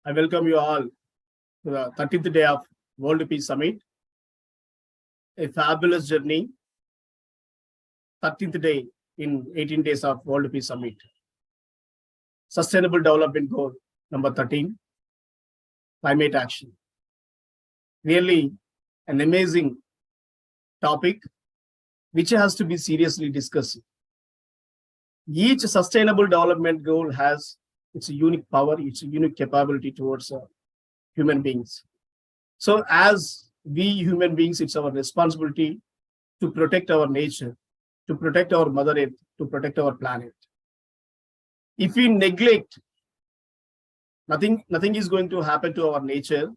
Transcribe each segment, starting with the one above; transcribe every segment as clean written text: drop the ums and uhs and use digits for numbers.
I welcome you all to the 13th day of World Peace Summit. A fabulous journey. 13th day in 18 days of World Peace Summit. Sustainable Development Goal number 13, climate action. Really an amazing topic which has to be seriously discussed. Each sustainable development goal has its unique power, its unique capability towards human beings. So as we human beings, it's our responsibility to protect our nature, to protect our Mother Earth, to protect our planet. If we neglect, nothing is going to happen to our nature,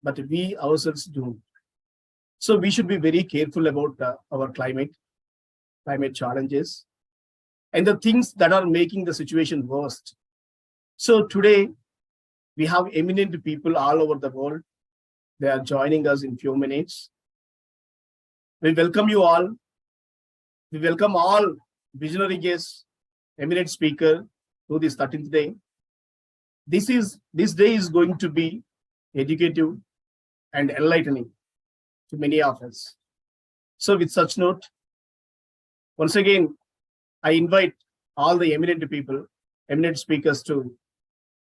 but we ourselves do. So we should be very careful about our climate challenges, and the things that are making the situation worst. So today, we have eminent people all over the world. They are joining us in few minutes. We welcome you all. We welcome all visionary guests, eminent speaker to this 13th day. This day is going to be educative and enlightening to many of us. So with such note, once again, I invite all the eminent people, eminent speakers to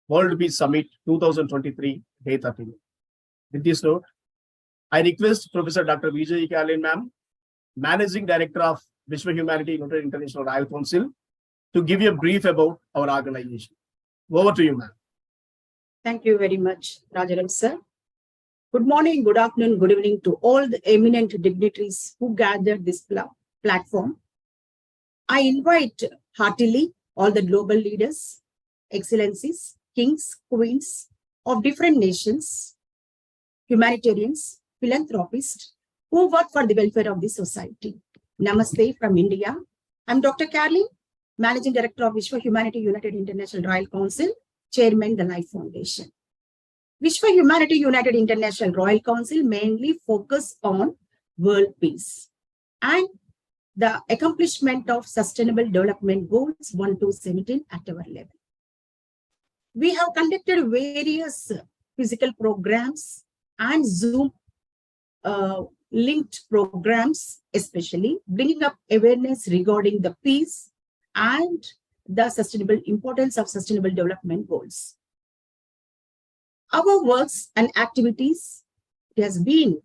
World Peace Summit 2023, Day 13. With this note, I request Professor Dr. Vijay Kalin ma'am, Managing Director of Vishwa Humanity United International Royal Council, to give you a brief about our organization. Over to you, ma'am. Thank you very much, Rajaram sir. Good morning, good afternoon, good evening to all the eminent dignitaries who gathered this platform. I invite heartily all the global leaders, excellencies, kings, queens of different nations, humanitarians, philanthropists who work for the welfare of the society. Namaste from India. I'm Dr. Carlin, Managing Director of Vishwa Humanity United International Royal Council, Chairman, the Life Foundation. Vishwa Humanity United International Royal Council mainly focus on world peace and the accomplishment of Sustainable Development Goals 1 to 17 at our level. We have conducted various physical programs and Zoom linked programs, especially bringing up awareness regarding the peace and the sustainable importance of Sustainable Development Goals. Our works and activities has been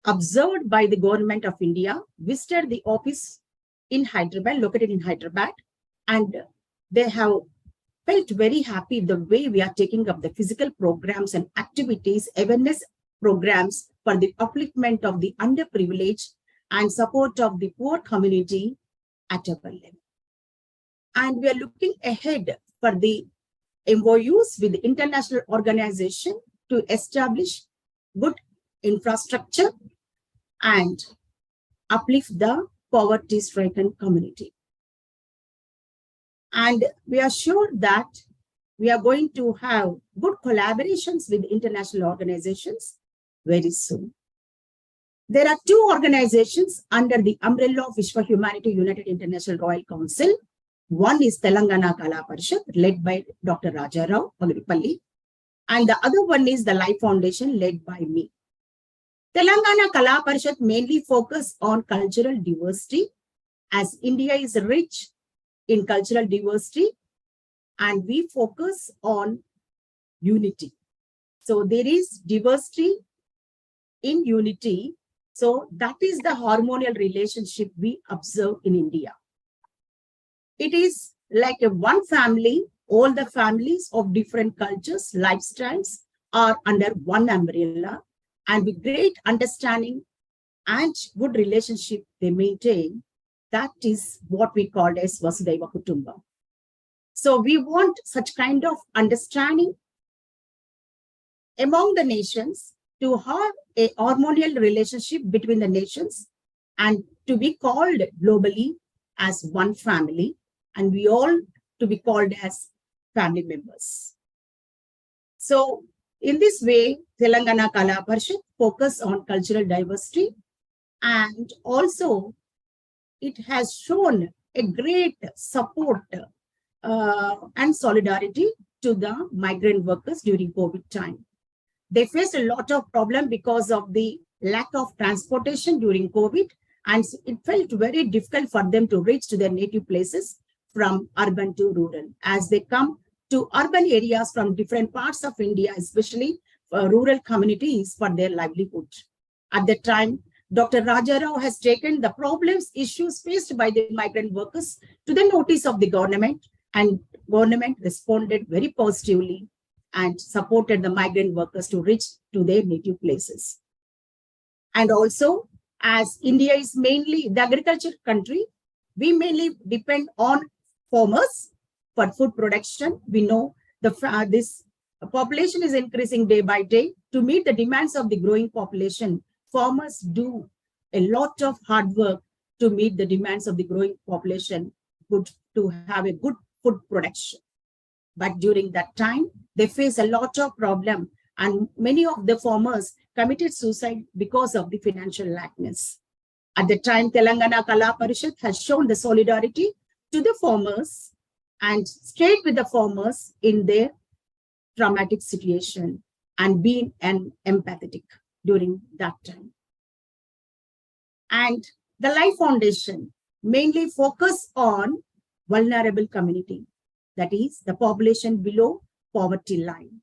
observed by the government of India, visited the office in Hyderabad, located in Hyderabad, and they have felt very happy the way we are taking up the physical programs and activities, awareness programs for the upliftment of the underprivileged and support of the poor community at our level. And we are looking ahead for the MOUs with the international organization to establish good infrastructure and uplift the poverty-stricken community. And we are sure that we are going to have good collaborations with international organizations very soon. There are two organizations under the umbrella of Vishwa Humanity United International Royal Council. One is Telangana Kala Parishad, led by Dr. Rajarao Pagadipalli, and the other one is the Life Foundation, led by me. Telangana Kala Parishad mainly focus on cultural diversity, as India is rich in cultural diversity, and we focus on unity. So there is diversity in unity. So that is the harmonial relationship we observe in India. It is like a one family, all the families of different cultures, lifestyles are under one umbrella, and with great understanding and good relationship they maintain. That is what we call as Vasudhaiva Kutumbam. So we want such kind of understanding among the nations to have a harmonial relationship between the nations and to be called globally as one family, and we all to be called as family members. So in this way, Telangana Kala Parishad focus on cultural diversity, and also it has shown a great support and solidarity to the migrant workers during COVID time. They faced a lot of problem because of the lack of transportation during COVID, and it felt very difficult for them to reach to their native places from urban to rural. As they come to urban areas from different parts of India, especially rural communities, for their livelihood. At that time, Dr. Rajarao has taken the problems, issues faced by the migrant workers to the notice of the government, and government responded very positively and supported the migrant workers to reach to their native places. And also, as India is mainly the agriculture country, we mainly depend on farmers for food production. We know this population is increasing day by day. To meet the demands of the growing population, farmers do a lot of hard work to meet the demands of the growing population, to have a good food production. But during that time, they face a lot of problem, and many of the farmers committed suicide because of the financial lackness. At the time, Telangana Kala Parishad has shown the solidarity to the farmers and stayed with the farmers in their traumatic situation and being empathetic during that time. And the Life Foundation mainly focus on vulnerable community, that is the population below poverty line.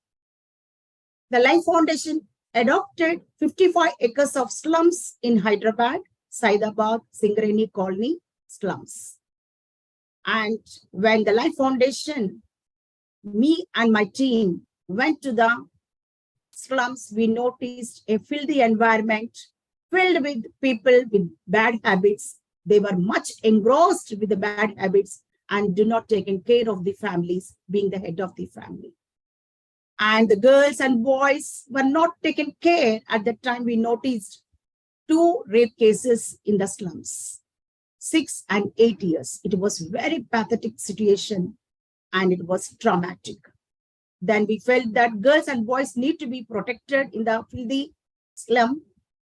The Life Foundation adopted 55 acres of slums in Hyderabad, Saidabad, Singareni Colony slums. And when the Life Foundation, me and my team went to the slums, we noticed a filthy environment filled with people with bad habits. They were much engrossed with the bad habits and do not take care of the families, being the head of the family. And the girls and boys were not taken care. At that time, we noticed 2 rape cases in the slums, 6 and 8 years. It was very pathetic situation and it was traumatic. Then we felt that girls and boys need to be protected in the filthy slum.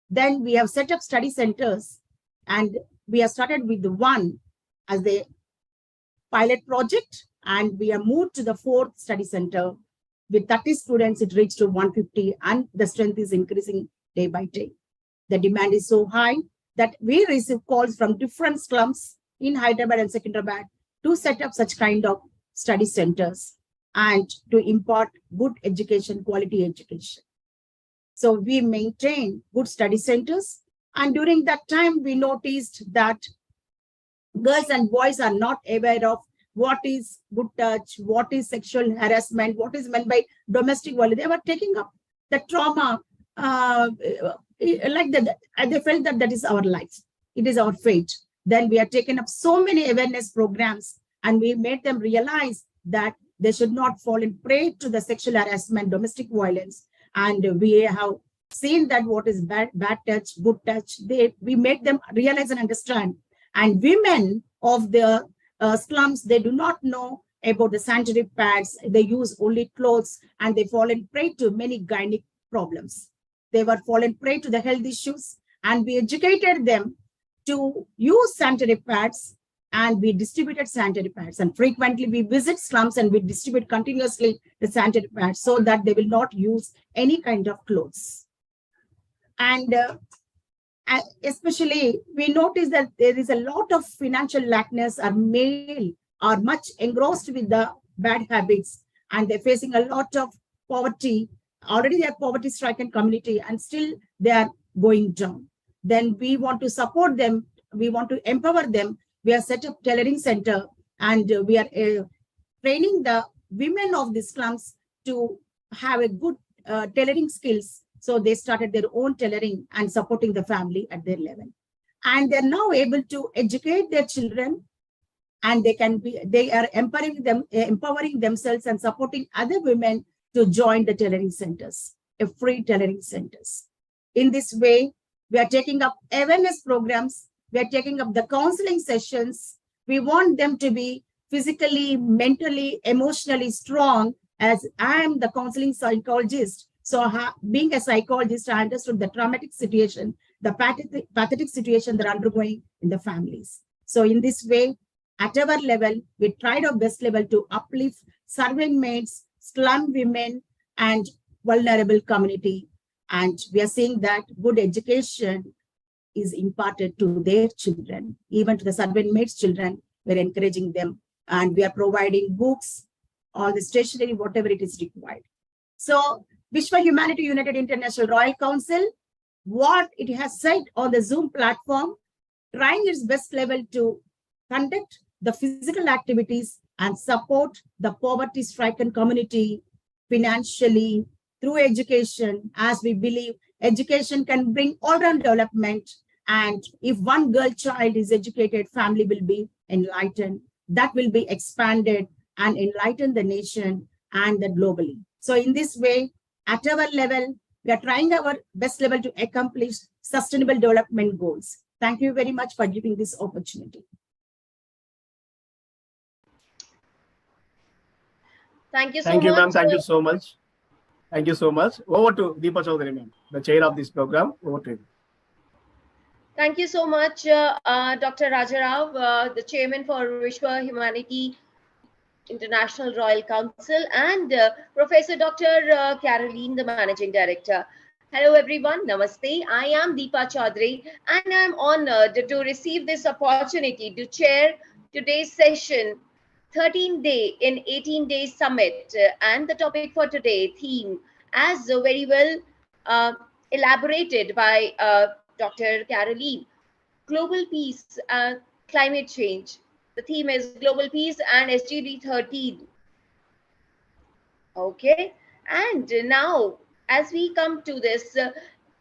Then we have set up study centers, and we have started with the one as the pilot project, and we have moved to the 4th study center. With 30 students, it reached to 150, and the strength is increasing day by day. The demand is so high that we receive calls from different slums in Hyderabad and Secunderabad to set up such kind of study centers and to impart good education, quality education. So we maintain good study centers. And during that time, we noticed that girls and boys are not aware of what is good touch, what is sexual harassment, what is meant by domestic violence. They were taking up the trauma like that. They felt that that is our life. It is our fate. Then we have taken up so many awareness programs, and we made them realize that they should not fall in prey to the sexual harassment, domestic violence. And we have seen that what is bad touch, good touch. We make them realize and understand. And women of the slums, they do not know about the sanitary pads. They use only clothes, and they fall in prey to many gynec problems. They were fallen prey to the health issues, and we educated them to use sanitary pads, and we distributed sanitary pads. And frequently we visit slums and we distribute continuously the sanitary pads so that they will not use any kind of clothes. And especially we notice that there is a lot of financial lackness. Our male are much engrossed with the bad habits, and they're facing a lot of poverty. Already they are poverty-stricken community, and still they are going down. Then we want to support them. We want to empower them. We have set up tailoring center, and we are training the women of the slums to have a good tailoring skills. So they started their own tailoring and supporting the family at their level. And they're now able to educate their children, and they are empowering themselves and supporting other women to join the tailoring centers, free tailoring centers. In this way, we are taking up awareness programs. We are taking up the counseling sessions. We want them to be physically, mentally, emotionally strong. As I am the counseling psychologist, so being a psychologist, I understood the traumatic situation, the pathetic situation they're undergoing in the families. So in this way, at our level, we tried our best level to uplift surveying mates, slum women, and vulnerable community. And we are seeing that good education is imparted to their children, even to the servant maids' children. We're encouraging them, and we are providing books, all the stationery, whatever it is required. So, Vishwa Humanity United International Royal Council, what it has said on the Zoom platform, trying its best level to conduct the physical activities and support the poverty-stricken community financially through education, as we believe education can bring all-round development. And if one girl child is educated, family will be enlightened. That will be expanded and enlighten the nation and the globally. So in this way, at our level, we are trying our best level to accomplish sustainable development goals. Thank you very much for giving this opportunity. Thank you so Thank you, much. ma'am. Thank you so much. Thank you so much. Over to Deepa Chaudhary, ma'am, the chair of this program. Over to you. Thank you so much, Dr. Rajarao, the chairman for Vishwa Humanity International Royal Council, and Professor Dr. Caroline, the managing director. Hello, everyone. Namaste. I am Deepa Chaudhary, and I'm honored to receive this opportunity to chair today's session, 13-day in 18 Days Summit. And the topic for today, theme, as very well elaborated by Dr. Caroline, global peace and climate change. The theme is global peace and SDG 13. Okay, and now as we come to this,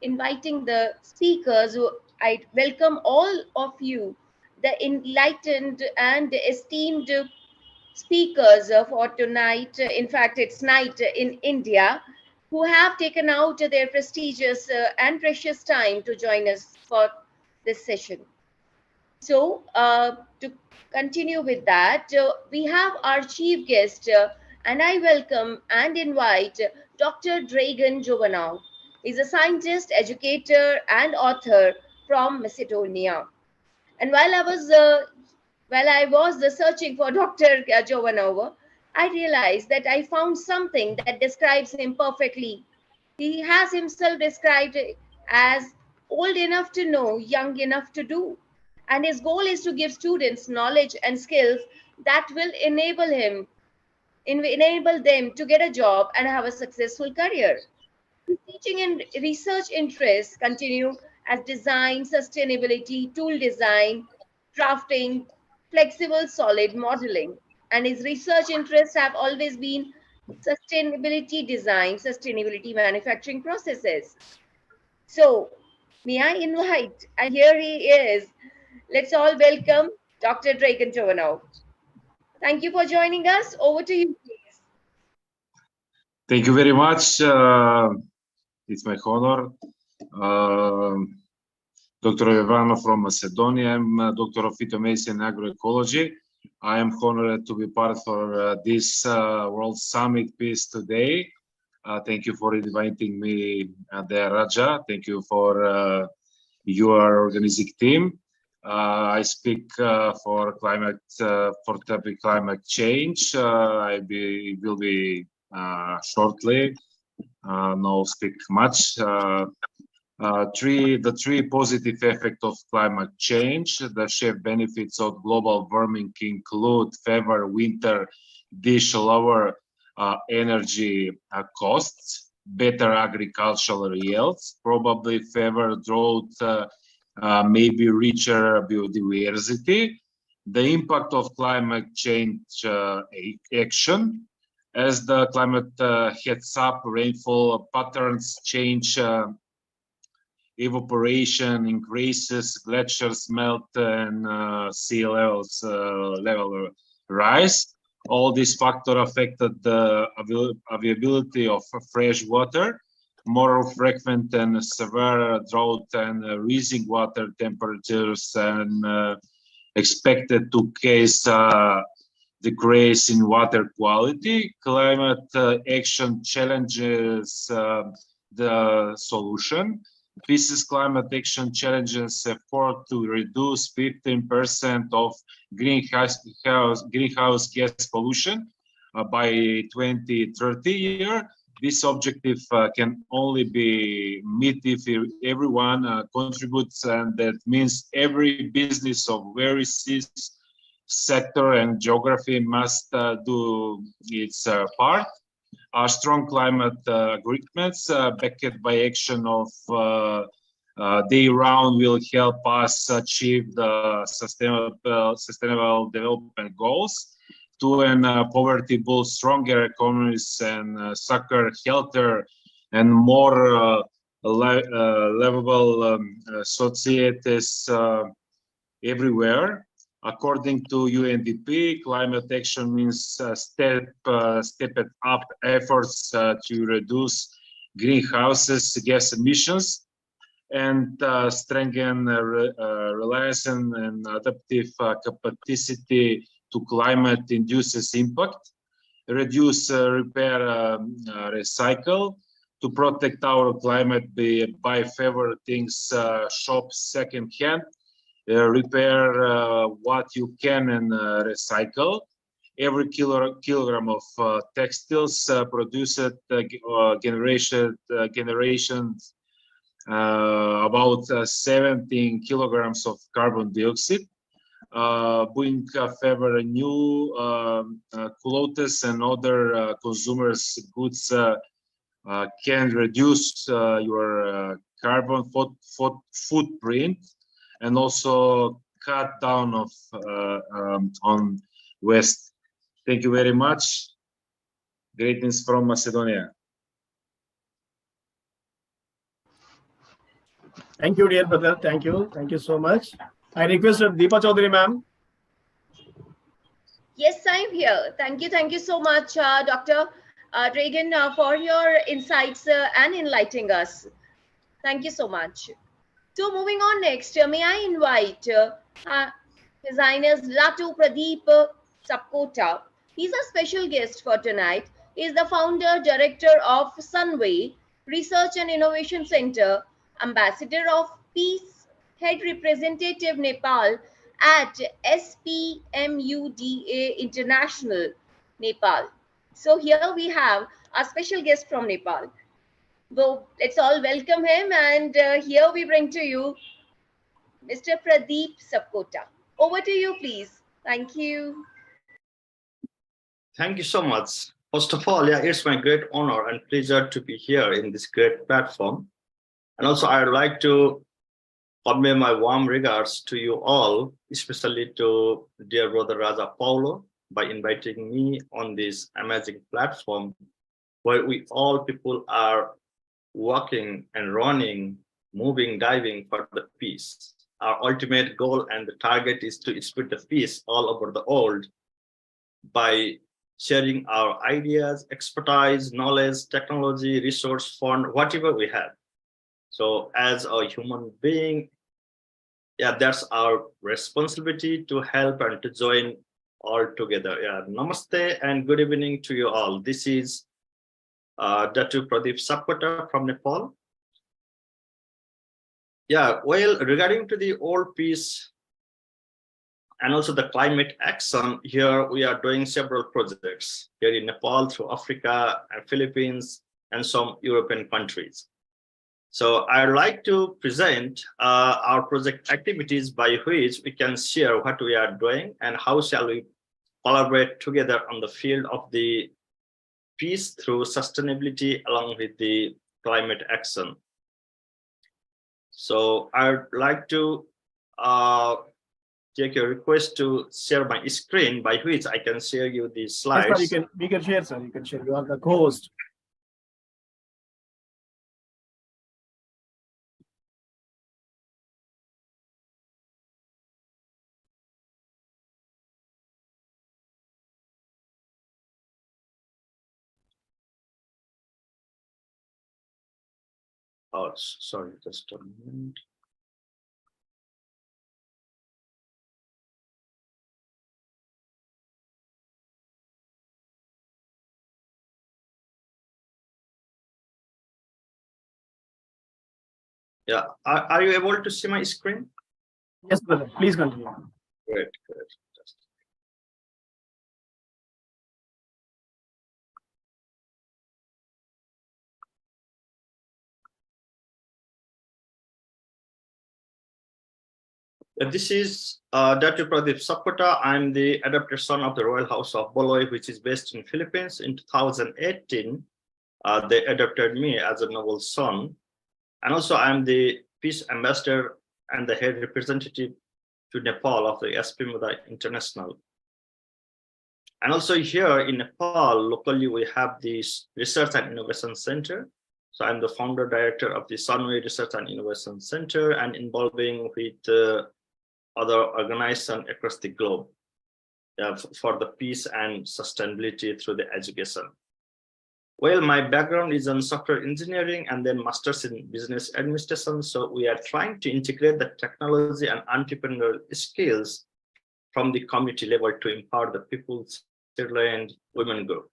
inviting the speakers, I welcome all of you, the enlightened and esteemed speakers for tonight. In fact, it's night in India, who have taken out their prestigious and precious time to join us for this session. So to continue with that, we have our chief guest, and I welcome and invite Dr. Dragan Jovanov. He's a scientist, educator, and author from Macedonia. And while I was searching for Dr. Jovanov, I realized that I found something that describes him perfectly. He has himself described as old enough to know, young enough to do. And his goal is to give students knowledge and skills that will enable them to get a job and have a successful career. His teaching and research interests continue as design, sustainability, tool design, drafting, flexible solid modeling. And his research interests have always been sustainability design, sustainability manufacturing processes. So, may I invite, and here he is, let's all welcome Dr. Dragan Jovanov. Thank you for joining us. Over to you, please. Thank you very much. It's my honor. Dr. Ivanov from Macedonia. I'm a doctor of phytomedicine and agroecology. I am honored to be part for this World Summit Peace today. Thank you for inviting me there, Raja. Thank you for your organizing team. I speak for topic climate change. I will be shortly. No speak much. The three positive effects of climate change. The chief benefits of global warming include favor winter dish, lower energy costs, better agricultural yields, probably favor drought, maybe richer biodiversity. The impact of climate change action. As the climate heats up, rainfall patterns change, evaporation increases, glaciers melt, and sea levels level rise. All these factors affected the availability of fresh water, more frequent and severe drought and rising water temperatures, and expected to cause decrease in water quality. Climate action challenges the solution. This climate action challenges effort to reduce 15% of greenhouse gas pollution by 2030 year. This objective can only be met if everyone contributes, and that means every business of various sector and geography must do its part. Our strong climate agreements backed by action of day round will help us achieve the sustainable development goals to an poverty-bull, stronger economies and succor healthier and more livable societies everywhere. According to UNDP, climate action means stepped up efforts to reduce greenhouse gas emissions and strengthen reliance and adaptive capacity to climate induces impact, reduce, repair, recycle, to protect our climate by favor things shops second-hand, repair what you can and recycle. Every kilogram of textiles produced generations about 17 kilograms of carbon dioxide. Bring favor new clothes and other consumers goods can reduce your carbon footprint and also cut down of on waste. Thank you very much. Greetings from Macedonia. Thank you, dear brother. Thank you. Thank you so much. I request Deepa Chaudhary, ma'am. Yes, I'm here. Thank you so much, Dr. Reagan, for your insights and enlightening us. Thank you so much. So moving on next, may I invite His Highness Latu Pradeep Sapkota. He's a special guest for tonight. He is the founder, director of Sunway Research and Innovation Center, ambassador of Peace, head representative Nepal at SPMUDA International, Nepal. So here we have a special guest from Nepal. So let's all welcome him, and here we bring to you Mr. Pradeep Sapkota. Over to you, please. Thank you. Thank you so much. First of all, yeah, it's my great honor and pleasure to be here in this great platform. And also, I would like to convey my warm regards to you all, especially to dear brother Raja Paulo, by inviting me on this amazing platform where we all people are walking and running, moving, diving for the peace. Our ultimate goal and the target is to spread the peace all over the world by sharing our ideas, expertise, knowledge, technology, resource fund, whatever we have. So as a human being, yeah, that's our responsibility to help and to join all together. Yeah, namaste and good evening to you all. This is Dr. Pradeep Sapkota from Nepal. Yeah, well, regarding to the world peace and also the climate action, here we are doing several projects here in Nepal, through Africa and Philippines and some European countries. So I'd like to present our project activities by which we can share what we are doing and how shall we collaborate together on the field of the peace through sustainability along with the climate action. So I'd like to take your request to share my screen by which I can share you the slides. Yes, sir, we can share, sir. You can share. You are the co-host. Oh, sorry, just a moment. Yeah, are you able to see my screen? Yes, brother. Please continue. Great, good. This is Dr. Pradeep Sapkota. I'm the adopted son of the Royal House of Boloy, which is based in Philippines. In 2018, they adopted me as a noble son. And also I'm the Peace Ambassador and the head representative to Nepal of the 8pm International. And also here in Nepal, locally, we have this Research and Innovation Center. So I'm the founder director of the Sunway Research and Innovation Center and involving with other organizations across the globe for the peace and sustainability through the education. Well, my background is in software engineering and then master's in business administration. So we are trying to integrate the technology and entrepreneurial skills from the community level to empower the people, children, and women group.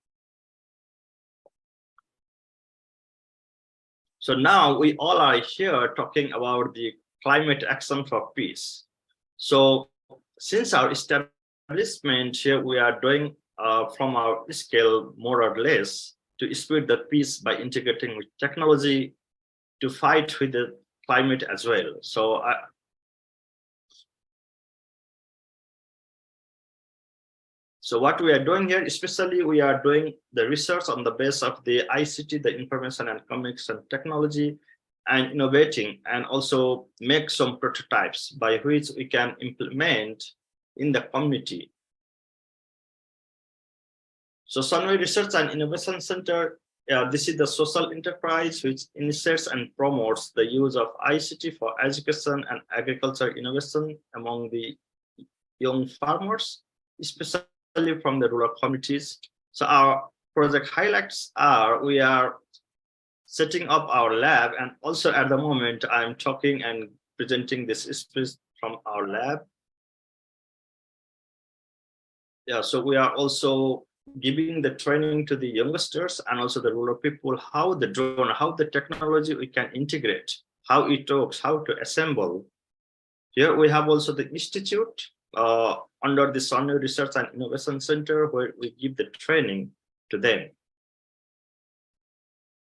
So now we all are here talking about the climate action for peace. So since our establishment here, we are doing from our scale more or less to spread the peace by integrating with technology to fight with the climate as well. So what we are doing here, especially we are doing the research on the base of the ICT, the information and communication technology, and innovating and also make some prototypes by which we can implement in the community. So Sunway Research and Innovation Center, this is the social enterprise which initiates and promotes the use of ICT for education and agriculture innovation among the young farmers, especially from the rural communities. So our project highlights are, we are setting up our lab, and also at the moment I'm talking and presenting this space from our lab. Yeah, so we are also giving the training to the youngsters and also the rural people, how the drone, how the technology we can integrate, how it works, how to assemble. Here we have also the institute under the Sunway Research and Innovation Center, where we give the training to them.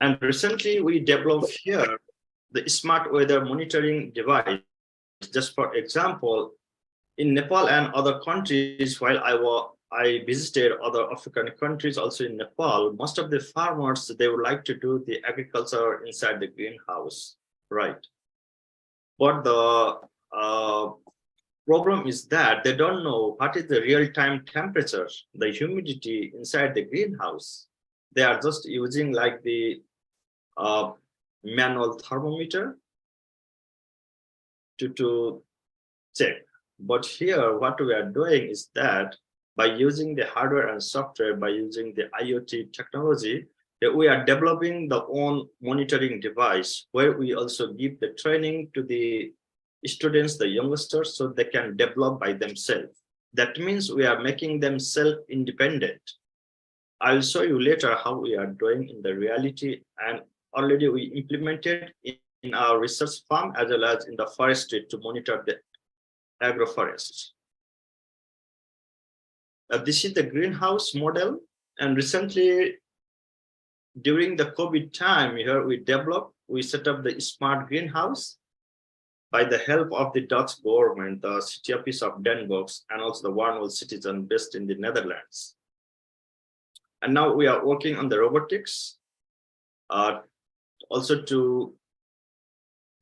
And recently we developed here the smart weather monitoring device. Just for example, in Nepal and other countries, while I visited other African countries, also in Nepal, most of the farmers, they would like to do the agriculture inside the greenhouse, right? But the problem is that they don't know what is the real-time temperature, the humidity inside the greenhouse. They are just using like the manual thermometer to check. But here, what we are doing is that by using the hardware and software, by using the IoT technology, that we are developing the own monitoring device where we also give the training to the students, the youngsters, so they can develop by themselves. That means we are making them self-independent. I'll show you later how we are doing in the reality, and already we implemented in our research farm as well as in the forestry to monitor the agroforest. This is the greenhouse model, and recently during the COVID time here we set up the smart greenhouse by the help of the Dutch government, the city office of Den Bosch, and also the one world citizen based in the Netherlands. And now we are working on the robotics, also to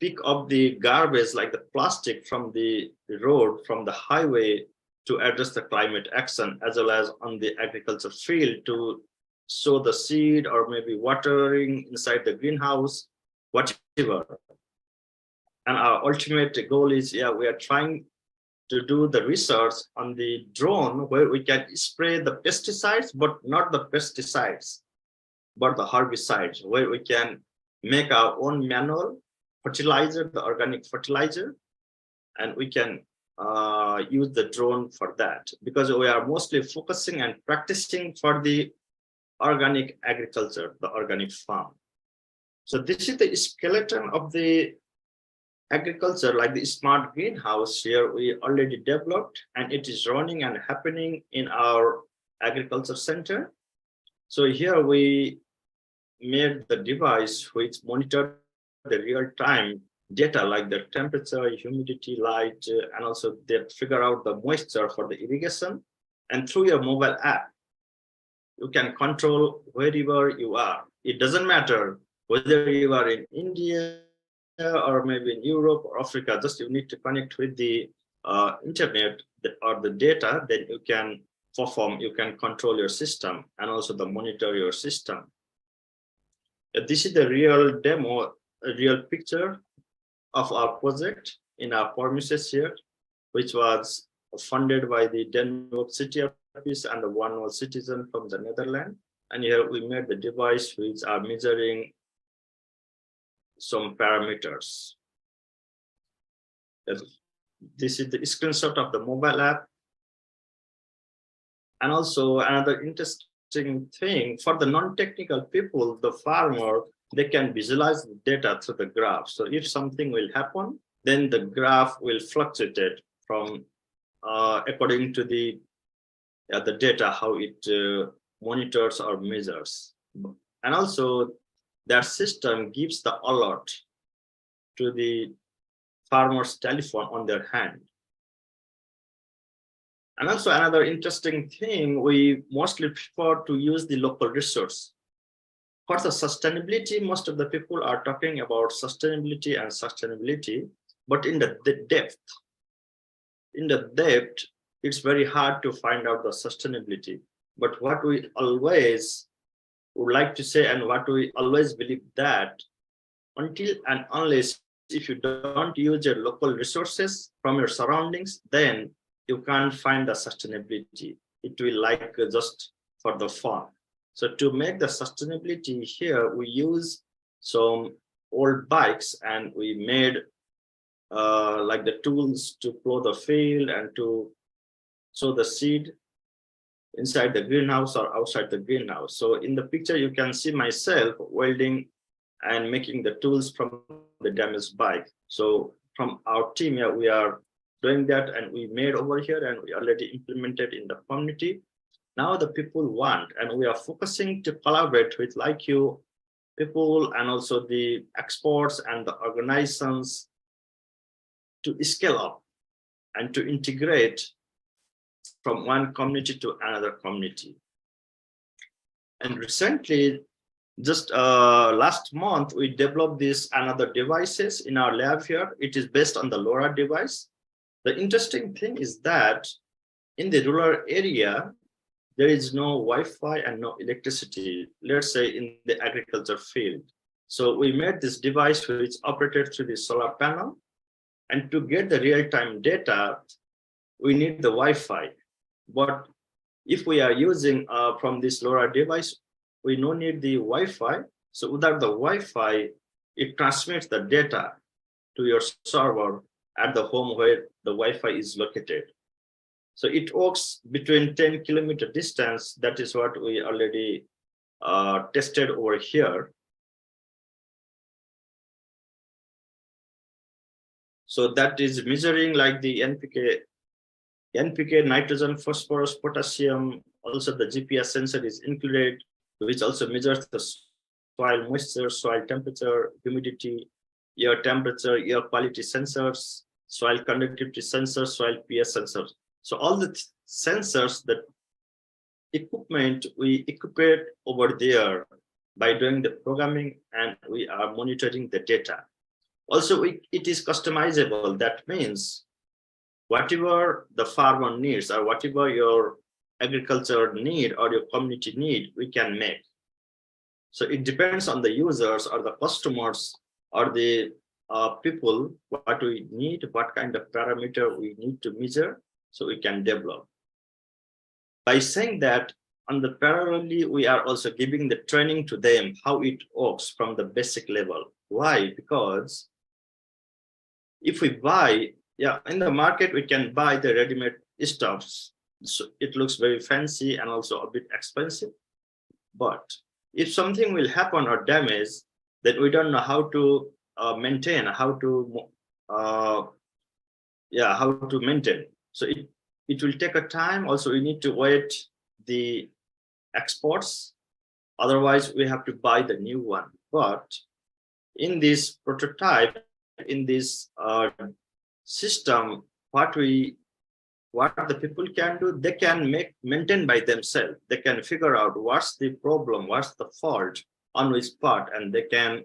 pick up the garbage like the plastic from the road, from the highway, to address the climate action, as well as on the agriculture field to sow the seed or maybe watering inside the greenhouse, whatever. And our ultimate goal is, we are trying to do the research on the drone where we can spray the pesticides, but not the pesticides, but the herbicides, where we can make our own manual fertilizer, the organic fertilizer, and we can use the drone for that, because we are mostly focusing and practicing for the organic agriculture, the organic farm. So this is the skeleton of the agriculture, like the smart greenhouse here we already developed, and it is running and happening in our agriculture center. So here we made the device which monitored the real-time data like the temperature, humidity, light, and also they figure out the moisture for the irrigation. And through your mobile app, you can control wherever you are. It doesn't matter whether you are in India or maybe in Europe or Africa, just you need to connect with the internet or the data, then you can perform, you can control your system and also the monitor your system. This is the real demo, a real picture of our project in our premises here, which was funded by the Den Haag City Office and the One World Citizen from the Netherlands. And here we made the device which are measuring some parameters. This is the screenshot of the mobile app. And also another interesting thing for the non-technical people, the farmer, they can visualize the data through the graph. So if something will happen, then the graph will fluctuate from according to the data, how it monitors or measures. And also that system gives the alert to the farmer's telephone on their hand. And also another interesting thing, we mostly prefer to use the local resource. For the sustainability, most of the people are talking about sustainability, but in the depth, it's very hard to find out the sustainability. But what we always would like to say, and what we always believe, that until and unless if you don't use your local resources from your surroundings, then you can't find the sustainability. It will like just for the fun. So to make the sustainability here, we use some old bikes and we made like the tools to plow the field and to sow the seed inside the greenhouse or outside the greenhouse. So in the picture, you can see myself welding and making the tools from the damaged bike. So from our team here, we are doing that, and we made over here and we already implemented in the community. Now the people want, and we are focusing to collaborate with like you people and also the experts and the organizations to scale up and to integrate from one community to another community. And recently, just last month, we developed this another devices in our lab here. It is based on the LoRa device. The interesting thing is that in the rural area, there is no Wi-Fi and no electricity, let's say in the agriculture field. So we made this device which operated through the solar panel. And to get the real-time data, we need the Wi-Fi. But if we are using from this LoRa device, we don't need the Wi-Fi. So without the Wi-Fi, it transmits the data to your server at the home where the Wi-Fi is located. So it works between 10-kilometer distance. That is what we already tested over here. So that is measuring like the NPK, nitrogen, phosphorus, potassium. Also the GPS sensor is included, which also measures the soil moisture, soil temperature, humidity, air temperature, air quality sensors, soil conductivity sensors, soil pH sensors. So all the sensors, that equipment we equip over there by doing the programming, and we are monitoring the data. Also, it is customizable. That means whatever the farmer needs or whatever your agriculture need or your community need, we can make. So it depends on the users or the customers or the people, what we need, what kind of parameter we need to measure, so we can develop. By saying that, on the parallelly, we are also giving the training to them, how it works from the basic level. Why? Because if we buy, in the market, we can buy the ready-made stuffs. So it looks very fancy and also a bit expensive. But if something will happen or damage, then we don't know how to maintain, how to maintain. So it will take a time. Also, we need to wait the exports. Otherwise, we have to buy the new one. But in this prototype, in this system, what the people can do, they can maintain by themselves. They can figure out what's the problem, what's the fault on which part, and they can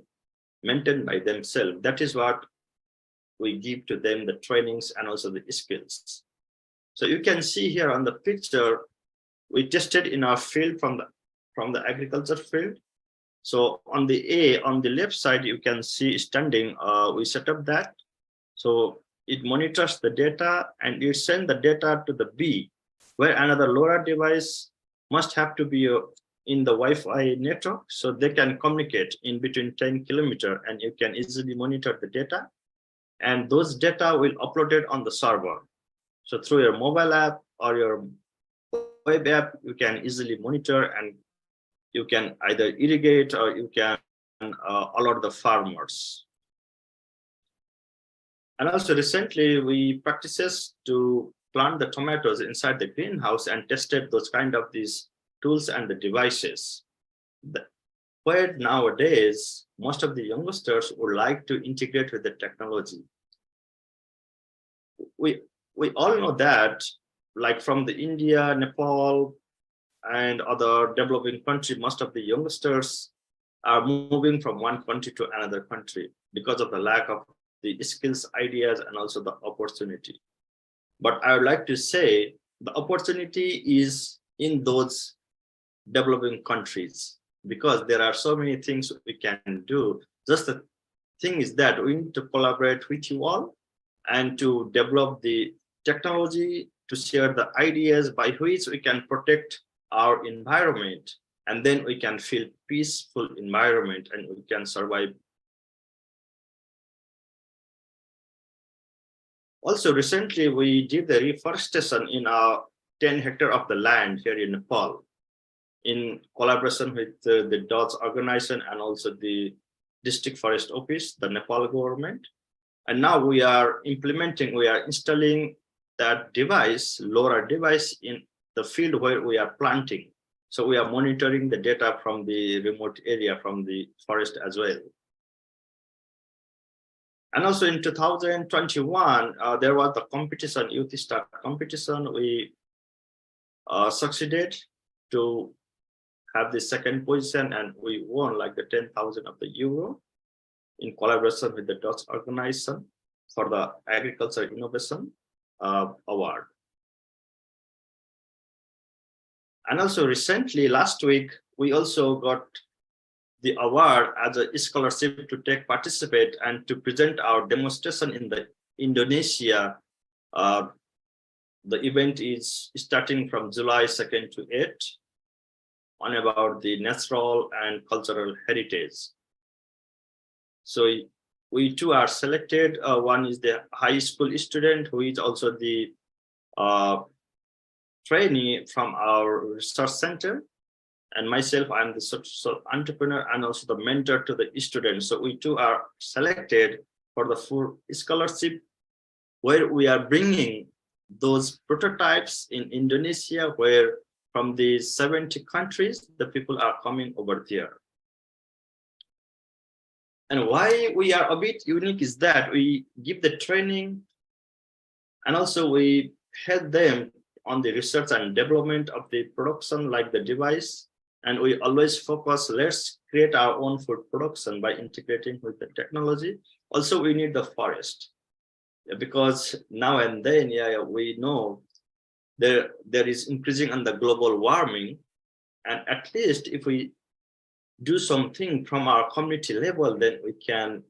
maintain by themselves. That is what we give to them, the trainings and also the skills. So you can see here on the picture, we tested in our field from the agriculture field. So on the left side, you can see standing, we set up that. So it monitors the data and it sends the data to the B, where another LoRa device must have to be in the Wi-Fi network, so they can communicate in between 10 kilometers, and you can easily monitor the data. And those data will upload it on the server. So through your mobile app or your web app, you can easily monitor, and you can either irrigate or you can alert the farmers. And also recently we practices to plant the tomatoes inside the greenhouse and tested those kind of these tools and the devices. Where nowadays, most of the youngsters would like to integrate with the technology. We all know that, like from the India, Nepal, and other developing country, most of the youngsters are moving from one country to another country because of the lack of the skills, ideas, and also the opportunity. But I would like to say the opportunity is in those developing countries, because there are so many things we can do. Just the thing is that we need to collaborate with you all and to develop the technology, to share the ideas by which we can protect our environment, and then we can feel peaceful environment and we can survive. Also, recently we did the reforestation in our 10 hectares of the land here in Nepal, in collaboration with the DOTS organization and also the District Forest Office, the Nepal government. And now we are installing that device, LoRa device, in the field where we are planting. So we are monitoring the data from the remote area, from the forest as well. And also in 2021, there was the competition, Youth Star competition. We succeeded to have the second position, and we won like the 10,000 of the euro in collaboration with the Dutch organization for the Agriculture Innovation Award. And also recently, last week, we also got the award as a scholarship to participate and to present our demonstration in the Indonesia. The event is starting from July 2nd to 8th on about the natural and cultural heritage. So we two are selected. One is the high school student who is also the trainee from our research center. And myself, I'm the social entrepreneur and also the mentor to the students. So we two are selected for the full scholarship, where we are bringing those prototypes in Indonesia, where from the 70 countries, the people are coming over there. And why we are a bit unique is that we give the training and also we help them on the research and development of the production, like the device. And we always focus, let's create our own food production by integrating with the technology. Also, we need the forest, because now and then, we know there is increasing on the global warming. And at least if we do something from our community level, then we can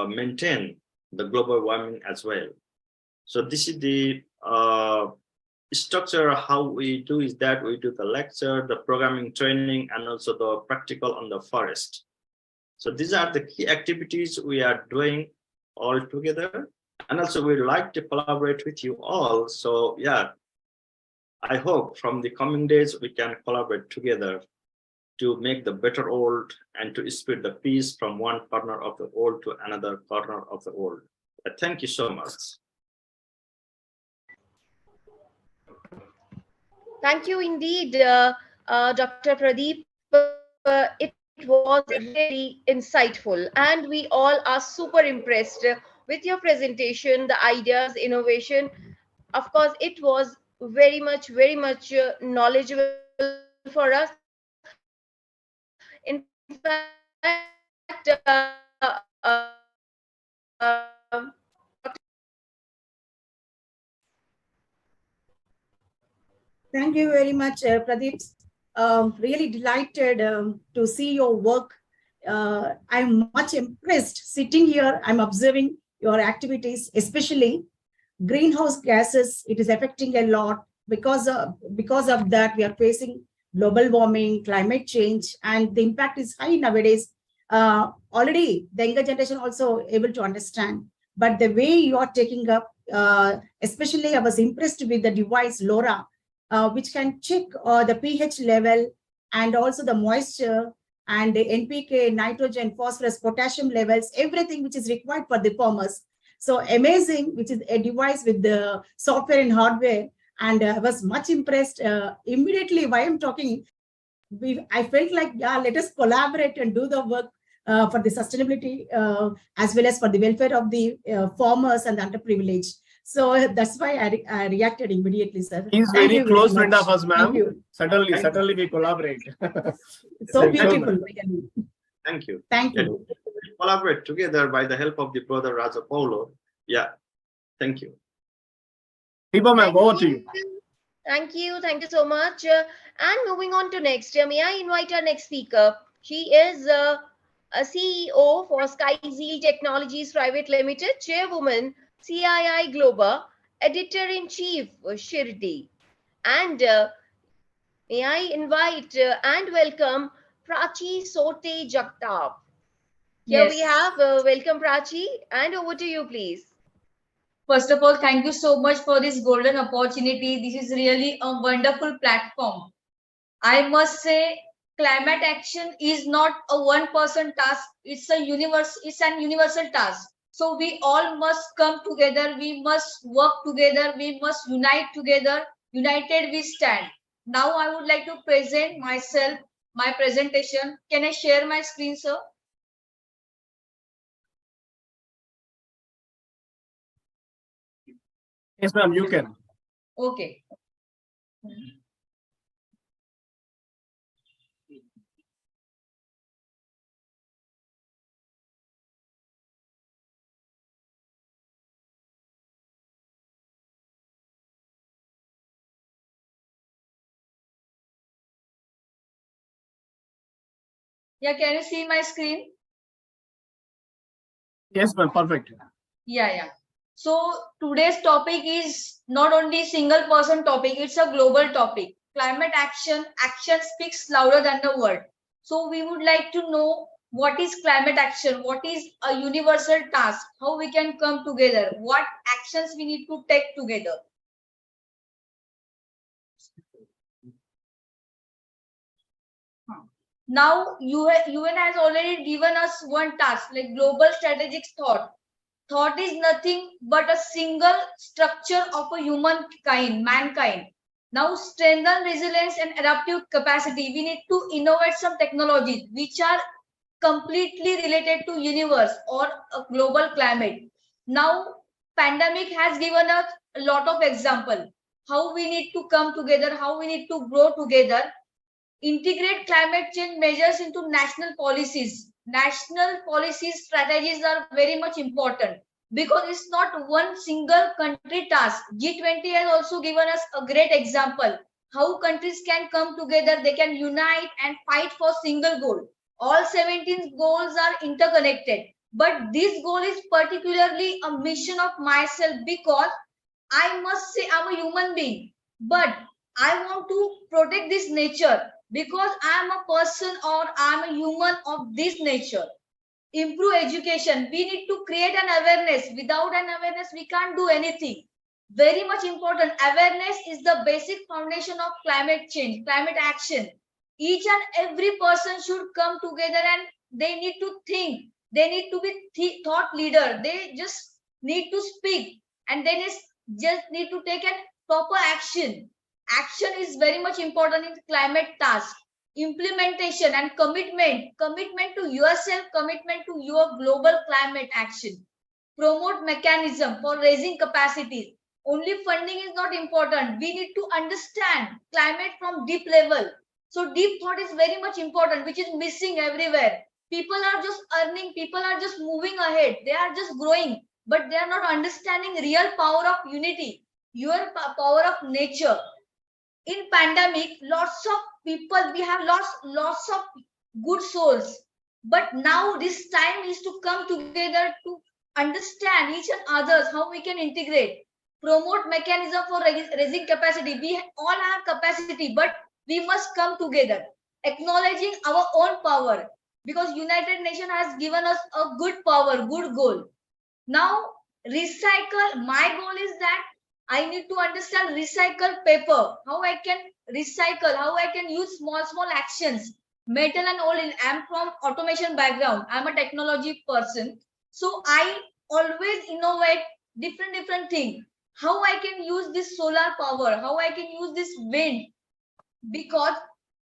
maintain the global warming as well. So this is the structure. How we do is that we do the lecture, the programming training, and also the practical on the forest. So these are the key activities we are doing all together. And also we'd like to collaborate with you all. So yeah, I hope from the coming days we can collaborate together to make the better world and to spread the peace from one corner of the world to another corner of the world. Thank you so much. Thank you indeed, Dr. Pradeep. It was really insightful, and we all are super impressed with your presentation, the ideas, innovation. Of course, it was very much knowledgeable for us. In fact, Thank you very much, Pradeep. Really delighted to see your work. I'm much impressed sitting here. I'm observing your activities, especially greenhouse gases. It is affecting a lot because of that. We are facing global warming, climate change, and the impact is high nowadays. Already, the younger generation also able to understand. But the way you are taking up, especially I was impressed with the device LoRa, which can check the pH level and also the moisture and the NPK, nitrogen, phosphorus, potassium levels, everything which is required for the farmers. So amazing, which is a device with the software and hardware. And I was much impressed. Immediately, while I'm talking, I felt like, yeah, let us collaborate and do the work for the sustainability as well as for the welfare of the farmers and the underprivileged. So that's why I reacted immediately, sir. He's Thank very you close much. friend of us, Thank ma'am. you. Certainly we collaborate. So Thank you, beautiful. ma'am. Really. Thank you. Thank Yeah, you. we collaborate together by the help of the brother Raja Paulo. Yeah, thank you. Deepa ma'am, over to you. Thank you so much. And moving on to next, may I invite our next speaker? She is a CEO for SkyZeal Technologies Private Limited, Chairwoman, CII Global, Editor-in-Chief, Shirdi. And may I invite and welcome Prachi Sote Jagtap. Here we Yes. have, welcome Prachi, and over to you, please. First of all, thank you so much for this golden opportunity. This is really a wonderful platform. I must say, climate action is not a one-person task. It's an universal task. So we all must come together. We must work together. We must unite together. United we stand. Now I would like to present myself, my presentation. Can I share my screen, sir? Yes, ma'am, you can. Okay. Yeah, can you see my screen? Yes, ma'am, perfect. Yeah. So today's topic is not only single person topic, it's a global topic. Climate action. Action speaks louder than the word. So we would like to know what is climate action, what is a universal task, how we can come together, what actions we need to take together. Now UN has already given us one task, like global strategic thought. Thought is nothing but a single structure of a mankind. Now strengthen resilience and adaptive capacity. We need to innovate some technologies which are completely related to universe or a global climate. Now pandemic has given us a lot of example how we need to come together, how we need to grow together. Integrate climate change measures into national policies. National policy strategies are very much important because it's not one single country task. G20 has also given us a great example how countries can come together, they can unite and fight for single goal. All 17 goals are interconnected, but this goal is particularly a mission of myself because I must say I'm a human being, but I want to protect this nature because I'm a person or I'm a human of this nature. Improve education. We need to create an awareness. Without an awareness, we can't do anything. Very much important. Awareness is the basic foundation of climate change, climate action. Each and every person should come together and they need to think. They need to be thought leader. They just need to speak and they just need to take a proper action. Action is very much important in climate task. Implementation and commitment to yourself, commitment to your global climate action. promote mechanism for raising capacities. Only funding is not important. We need to understand climate from deep level. So deep thought is very much important, which is missing everywhere. People are just earning, people are just moving ahead, they are just growing, but they are not understanding real power of unity, your power of nature. In pandemic, lots of people, we have lots of good souls, but now this time is to come together to understand each and others, how we can integrate, promote mechanism for raising capacity. We all have capacity, but we must come together, acknowledging our own power, because United Nations has given us a good power, good goal. Now recycle, my goal is that I need to understand recycle paper, how I can recycle, how I can use small actions, metal and all. I'm from automation background, I'm a technology person, so I always innovate different things, how I can use this solar power, how I can use this wind, because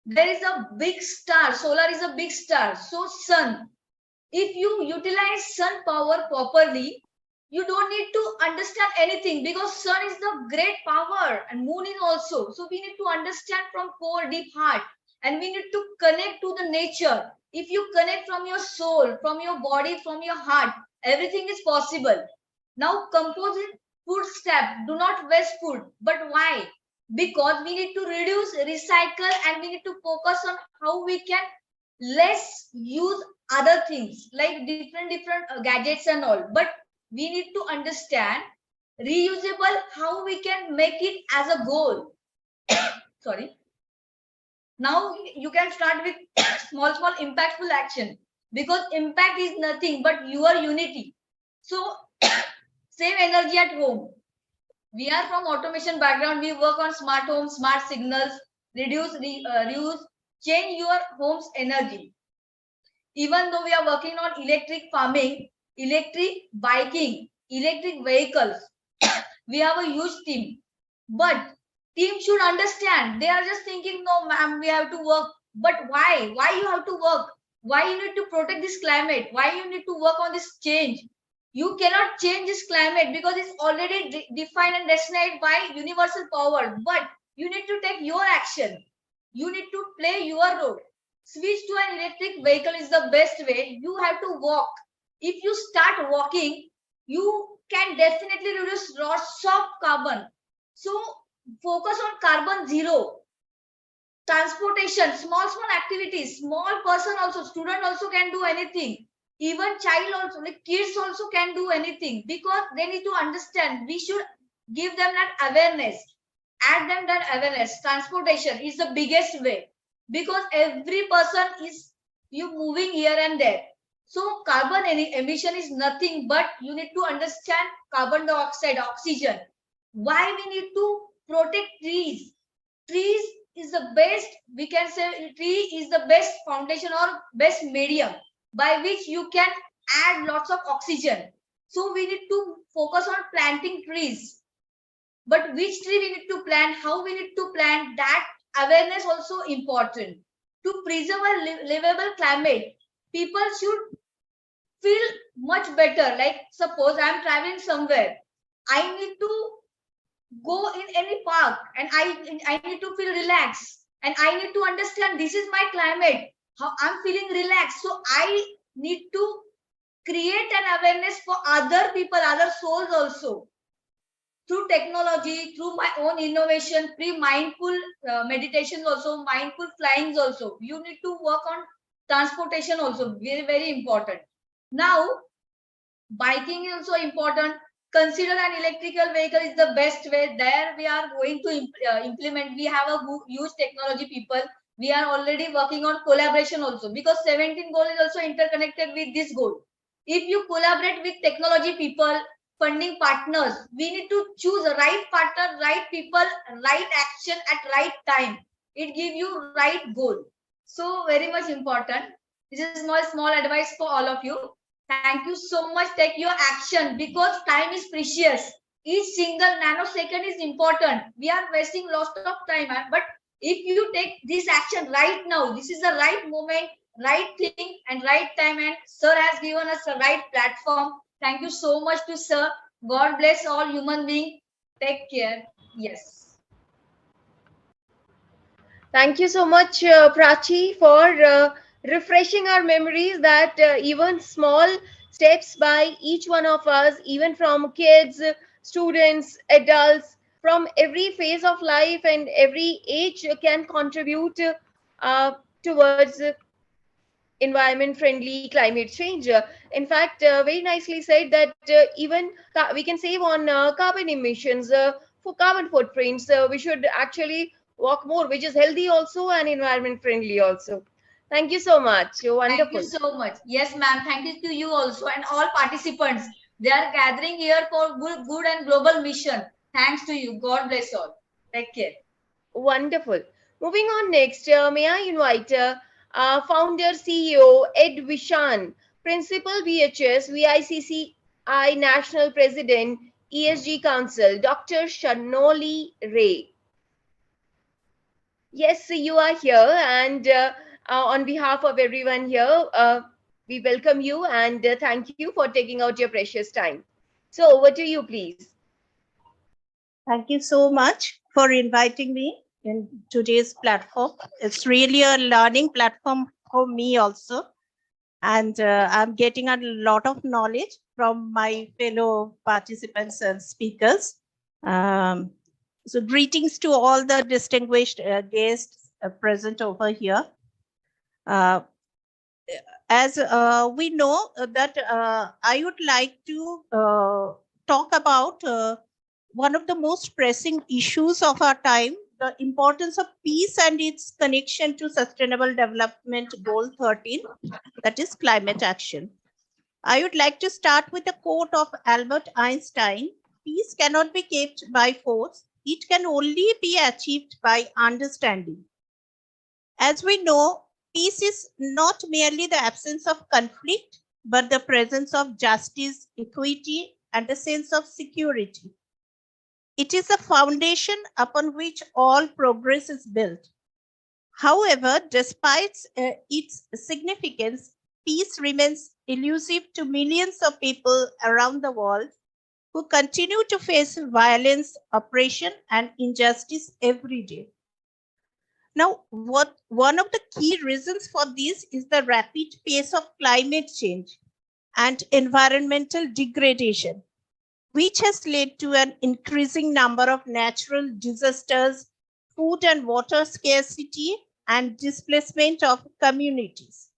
there is a big star, solar is a big star, so sun, if you utilize sun power properly, you don't need to understand anything, because sun is the great power and moon is also. So we need to understand from core deep heart, and we need to connect to the nature. If you connect from your soul, from your body, from your heart, everything is possible. Now composite food step, do not waste food. But why? Because we need to reduce, recycle, and we need to focus on how we can less use other things like different gadgets and all. But we need to understand reusable, how we can make it as a goal. Sorry. Now you can start with small impactful action, because impact is nothing but your unity. So save energy at home. We are from automation background, we work on smart homes, smart signals, reduce, reuse, change your home's energy. Even though we are working on electric farming, electric biking, electric vehicles, we have a huge team. But team should understand, they are just thinking, no ma'am, we have to work. But why? Why you have to work? Why you need to protect this climate? Why you need to work on this change? You cannot change this climate because it's already defined and destined by universal power. But you need to take your action. You need to play your role. Switch to an electric vehicle is the best way. You have to walk. If you start walking, you can definitely reduce lots of carbon. So focus on carbon zero. Transportation, small activities, small person also, student also can do anything. Even child also, like kids also can do anything, because they need to understand. We should give them that awareness, add them that awareness. Transportation is the biggest way, because every person is you moving here and there. So carbon emission is nothing but you need to understand carbon dioxide, oxygen. Why we need to protect trees? Trees is the best, we can say tree is the best foundation or best medium by which you can add lots of oxygen. So we need to focus on planting trees. But which tree we need to plant, how we need to plant, that awareness also important. To preserve a livable climate, people should feel much better. Like suppose I am traveling somewhere, I need to go in any park and I need to feel relaxed, and I need to understand this is my climate, how I'm feeling relaxed. So I need to create an awareness for other people, other souls also, through technology, through my own innovation, mindful meditation also, mindful flying also. You need to work on transportation also, very important. Now biking is also important. Consider an electrical vehicle is the best way. There we are going to implement. We have a huge technology people. We are already working on collaboration also, because 17 goal is also interconnected with this goal. If you collaborate with technology people, funding partners, we need to choose the right partner, right people, right action at right time. It gives you right goal. So very much important. This is my small advice for all of you. Thank you so much. Take your action, because time is precious. Each single nanosecond is important. We are wasting lots of time, but if you take this action right now, this is the right moment, right thing and right time, and sir has given us the right platform. Thank you so much to sir. God bless all human beings. Take care. Yes. Thank you so much, Prachi, for refreshing our memories that even small steps by each one of us, even from kids, students, adults, from every phase of life and every age, can contribute towards environment friendly climate change. In fact, very nicely said that even we can save on carbon emissions, for carbon footprints. We should actually walk more, which is healthy also and environment friendly also. Thank you so much. Thank you Wonderful. so much. Yes, ma'am. Thank you to you also and all participants. They are gathering here for good and global mission. Thanks to you. God bless all. Take care. Wonderful. Moving on next, may I invite founder CEO Ed Vishan, Principal VHS VICCI National President ESG Council, Dr. Shanoli Ray. Yes, you are here, and on behalf of everyone here, we welcome you and thank you for taking out your precious time. So, over to you, please. Thank you so much for inviting me in today's platform. It's really a learning platform for me also. And I'm getting a lot of knowledge from my fellow participants and speakers. So greetings to all the distinguished guests present over here. As we know that I would like to talk about one of the most pressing issues of our time, the importance of peace and its connection to Sustainable Development Goal 13, that is climate action. I would like to start with a quote of Albert Einstein: peace cannot be kept by force, it can only be achieved by understanding. As we know, peace is not merely the absence of conflict, but the presence of justice, equity, and a sense of security. It is a foundation upon which all progress is built. However, despite its significance, peace remains elusive to millions of people around the world who continue to face violence, oppression, and injustice every day. Now, one of the key reasons for this is the rapid pace of climate change and environmental degradation, which has led to an increasing number of natural disasters, food and water scarcity, and displacement of communities.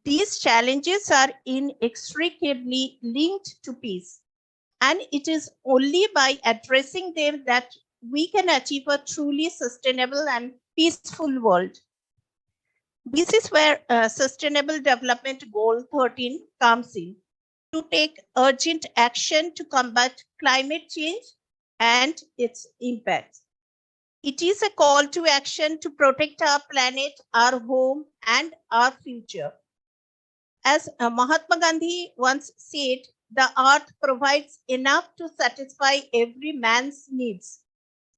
These challenges are inextricably linked to peace, and it is only by addressing them that we can achieve a truly sustainable and peaceful world. This is where Sustainable Development Goal 13 comes in, to take urgent action to combat climate change and its impacts. It is a call to action to protect our planet, our home, and our future. As Mahatma Gandhi once said, the earth provides enough to satisfy every man's needs,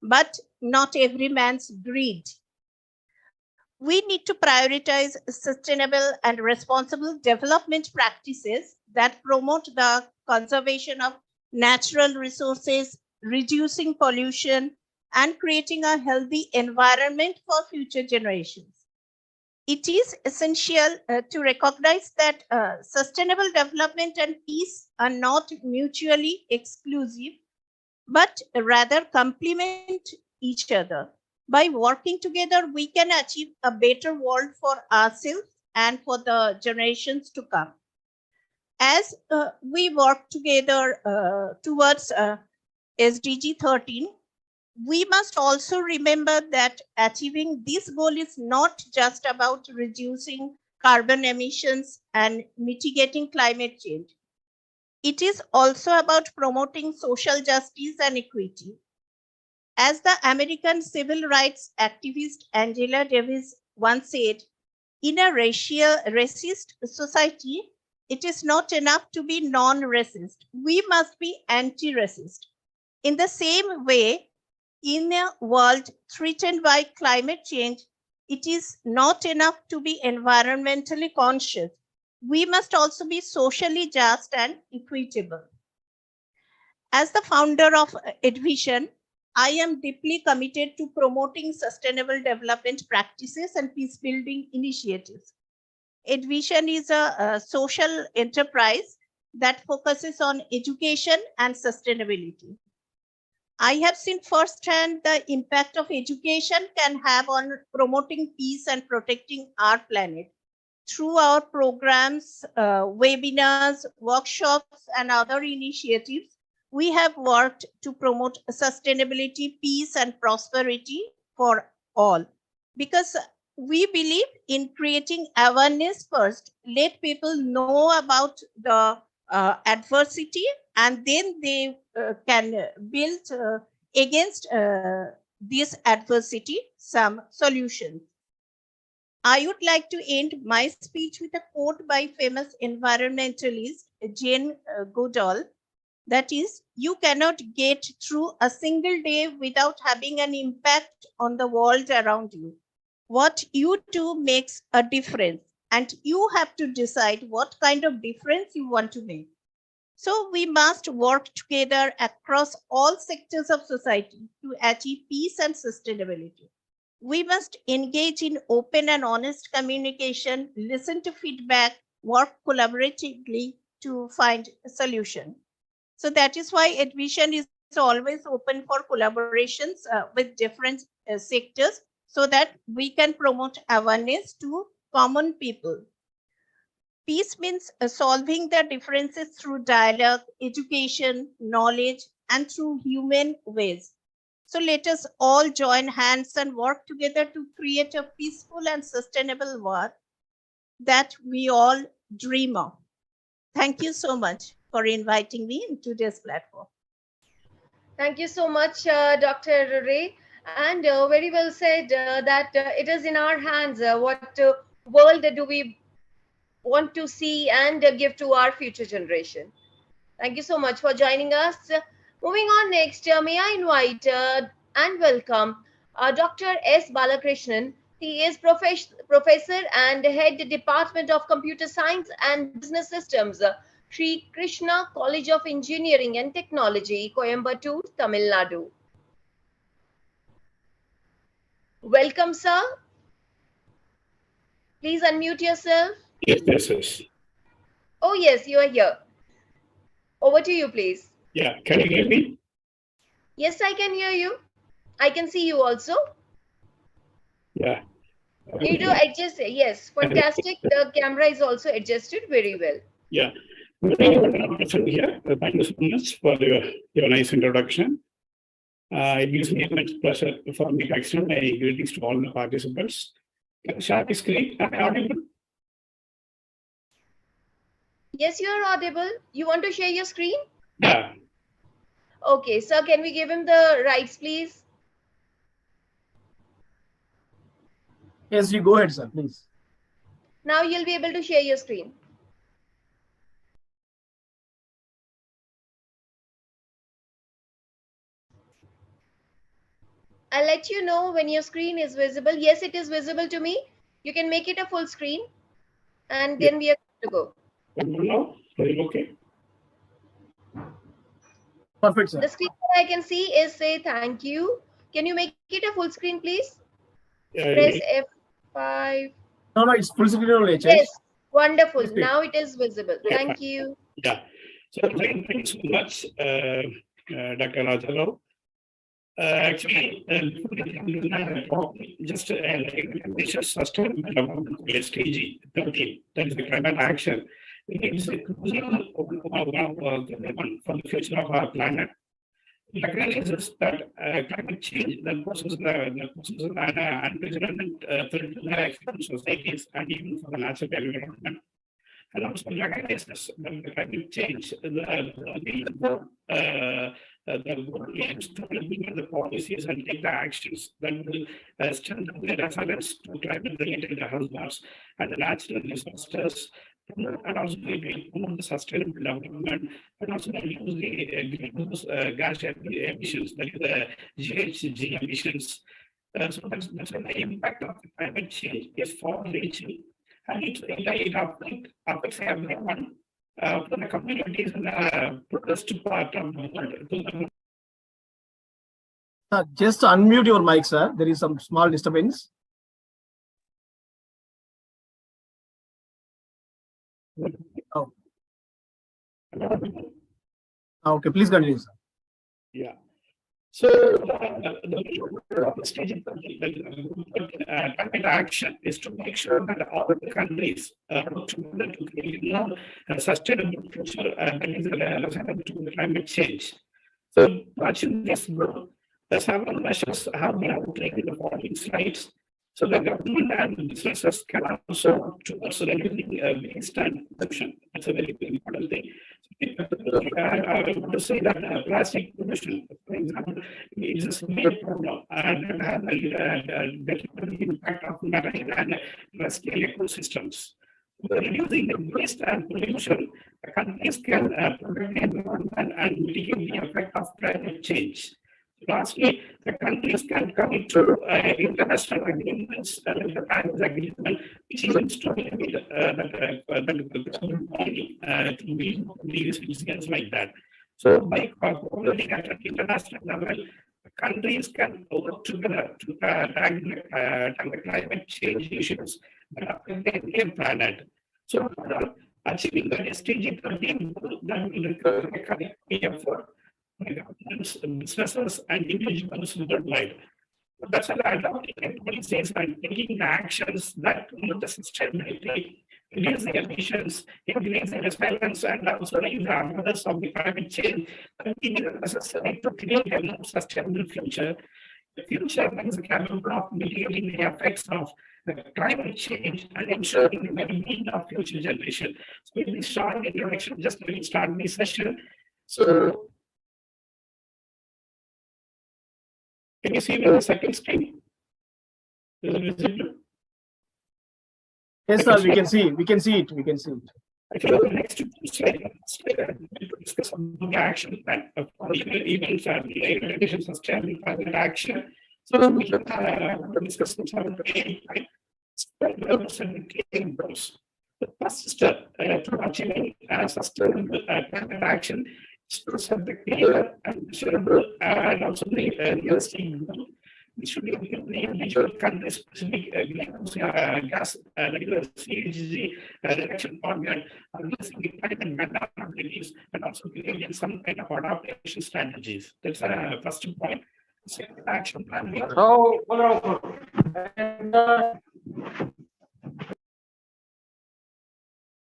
but not every man's greed. We need to prioritize sustainable and responsible development practices that promote the conservation of natural resources, reducing pollution, and creating a healthy environment for future generations. It is essential to recognize that sustainable development and peace are not mutually exclusive, but rather complement each other. By working together, we can achieve a better world for ourselves and for the generations to come. As we work together towards SDG 13, we must also remember that achieving this goal is not just about reducing carbon emissions and mitigating climate change. It is also about promoting social justice and equity. As the American civil rights activist Angela Davis once said, in a racist society, it is not enough to be non-racist. We must be anti-racist. In the same way, in a world threatened by climate change, it is not enough to be environmentally conscious. We must also be socially just and equitable. As the founder of EdVision, I am deeply committed to promoting sustainable development practices and peace building initiatives. EdVision is a social enterprise that focuses on education and sustainability. I have seen firsthand the impact of education can have on promoting peace and protecting our planet. Through our programs, webinars, workshops, and other initiatives, we have worked to promote sustainability, peace, and prosperity for all. Because we believe in creating awareness first. Let people know about the adversity, and then they can build against this adversity some solutions. I would like to end my speech with a quote by famous environmentalist Jane Goodall. That is, you cannot get through a single day without having an impact on the world around you. What you do makes a difference, and you have to decide what kind of difference you want to make. So we must work together across all sectors of society to achieve peace and sustainability. We must engage in open and honest communication, listen to feedback, work collaboratively to find a solution. So that is why EdVision is always open for collaborations with different sectors so that we can promote awareness to common people. Peace means solving the differences through dialogue, education, knowledge, and through human ways. So let us all join hands and work together to create a peaceful and sustainable world that we all dream of. Thank you so much for inviting me in today's platform. Thank you so much, Dr. Ray. And very well said that it is in our hands what world do we want to see and give to our future generation. Thank you so much for joining us. Moving on next, may I invite and welcome Dr. S. Balakrishnan. He is professor and head Department of Computer Science and Business Systems, Sri Krishna College of Engineering and Technology, Coimbatore, Tamil Nadu. Welcome, sir. Please unmute yourself. Yes. Oh, yes, you are here. Over to you, please. Yeah, can you hear me? Yes, I can hear you. I can see you also. Yeah. You do adjust. Yes, fantastic. The camera is also adjusted very well. Yeah. Here. Thank you so much for your nice introduction. It gives me much pleasure for me to extend my greetings to all the participants. Can I share the screen? Am I audible? Yes, you are audible. You want to share your screen? Yeah. Okay, sir, can we give him the rights, please? Yes, you go ahead, sir, please. Now you'll be able to share your screen. I'll let you know when your screen is visible. Yes, it is visible to me. You can make it a full screen and then we are good to go. Now, okay. Perfect, sir. The screen that I can see is say thank you. Can you make it a full screen, please? Press F5. No, it's full screen only. Yes, wonderful. Okay. Now it is visible. Yeah, Thank you. Yeah. So thank you so much, Dr. Rajarao. Actually, just this is sustainable development SDG 13. That is the climate action. It is a crucial for the future of our planet. It recognizes that climate change that poses an unprecedented threat to the existing societies and even for the natural environment. And also recognizes that the climate change, the goal is to implement the policies and take the actions that will strengthen the resilience to climate-related hazards and the natural disasters, and also promote the sustainable development, and also reduce the greenhouse gas emissions, that is the GHG emissions. So that's the impact of climate change is far-reaching and it affects everyone from the communities and protest part of the world. Just unmute your mic, sir. There is some small disturbance. Oh. Okay, please continue, sir. Yeah. So the stage of climate action is to make sure that all the countries work together to create a sustainable future that is relevant to the climate change. So watching this growth, the several measures have been outlined in the following slides. So the government and businesses can also work towards reducing waste and pollution. That's a very important thing. I want to say that plastic pollution, for example, is a severe problem and has a detrimental impact on marine and terrestrial ecosystems. By reducing the waste and pollution, countries can protect the environment and mitigate the effect of climate change. Lastly, the countries can commit to international agreements like the Paris Agreement, which aims to limit to these incidents like that. So, by cooperating at an international level, countries can work together to tackle climate change issues that affect the entire planet. So, achieving the SDG 13 that will require economic effort by governments, businesses, and individuals worldwide. That's why adopting policies and taking the actions that promote the sustainability, reduce the emissions, increase the resilience, and also raise the awareness of the climate change, and it is necessary to create a more sustainable future. The future that is capable of mitigating the effects of climate change and ensuring the well-being of future generations. So, in this short introduction, just let me start this session. So, can you see me on the second screen? Is it visible? Yes, sir, we can see it. We can see it. We can see it. Actually, the next slide, to discuss the action plan for events and related sustainable climate action. So we can discuss some goals. The first step to achieving sustainable climate action is to set the clear and measurable and also the realistic goal. We should be the individual country specific greenhouse gas like the SDG reduction target, addressing the climate activities, and also creating some kind of adaptation strategies. That's the first point. Second action plan.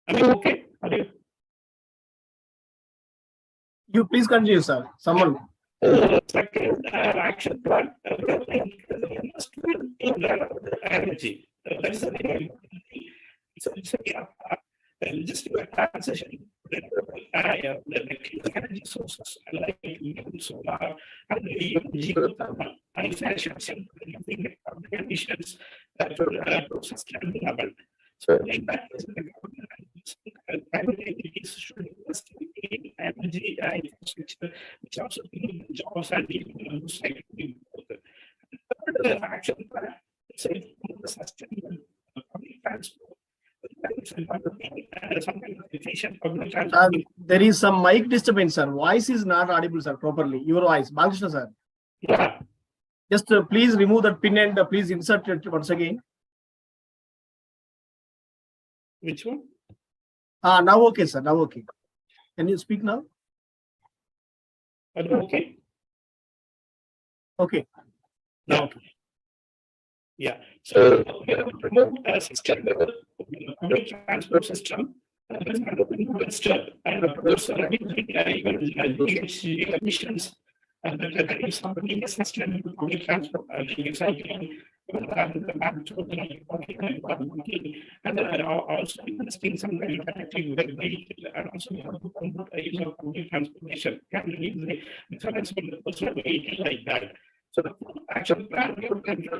Are you okay? Are you? You please continue, sir. Someone. Second action plan, energy. That is a very important thing. So it's just a transition. The energy sources like solar and geothermal and the emissions to sustainable level. So in that case, the government private entities should invest in energy infrastructure, which also create jobs and even society. The action plan is the sustainable public transport. There is some mic disturbance, sir. Voice is not audible, sir, properly. Your voice. Balakrishna, sir. Yeah. Just please remove that pin and please insert it once again. Which one? Now okay, sir. Now okay. Can you speak now? Okay. Okay. Now okay. Yeah. So promote a sustainable public transport system and step and produce emissions and there is something sustainable public transport cycling and also investing some kind of connecting vehicle and also we have to promote a use of public transportation can reduce the difference between the personal vehicle like that. So the action plan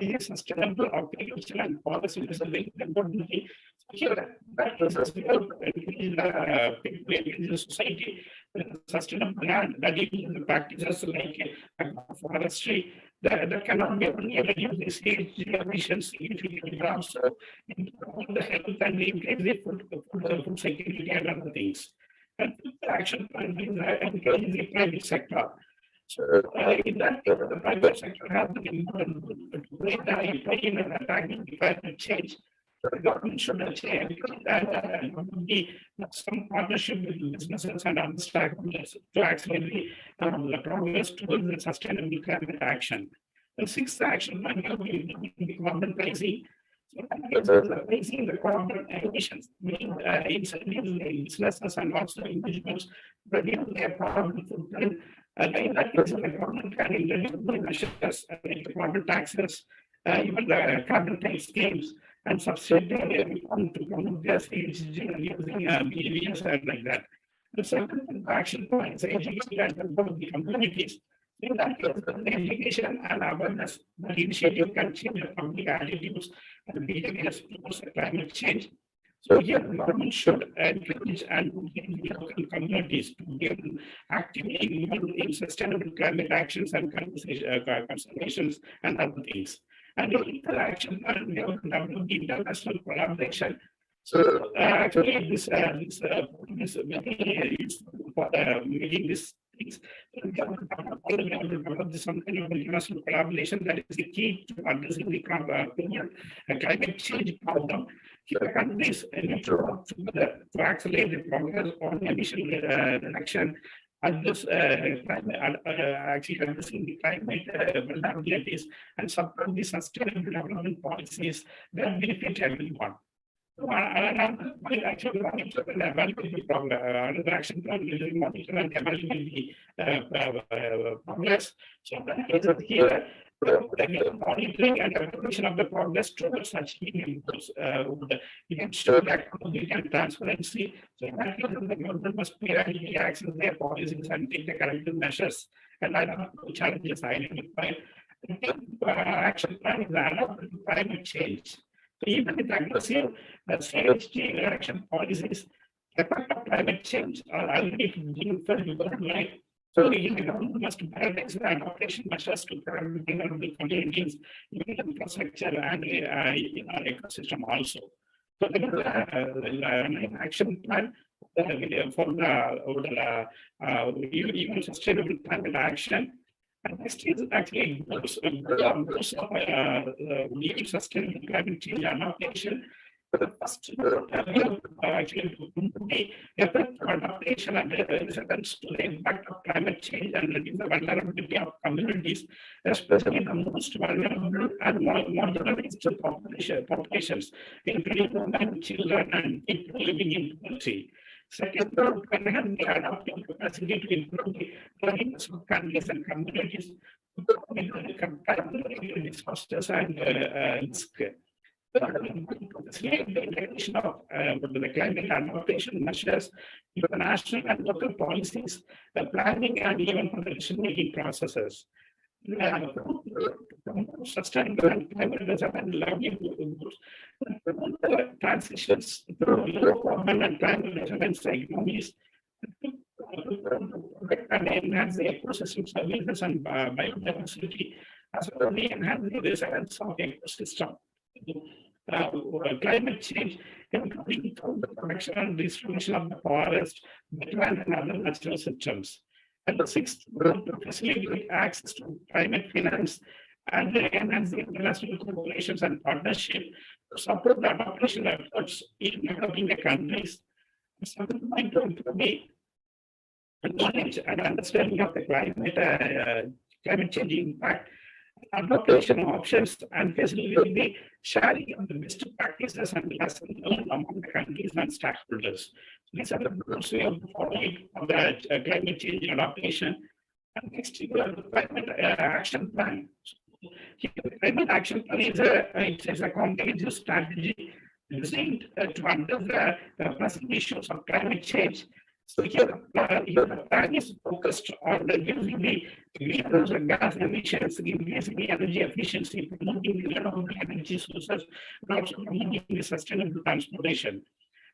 is sustainable agriculture and policy is a very important thing. Here that process will increase the society sustainable land that is the practices like forestry that cannot be only reduce the SDG emissions significantly, but also improve the health and increase the food security and other things. And the action plan is encouraging the private sector. So in that case, the private sector has an important role to play in attacking the climate change. So the government should achieve some partnership with businesses and other stakeholders to accelerate the progress towards the sustainable climate action. The sixth action plan will be the carbon pricing. So pricing the carbon emissions, meaning incentives businesses and also individuals reduce their carbon footprint. In that case, the government can introduce measures like the carbon taxes, even the carbon tax schemes, and subsidy on to promote their using behaviors and like that. The second action plan is education and the communities. In that case, the education and awareness initiative can change the public attitudes and behaviors towards climate change. So here, the government should encourage and engage local communities to get actively involved in sustainable climate actions and conservations and other things. And the action and develop international collaboration. So actually, this very useful for making these things. Some kind of international collaboration that is the key to addressing the climate change problem. Here, countries need to work together to accelerate the progress on emission reduction and this actually addressing the climate vulnerabilities and support the sustainable development policies that benefit everyone. Actually, another action plan will monitor and evaluate the progress. So that here, monitoring and evaluation of the progress towards achieving goals would ensure that accountability and transparency. So that the government must periodically access their policies and take the corrective measures and identify challenges identified. Action plan is adapted to climate change. So even with aggressive SDG action policies, the effect of climate change are already being felt worldwide. So the government must balance the adaptation measures to protect the communities, infrastructure, and in our ecosystem also. So the action plan for even sustainable climate action. And next is actually leading sustainable climate change adaptation. The first actually the effect of adaptation and resilience to the impact of climate change and reduce the vulnerability of communities, especially the most vulnerable and marginalized populations, including women, children, and people living in poverty. Second, can have the adapting capacity to improve the readiness of countries and communities to disasters and risk. The integration of the climate adaptation measures, international and local policies, the planning, and even for the decision-making processes. Sustainable and climate development livelihoods transitions through low carbon and climate resilience economies and enhance the ecosystem services and biodiversity as well as enhance the resilience of the ecosystem. Climate change, including the protection and distribution of the forest, wetland, and other natural systems. And the sixth, to facilitate access to climate finance and enhance the international collaborations and partnership to support the adaptation efforts in developing the countries. Something like to improve the knowledge and understanding of the climate change impact, adaptation options, and facilitating the sharing of the best practices and lessons learned among the countries and stakeholders. These are the goals we have followed for the climate change adaptation. And next, you have the climate action plan. Here, the climate action plan is a comprehensive strategy designed to address the present issues of climate change. So here, the plan is focused on reducing the greenhouse gas emissions, increasing the energy efficiency, promoting the renewable energy sources, and also promoting the sustainable transportation.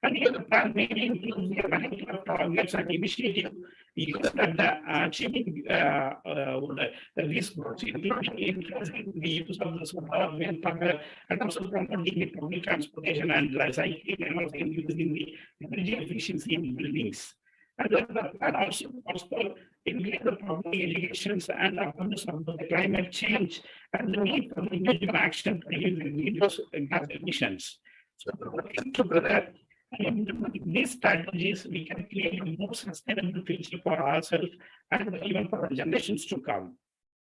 And here, the plan mainly includes the variety of targets and initiatives because that achieving the resource, including increasing the use of the solar wind power, and also promoting the public transportation and recycling, and also increasing the energy efficiency in buildings. And also possible increase the public educations and awareness of the climate change and the need for individual action to reduce the greenhouse gas emissions. So working together, these strategies, we can create a more sustainable future for ourselves and even for the generations to come.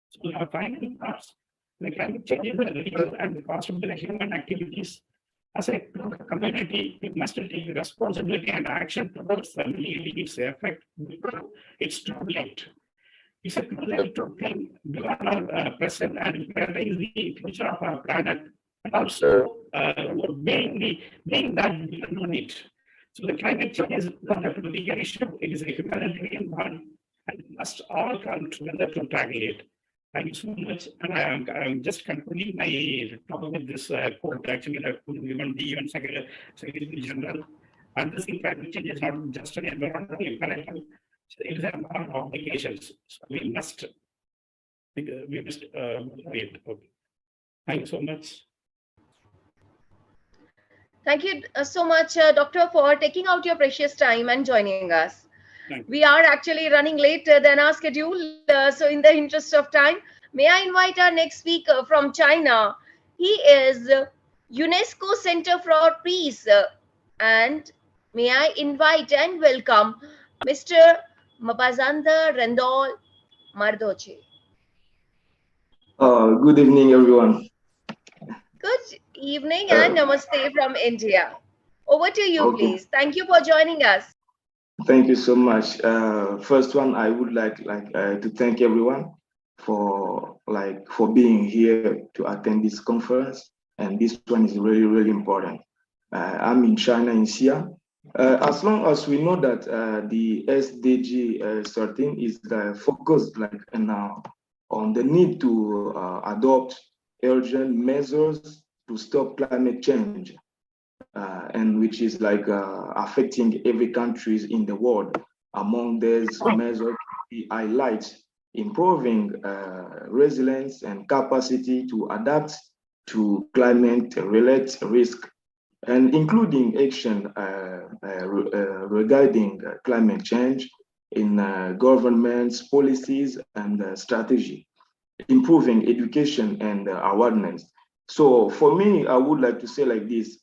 So our final thoughts, the climate change is a real and possible human activities. As a community, we must take responsibility and action towards alleviating its effect before it's too late. It's a crucial to think beyond our present and realize the future of our planet, and also being that we don't need. So the climate change is not a political issue, it is a humanitarian one, and we must all come together to tackle it. Thank you so much. And I'm just concluding my talk with this quote, actually, that could given the UN Secretary General. And this climate change is not just an environmental imperative, it is an obligations. So we must wait. Okay. Thank you so much. Thank you so much, Doctor, for taking out your precious time and joining us. We are actually running later than our schedule. So in the interest of time, may I invite our next speaker from China. He is UNESCO Center for Peace. And may I invite and welcome Mr. Mapazanda Rendol Mardoche. Good evening, everyone. Good evening and namaste from India. Over to you, please. Thank you for joining us. Thank you so much. First one, I would like to thank everyone for being here to attend this conference, and this one is really, really important. I'm in China, in Xia. As long as we know that the SDG 13 is focused on the need to adopt urgent measures to stop climate change, and which is affecting every country in the world. Among these measures, we highlight improving resilience and capacity to adapt to climate-related risk, and including action regarding climate change in governments, policies, and strategy, improving education and awareness. So for me, I would like to say like this,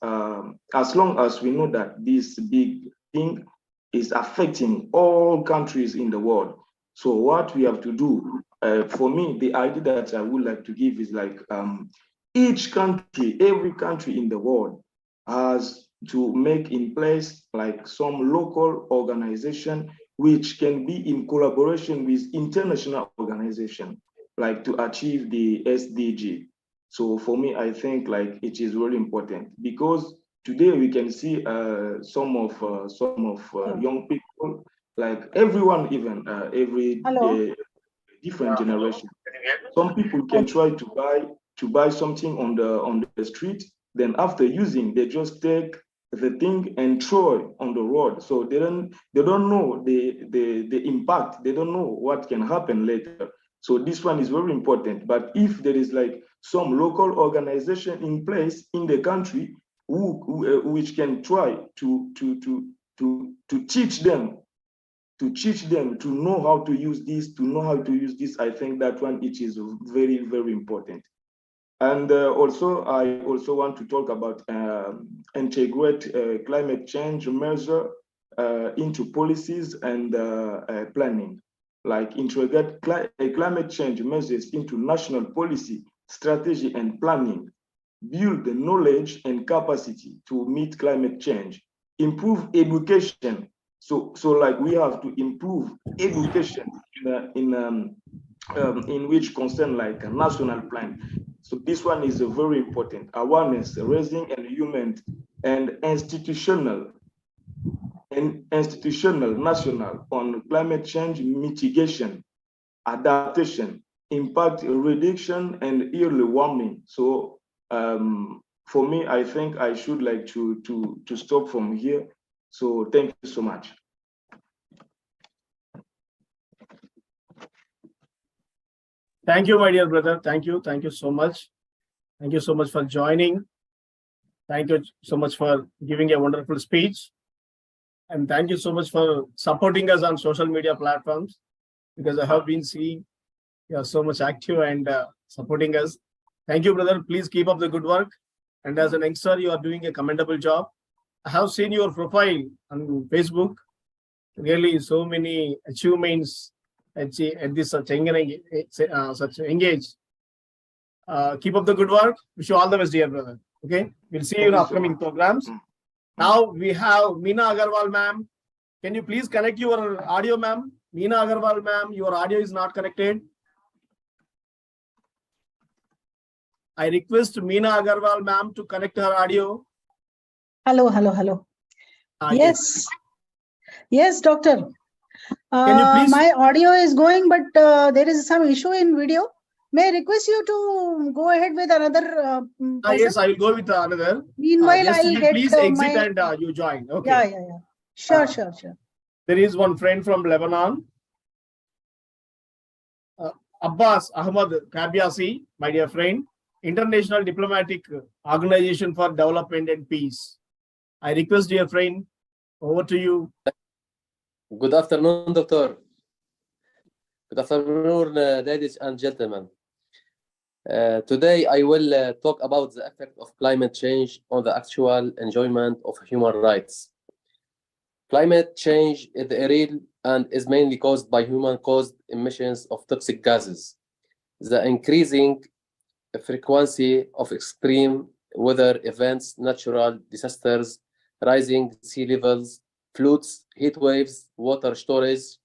as long as we know that this big thing is affecting all countries in the world, so what we have to do, for me, the idea that I would like to give is each country, every country in the world has to make in place some local organization which can be in collaboration with international organization, to achieve the SDG. So for me, I think it is really important, because today we can see some of young people, everyone, even every different generation. Some people can try to buy something on the street, then after using, they just take the thing and throw it on the road. So they don't know the impact. They don't know what can happen later. So this one is very important. But if there is some local organization in place in the country which can try to teach them to know how to use this, I think that one, it is very, very important. And also, I also want to talk about integrate climate change measure into policies and planning, integrate climate change measures into national policy, strategy, and planning, build the knowledge and capacity to meet climate change, improve education. So we have to improve education in which concern a national plan. So this one is a very important awareness raising and human and institutional national on climate change mitigation, adaptation, impact reduction, and early warming. So for me, I think I should to stop from here. So thank you so much. Thank you, my dear brother. Thank you. Thank you so much. Thank you so much for joining. Thank you so much for giving a wonderful speech. And thank you so much for supporting us on social media platforms, because I have been seeing you are so much active and supporting us. Thank you, brother. Please keep up the good work. And as an youngster, you are doing a commendable job. I have seen your profile on Facebook. Really, so many achievements at this such engage. Keep up the good work. Wish you all the best, dear brother. Okay, we'll see you in Thank you so upcoming much. programs. Now we have Meena Agarwal, ma'am. Can you please connect your audio, ma'am? Meena Agarwal, ma'am, your audio is not connected. I request Meena Agarwal, ma'am, to connect her audio. Hello, hello, hello. Yes. Yes, doctor. Can you please? My audio is going, but there is some issue in video. May I request you to go ahead with another person? Yes, I will go with another. Meanwhile, Just I'll you get please exit my... and you join. Okay. Yeah, yeah, yeah. Sure, sure, sure. There is one friend from Lebanon. Abbas Ahmad Kabiasi, my dear friend, International Diplomatic Organization for Development and Peace. I request, dear friend, over to you. Good afternoon, Doctor. Good afternoon, ladies and gentlemen. Today, I will talk about the effect of climate change on the actual enjoyment of human rights. Climate change is real and is mainly caused by human-caused emissions of toxic gases. The increasing frequency of extreme weather events, natural disasters, rising sea levels, floods, heat waves, water storage,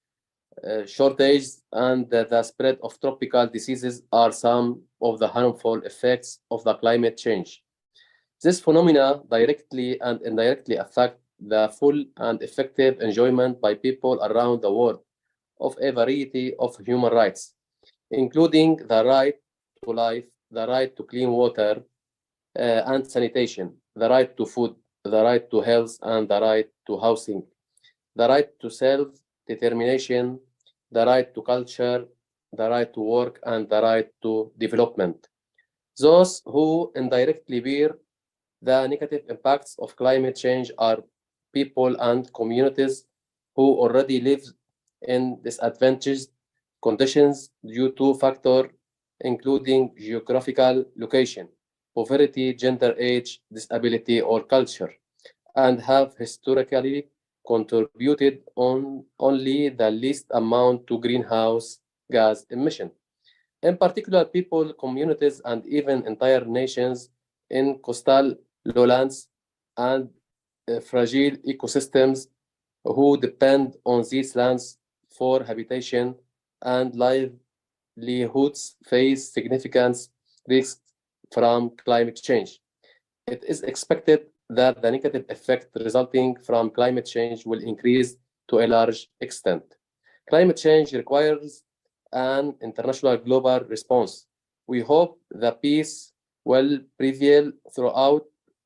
shortages, and the spread of tropical diseases are some of the harmful effects of the climate change. This phenomena directly and indirectly affect the full and effective enjoyment by people around the world of a variety of human rights, including the right to life, the right to clean water and sanitation, the right to food, the right to health, and the right to housing, the right to self-determination, the right to culture, the right to work, and the right to development. Those who indirectly bear the negative impacts of climate change are people and communities who already live in disadvantaged conditions due to factors including geographical location, poverty, gender, age, disability, or culture, and have historically contributed on only the least amount to greenhouse gas emission. In particular, people, communities, and even entire nations in coastal lowlands and fragile ecosystems who depend on these lands for habitation and livelihoods face significant risks from climate change. It is expected that the negative effect resulting from climate change will increase to a large extent. Climate change requires an international global response. We hope that peace will prevail throughout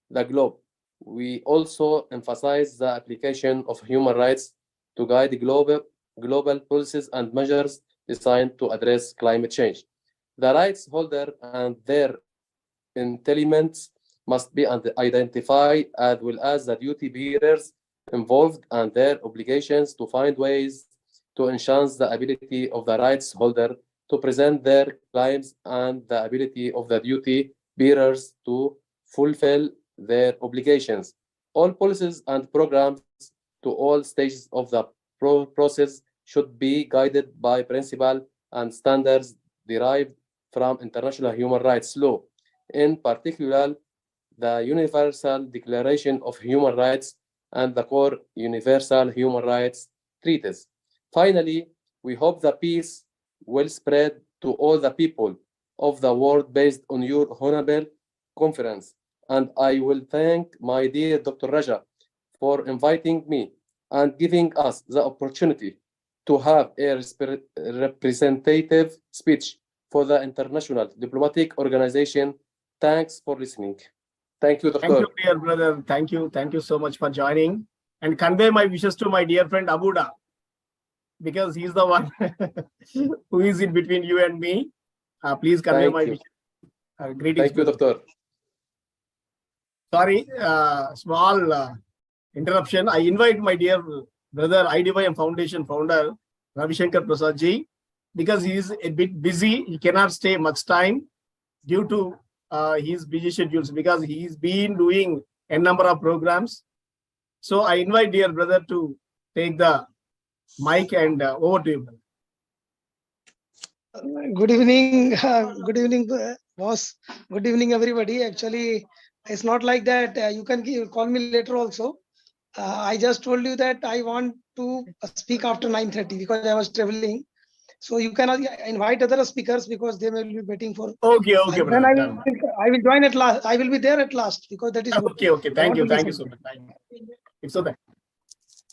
the globe. We also emphasize the application of human rights to guide global policies and measures designed to address climate change. The rights holder and their entitlements must be identified, as well as the duty bearers involved and their obligations to find ways to enhance the ability of the rights holder to present their claims and the ability of the duty bearers to fulfill their obligations. All policies and programs to all stages of the process should be guided by principles and standards derived from international human rights law, in particular, the Universal Declaration of Human Rights and the core Universal Human Rights Treaties. Finally, we hope that peace will spread to all the people of the world based on your honorable conference. And I will thank my dear Dr. Raja for inviting me and giving us the opportunity to have a representative speech for the International Diplomatic Organization. Thanks for listening. Thank you, Doctor. Thank you, dear brother. Thank you. Thank you so much for joining. And convey my wishes to my dear friend Abuda, because he's the one who is in between you and me. Please convey Thank my you. wishes. Greetings. Thank you, Doctor. Sorry, small interruption. I invite my dear brother, IDYM Foundation founder, Ravi Shankar Prasad ji, because he is a bit busy. He cannot stay much time due to his busy schedules, because he's been doing a number of programs. So I invite dear brother to take the mic and over to you. Good evening, boss. Good evening, everybody. Actually, it's not like that. You can call me later also. I just told you that I want to speak after 9:30 because I was traveling. So you cannot invite other speakers because they will be waiting for. Okay, okay, Then brother. I will join at last. I will be there at last because that is good. Okay, okay. Thank you so much. Thank you. It's okay.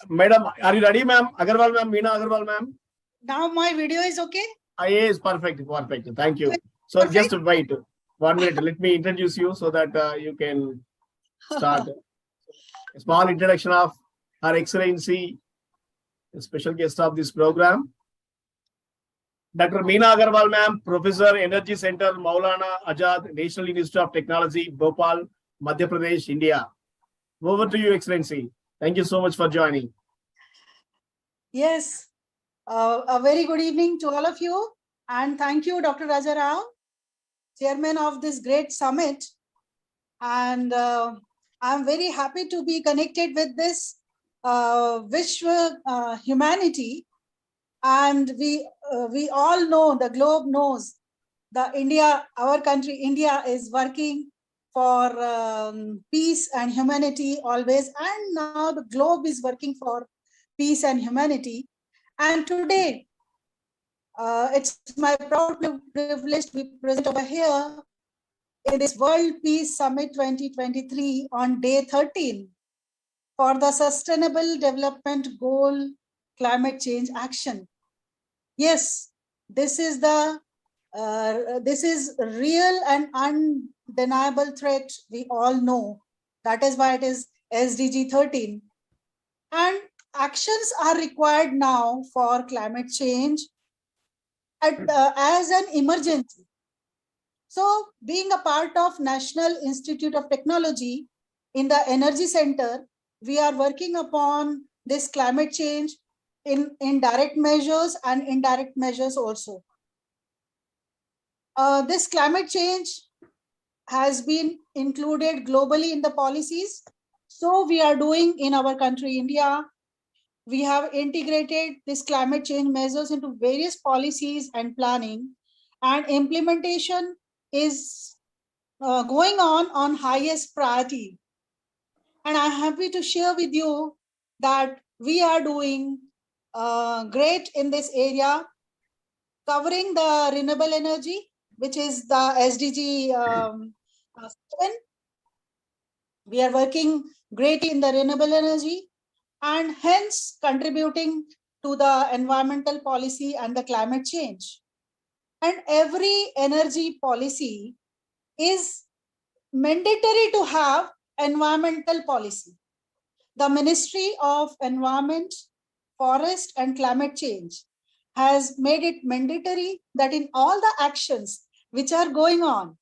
Madam, are you ready, ma'am? Agarwal, ma'am, Meena Agarwal, ma'am. Now my video is okay. Yes, perfect, perfect. Thank you. So Perfect. just wait 1 minute. Let me introduce you so that you can start. A small introduction of Her Excellency, the special guest of this program, Dr. Meena Agarwal, ma'am, Professor, Energy Center, Maulana Azad, National Institute of Technology, Bhopal, Madhya Pradesh, India. Over to you, Excellency. Thank you so much for joining. Yes. A very good evening to all of you. And thank you, Dr. Raja Rao, chairman of this great summit. And I'm very happy to be connected with this Vishwa humanity. And we all know, the globe knows, our country, India, is working for peace and humanity always. And now the globe is working for peace and humanity. And today, it's my proud privilege to be present over here in this World Peace Summit 2023 on day 13 for the Sustainable Development Goal Climate Change Action. Yes, this is real and undeniable threat. We all know. That is why it is SDG 13. And actions are required now for climate change as an emergency. So being a part of National Institute of Technology in the Energy Center, we are working upon this climate change in direct measures and indirect measures also. This climate change has been included globally in the policies. So we are doing in our country, India. We have integrated this climate change measures into various policies and planning, and implementation is going on highest priority. And I'm happy to share with you that we are doing great in this area, covering the renewable energy, which is the SDG 7. We are working great in the renewable energy, and hence contributing to the environmental policy and the climate change. And every energy policy is mandatory to have environmental policy. The Ministry of Environment, Forest and Climate Change has made it mandatory that in all the actions which are going on,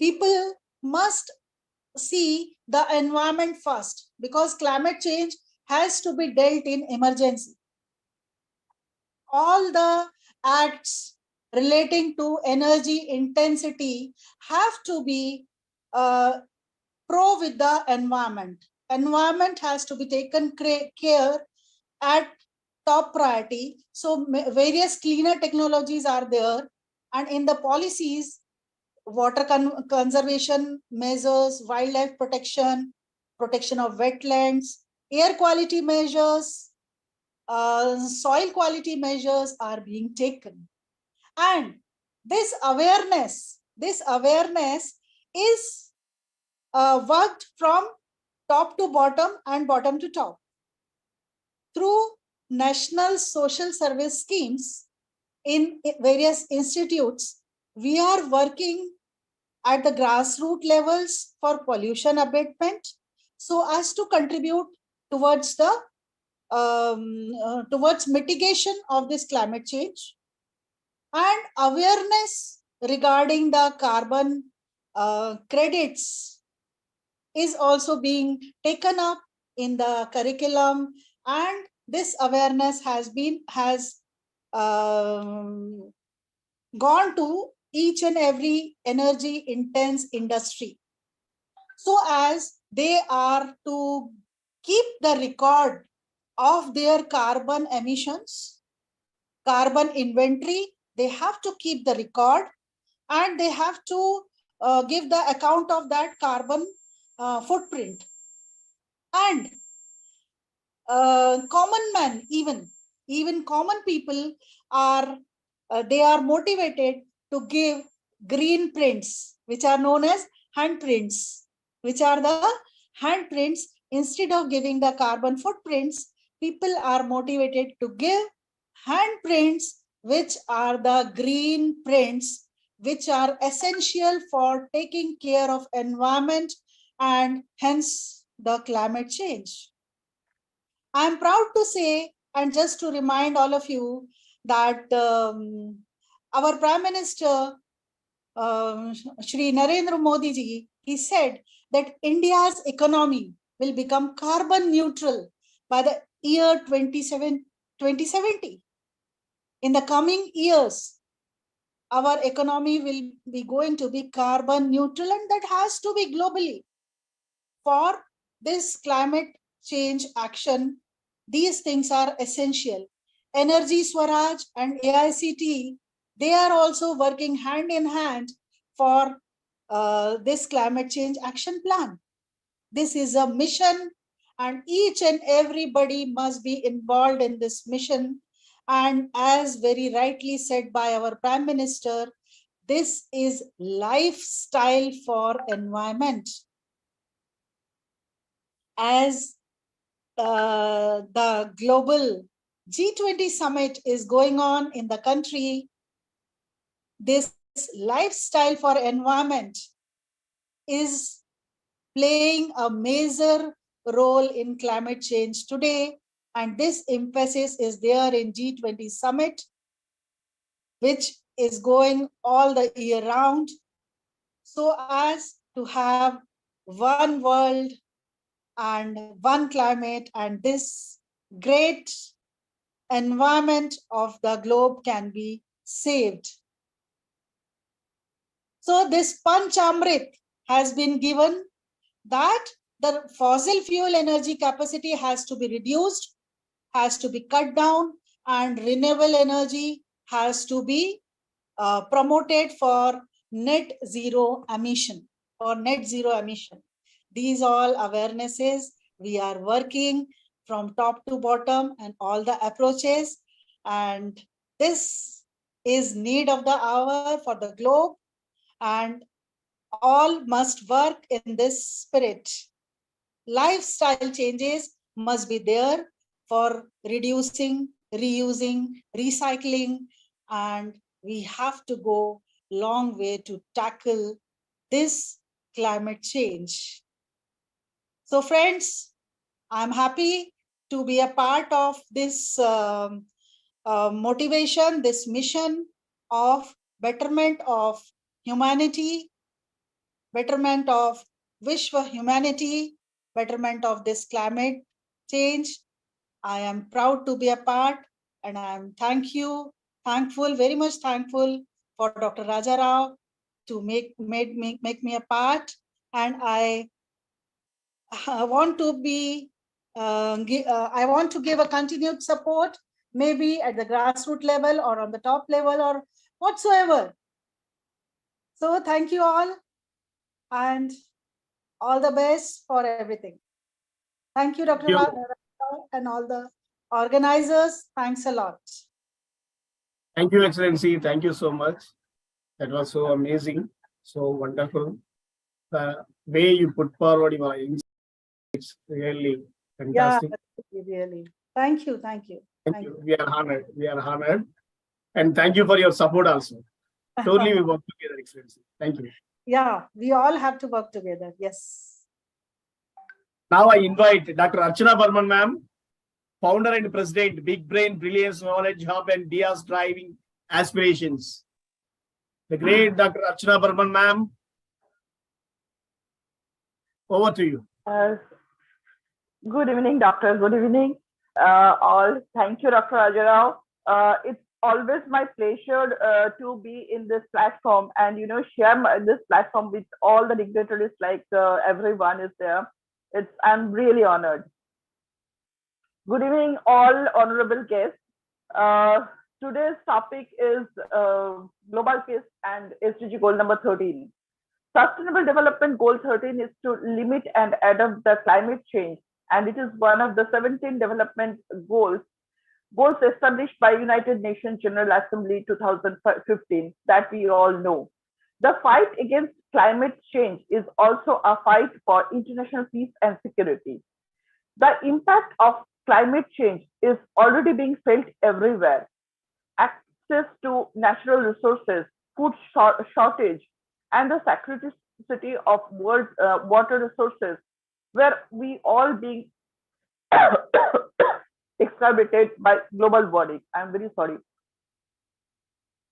people must see the environment first, because climate change has to be dealt in emergency. All the acts relating to energy intensity have to be pro with the environment. Environment has to be taken care at top priority. So various cleaner technologies are there, and in the policies, water conservation measures, wildlife protection, protection of wetlands, air quality measures, soil quality measures are being taken. And this awareness is worked from top to bottom and bottom to top. Through national social service schemes in various institutes, we are working at the grassroots levels for pollution abatement, so as to contribute towards the towards mitigation of this climate change. And awareness regarding the carbon credits is also being taken up in the curriculum, and this awareness has gone to each and every energy intense industry, so as they are to keep the record of their carbon emissions, carbon inventory. They have to keep the record, and they have to give the account of that carbon footprint. And common man, even common people are they are motivated to give green prints, which are known as handprints, which are the handprints. Instead of giving the carbon footprints, people are motivated to give handprints, which are the green prints, which are essential for taking care of environment and hence the climate change. I'm proud to say, and just to remind all of you, that our Prime Minister, Shri Narendra Modi ji, he said that India's economy will become carbon neutral by the year 2070. In the coming years, our economy will be going to be carbon neutral, and that has to be globally. For this climate change action, these things are essential. Energy Swaraj and AICT, they are also working hand in hand for this climate change action plan. This is a mission, and each and everybody must be involved in this mission. And as very rightly said by our Prime Minister, this is lifestyle for environment. As the global G20 summit is going on in the country, this lifestyle for environment is playing a major role in climate change today. And this emphasis is there in G20 summit, which is going all the year round, so as to have one world and one climate, and this great environment of the globe can be saved. So this Panchamrit has been given that the fossil fuel energy capacity has to be reduced, has to be cut down, and renewable energy has to be promoted for net zero emission, These all awarenesses we are working from top to bottom and all the approaches, and this is need of the hour for the globe, and all must work in this spirit. Lifestyle changes must be there for reducing, reusing, recycling, and we have to go long way to tackle this climate change. So friends, I'm happy to be a part of this motivation, this mission of betterment of humanity, betterment of Vishwa humanity, betterment of this climate change. I am proud to be a part, and I am thankful, very much thankful for Dr. Raja Rao to make me a part. And I want to be, I want to give a continued support, maybe at the grassroots level or on the top level or whatsoever. So thank you all, and all the best for everything. Thank you, Dr. Rao and all the organizers. Thanks a lot. Thank you, Excellency. Thank you so much. That was so amazing, so wonderful. The way you put forward your insights, really fantastic. Yeah, really. Thank you. Thank you. We are honored. We are honored. And thank you for your support also. Totally we work together, Excellency. Thank you. Yeah, we all have to work together. Yes. Now I invite Dr. Archana Burman, ma'am, founder and president, Big Brain, Brilliance, Knowledge Hub, and Diaz Driving aspirations. The great Dr. Archana Burman, ma'am. Over to you. Good evening, doctor. Good evening, all. Thank you, Dr. Rajarao. It's always my pleasure to be in this platform and share this platform with all the dignitaries. Like everyone is there. I'm really honored. Good evening, all honorable guests. Today's topic is Global Peace and SDG goal number 13. Sustainable Development Goal 13 is to limit and adapt the climate change, and it is one of the 17 development goals established by United Nations General Assembly 2015 that we all know. The fight against climate change is also a fight for international peace and security. The impact of climate change is already being felt everywhere. Access to natural resources, food shortage, and the scarcity of world water resources, where we all being exacerbated by global warming. I'm very sorry.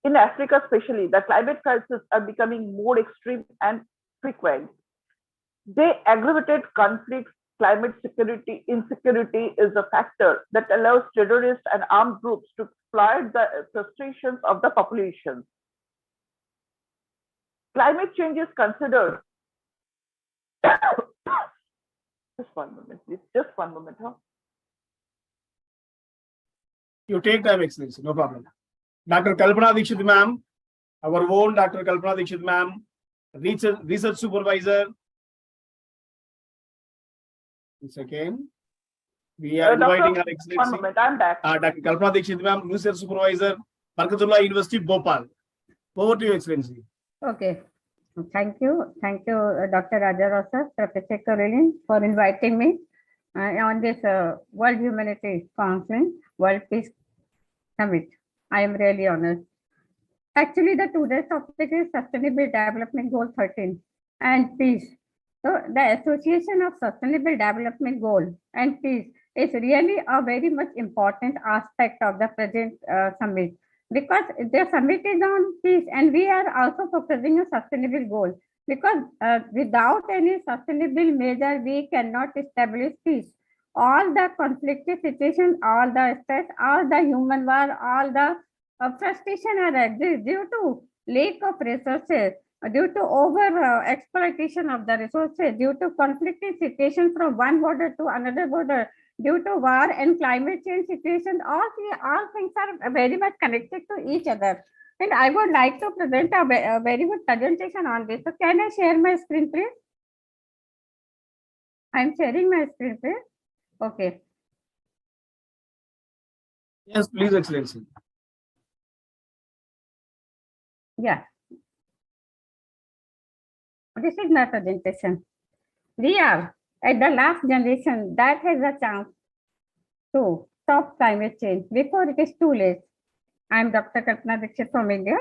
In Africa, especially, the climate crises are becoming more extreme and frequent. They aggravated conflicts. Climate insecurity is a factor that allows terrorists and armed groups to exploit the frustrations of the population. Climate change is considered. Just 1 moment, please. Just 1 moment, huh? You take time, Excellency, no problem. Dr. Kalpana Dikshit, ma'am, our own Dr. Kalpana Dikshit, ma'am, research supervisor. Once again, we are inviting our Excellency. 1 moment, I'm back. Dr. Kalpana Dikshit, ma'am, research supervisor, Barkatullah University, Bhopal. Over to you, Excellency. Okay. Thank you, Dr. Rajarao sir, Professor Caroline, for inviting me on this World Humanity Conference, World Peace Summit. I am really honored. Actually, the today's topic is Sustainable Development Goal 13 and peace. So the association of Sustainable Development Goal and peace is really a very much important aspect of the present summit, because the summit is on peace and we are also focusing on sustainable goal, because without any sustainable measure, we cannot establish peace. All the conflicted situations, all the stress, all the human war, all the frustration are exist due to lack of resources, due to over exploitation of the resources, due to conflicted situations from one border to another border, due to war and climate change situations. All things are very much connected to each other. And I would like to present a very good presentation on this. So can I share my screen, please? I'm sharing my screen, please. Okay. Yes, please, Excellency. Yeah. This is my presentation. We are at the last generation that has a chance to stop climate change before it is too late. I am Dr. Kalpana Dikshit from India.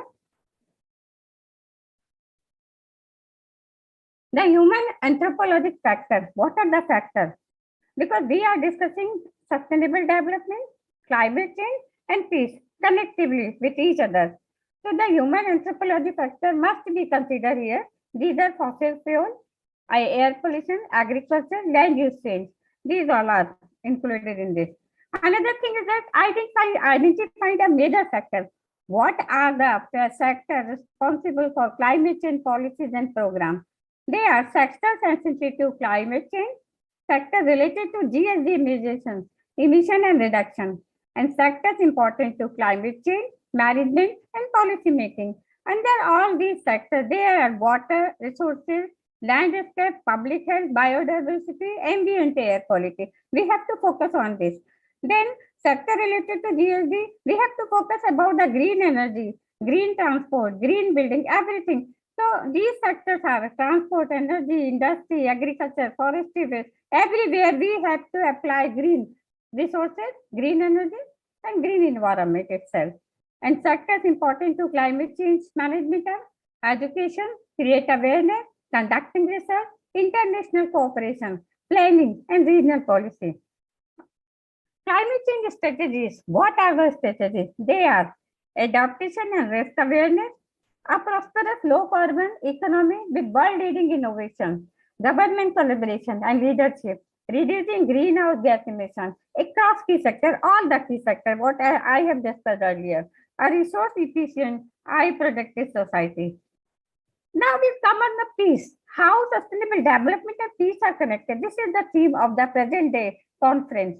The human anthropologic factor. What are the factors? Because we are discussing sustainable development, climate change, and peace collectively with each other. So the human anthropology factor must be considered here. These are fossil fuel, air pollution, agriculture, land use change. These all are included in this. Another thing is that identify a major factor. What are the sectors responsible for climate change policies and programs? They are sectors sensitive to climate change, sectors related to GSD emissions, emission and reduction, and sectors important to climate change, management, and policy making. Under all these sectors, there are water, resources, landscape, public health, biodiversity, ambient air quality. We have to focus on this. Then sector related to GSD, we have to focus about the green energy, green transport, green building, everything. So these sectors are transport, energy, industry, agriculture, forestry waste. Everywhere we have to apply green resources, green energy, and green environment itself. And sectors important to climate change management are education, create awareness, conducting research, international cooperation, planning, and regional policy. Climate change strategies. What are the strategies? They are adaptation and risk awareness, a prosperous low-carbon economy with world-leading innovation, government collaboration and leadership, reducing greenhouse gas emissions across key sectors, all the key sectors, what I have discussed earlier, a resource-efficient, high-productive society. Now we come on the peace. How sustainable development and peace are connected. This is the theme of the present day conference.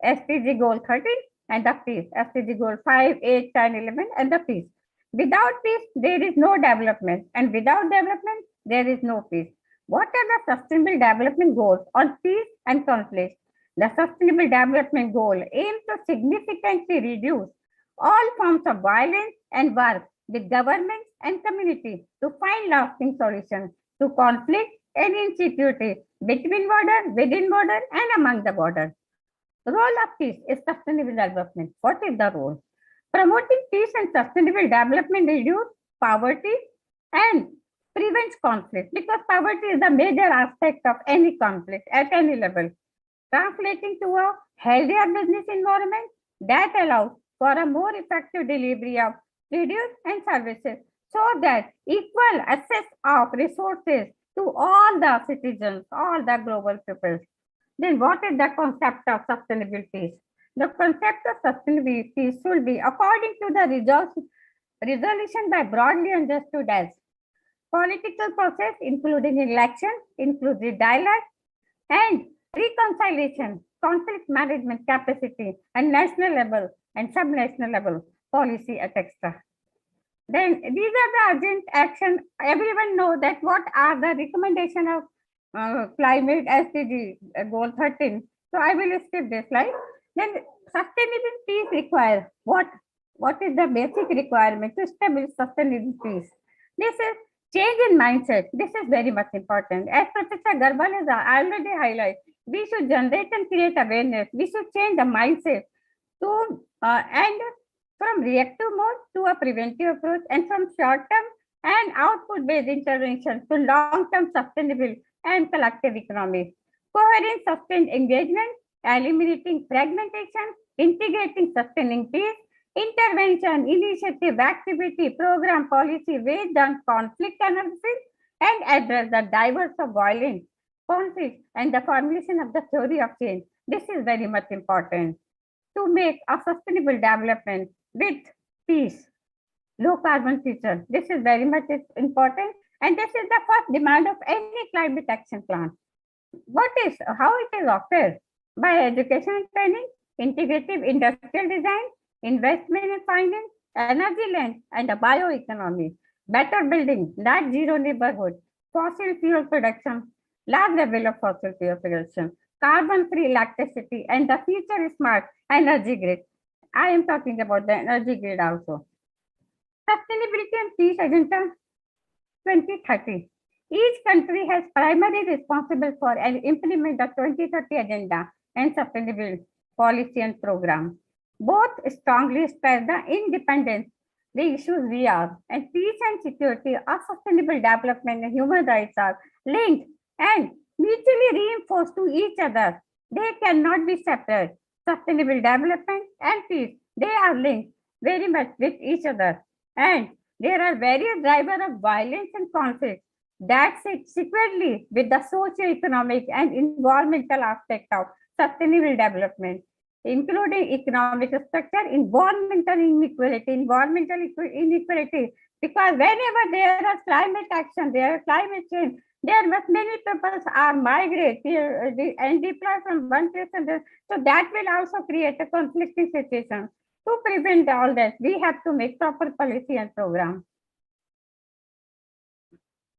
SDG goal 13 and the peace. SDG goal 5, 8, 10, 11 and the peace. Without peace, there is no development. And without development, there is no peace. What are the sustainable development goals on peace and conflict? The sustainable development goal aims to significantly reduce all forms of violence and work with governments and communities to find lasting solutions to conflict and insecurity between border, within border, and among the border. The role of peace is sustainable development. What is the role? Promoting peace and sustainable development reduce poverty and prevents conflict, because poverty is the major aspect of any conflict at any level. Translating to a healthier business environment that allows for a more effective delivery of products and services, so that equal access of resources to all the citizens, all the global peoples. Then what is the concept of sustainable peace? The concept of sustainable peace should be, according to the resolution by broadly understood as political process, including election, inclusive dialogue, and reconciliation, conflict management capacity, and national level and subnational level policy, etc. Then these are the urgent action. Everyone knows that what are the recommendation of climate SDG goal 13. So I will skip this slide. Then sustainable peace requires what? What is the basic requirement to establish sustainable peace? This is change in mindset. This is very much important. As Professor Garbal has already highlighted, we should generate and create awareness. We should change the mindset to and from reactive mode to a preventive approach, and from short-term and output-based intervention to long-term sustainable and collective economy. Coherent, sustained engagement, eliminating fragmentation, integrating sustaining peace, intervention, initiative, activity, program, policy based on conflict analysis, and address the drivers of violence, conflict, and the formulation of the theory of change. This is very much important to make a sustainable development with peace, low carbon future. This is very much important, and this is the first demand of any climate action plan. How it is offered? By education and training, integrative industrial design, investment in finance, energy land, and a bioeconomy, better building, net zero neighborhood, fossil fuel production, large level of fossil fuel production, carbon-free electricity, and the future smart energy grid. I am talking about the energy grid also. Sustainability and Peace Agenda 2030. Each country has primary responsible for and implement the 2030 agenda and sustainable policy and program. Both strongly stress the independence, the issues we are, and peace and security, or sustainable development and human rights are linked and mutually reinforced to each other. They cannot be separate. Sustainable development and peace, they are linked very much with each other. And there are various drivers of violence and conflict that sit secretly with the socio-economic and environmental aspect of sustainable development, including economic structure, environmental inequality, because whenever there is climate action, there is climate change, there must many people are migrate and deploy from one place and there. So that will also create a conflicting situation. To prevent all that, we have to make proper policy and program.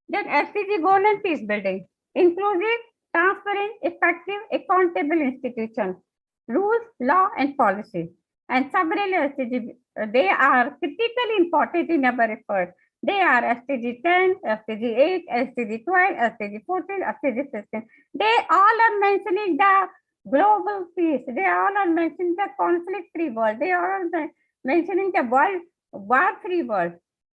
Then SDG goal and peace building, inclusive, transparent, effective, accountable institutions, rules, law, and policy. And several SDG, they are critically important in our effort. They are SDG 10, SDG 8, SDG 12, SDG 14, SDG 15. They all are mentioning the global peace. They all are mentioning the conflict-free world. They are mentioning the war-free world.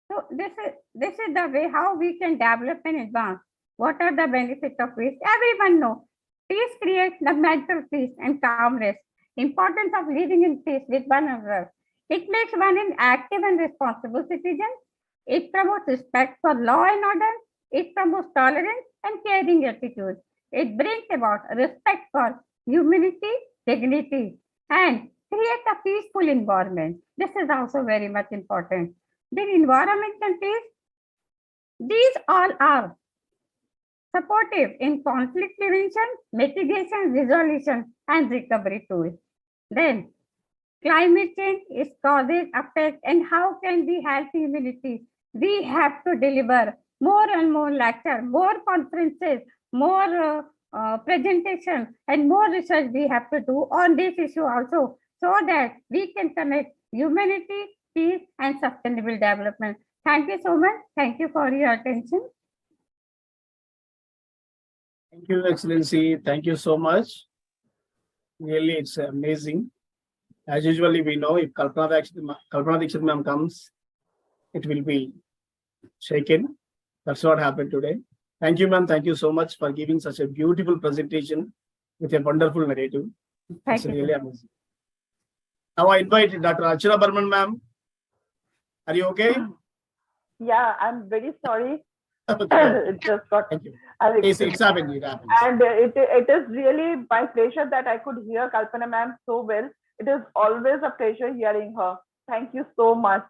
So this is the way how we can develop and advance. What are the benefits of peace? Everyone knows. Peace creates the mental peace and calmness. Importance of living in peace with one another. It makes one an active and responsible citizen. It promotes respect for law and order. It promotes tolerance and caring attitude. It brings about respect for humanity, dignity, and create a peaceful environment. This is also very much important. Then environment and peace, these all are supportive in conflict prevention, mitigation, resolution, and recovery tools. Then climate change, its causes, effects, and how can we help humanity? We have to deliver more and more lectures, more conferences, more presentation, and more research we have to do on this issue also, so that we can connect humanity, peace, and sustainable development. Thank you so much. Thank you for your attention. Thank you, Excellency. Thank you so much. Really, it's amazing. As usually, we know if Kalpana Dixit ma'am comes, it will be shaken. That's what happened today. Thank you, ma'am. Thank you so much for giving such a beautiful presentation with a wonderful narrative. Thank It's you. really amazing. Now I invite Dr. Archana Burman, ma'am. Are you okay? Yeah, I'm very sorry. Okay. It just got. Thank you. Alex. It's happening. It happens. And it is really my pleasure that I could hear Kalpana ma'am so well. It is always a pleasure hearing her. Thank you so much.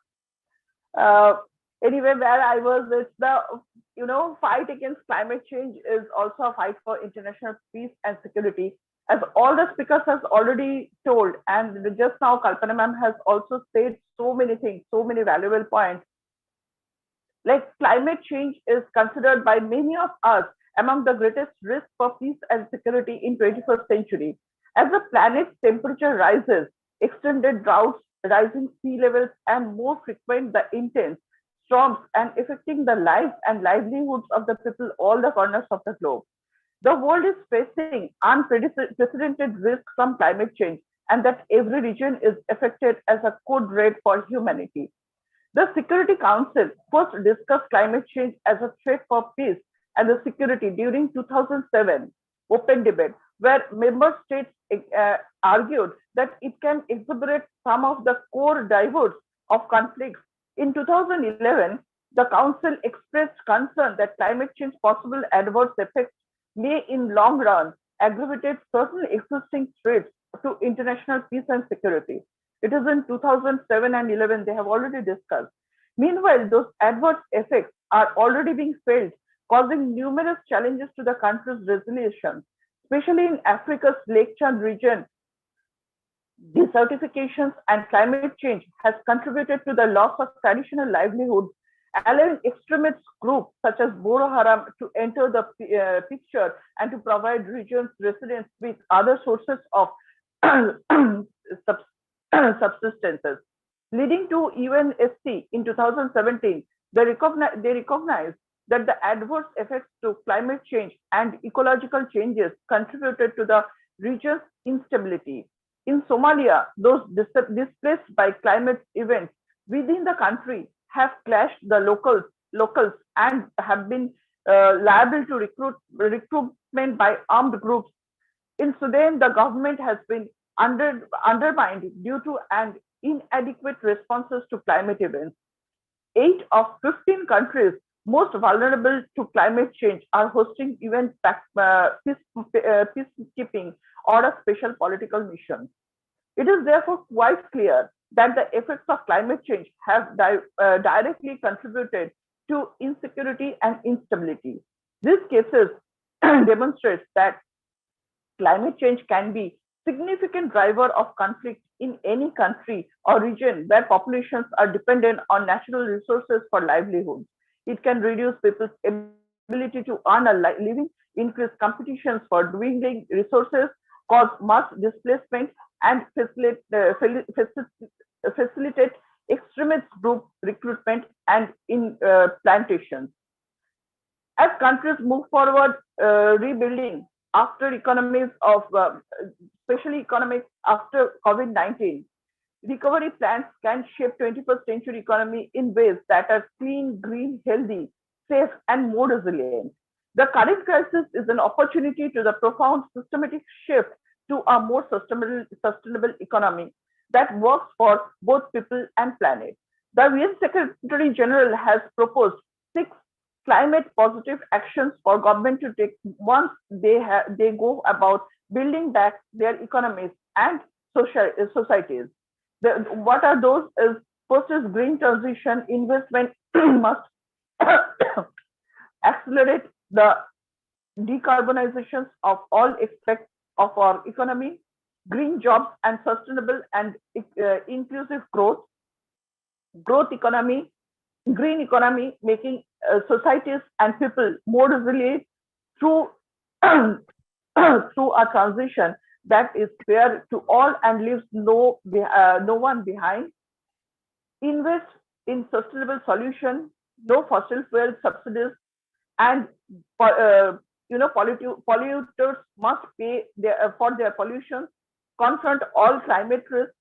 Anyway, where I was, it's the, fight against climate change is also a fight for international peace and security. As all the speakers has already told, and just now Kalpana ma'am has also said so many things, so many valuable points. Like climate change is considered by many of us among the greatest risks for peace and security in 21st century. As the planet's temperature rises, extended droughts, rising sea levels, and more frequent the intense storms and affecting the lives and livelihoods of the people all the corners of the globe. The world is facing unprecedented risks from climate change, and that every region is affected as a code red for humanity. The Security Council first discussed climate change as a threat for peace and the security during 2007 open debate, where member states argued that it can exacerbate some of the core drivers of conflicts. In 2011, the Council expressed concern that climate change possible adverse effects may in long run aggravate certain existing threats to international peace and security. It is in 2007 and 11 they have already discussed. Meanwhile, those adverse effects are already being felt, causing numerous challenges to the country's resilience, especially in Africa's Lake Chad region. Desertifications and climate change has contributed to the loss of traditional livelihoods, allowing extremist groups such as Boko Haram to enter the picture and to provide regions residents with other sources of subsistences. Leading to UNSC in 2017, they recognized that the adverse effects to climate change and ecological changes contributed to the region's instability. In Somalia, those displaced by climate events within the country have clashed the locals and have been liable to recruitment by armed groups. In Sudan, the government has been undermined due to an inadequate responses to climate events. 8 of 15 countries most vulnerable to climate change are hosting UN peacekeeping or a special political mission. It is therefore quite clear that the effects of climate change have directly contributed to insecurity and instability. These cases demonstrate that climate change can be significant driver of conflict in any country or region where populations are dependent on natural resources for livelihood. It can reduce people's ability to earn a living, increase competitions for dwindling resources, cause mass displacement, and facilitate extremist group recruitment and in plantations. As countries move forward, rebuilding after economies of, especially economics after COVID-19, recovery plans can shape 21st century economy in ways that are clean, green, healthy, safe, and more resilient. The current crisis is an opportunity to the profound systematic shift to a more sustainable economy, that works for both people and planet. The UN Secretary General has proposed 6 climate positive actions for government to take once they go about building back their economies and societies. What are those? First is green transition. Investment must accelerate the decarbonization of all aspects of our economy, green jobs and sustainable and inclusive growth economy, green economy, making societies and people more resilient through through a transition that is fair to all and leaves no one behind. Invest in sustainable solution, no fossil fuel subsidies, and polluters must pay for their pollution. Confront all climate risks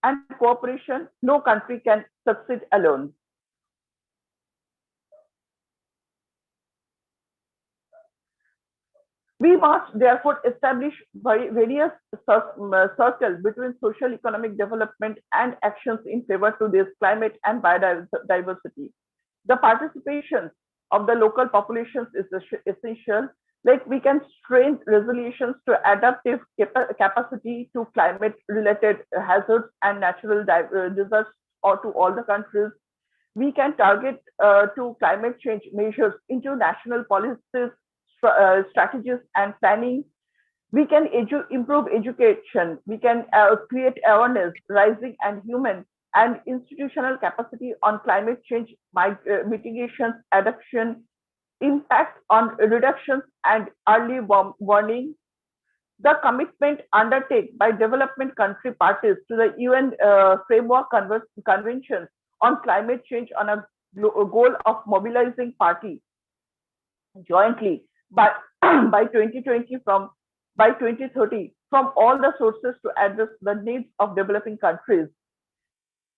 and cooperation. No country can succeed alone. We must therefore establish various circles between social economic development and actions in favor to this climate and biodiversity. The participation of the local populations is essential. Like we can train resolutions to adaptive capacity to climate related hazards and natural disasters or to all the countries. We can target to climate change measures into national policies, strategies and planning. We can improve education. We can create awareness, rising and human and institutional capacity on climate change mitigation, adaptation, impact on reductions and early warning. The commitment undertaken by development country parties to the UN framework convention on climate change on a goal of mobilizing party jointly by 2020 by 2030 from all the sources to address the needs of developing countries.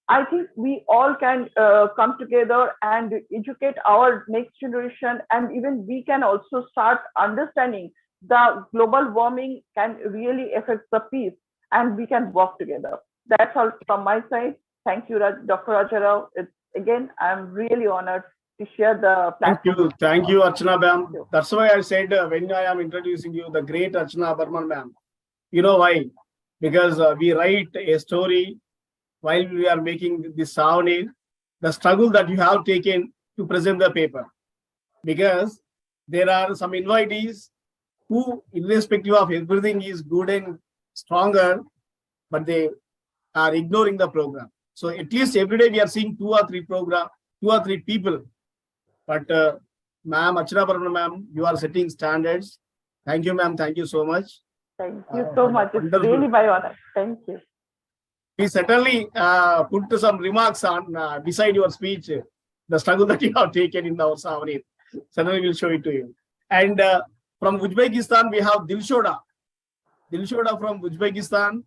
I think we all can come together and educate our next generation, and even we can also start understanding the global warming can really affect the peace, and we can work together. That's all from my side. Thank you, Dr. Rajarao. Again, I'm really honored to share the platform. Thank you, Archana ma'am. That's why I said when I am introducing you, the great Archana Burman ma'am. You know why? Because we write a story while we are making this sound, the struggle that you have taken to present the paper. Because there are some invitees who, irrespective of everything is good and stronger, but they are ignoring the program. So at least every day we are seeing 2 or 3 people. But ma'am, Archana Burman ma'am, you are setting standards. Thank you, ma'am. Thank you so much. Thank you so much. It's really my honor. Thank you. We certainly put some remarks on beside your speech, the struggle that you have taken in our Savanit. Certainly we'll show it to you. And from Uzbekistan, we have Dilshoda. Dilshoda from Uzbekistan.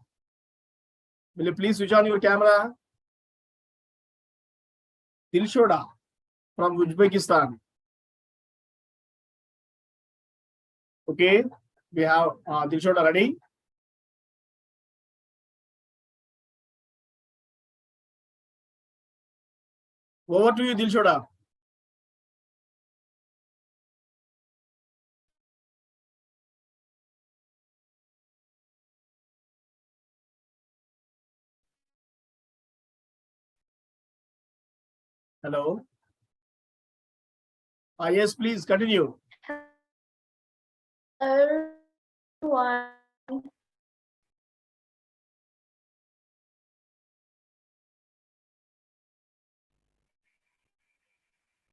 Will you please switch on your camera? Dilshoda from Uzbekistan. Okay, we have Dilshoda ready. Over to you, Dilshoda. Hello. Yes, please continue. Everyone.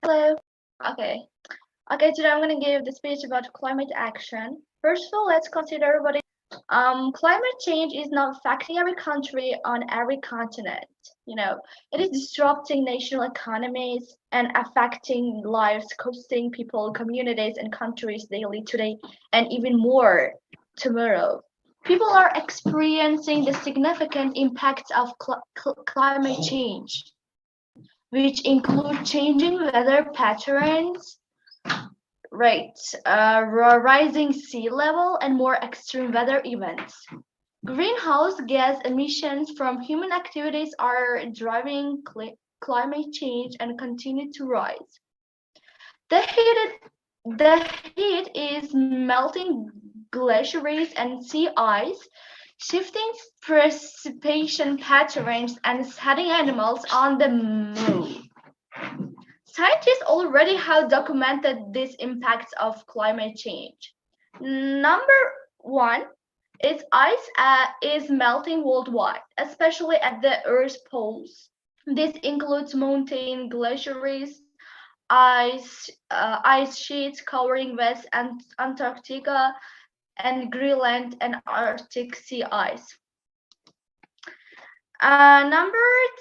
Hello. Okay. Today I'm going to give the speech about climate action. First of all, let's consider what climate change is not affecting every country on every continent. It is disrupting national economies and affecting lives, costing people, communities, and countries daily today, and even more tomorrow. People are experiencing the significant impacts of climate change, which include changing weather patterns, rising sea level, and more extreme weather events. Greenhouse gas emissions from human activities are driving climate change and continue to rise. The heat is melting glaciers and sea ice, shifting precipitation patterns and setting animals on the move. Scientists already have documented these impacts of climate change. Number one is ice is melting worldwide, especially at the Earth's poles. This includes mountain glaciers, ice sheets covering West Antarctica and Greenland and Arctic sea ice. Number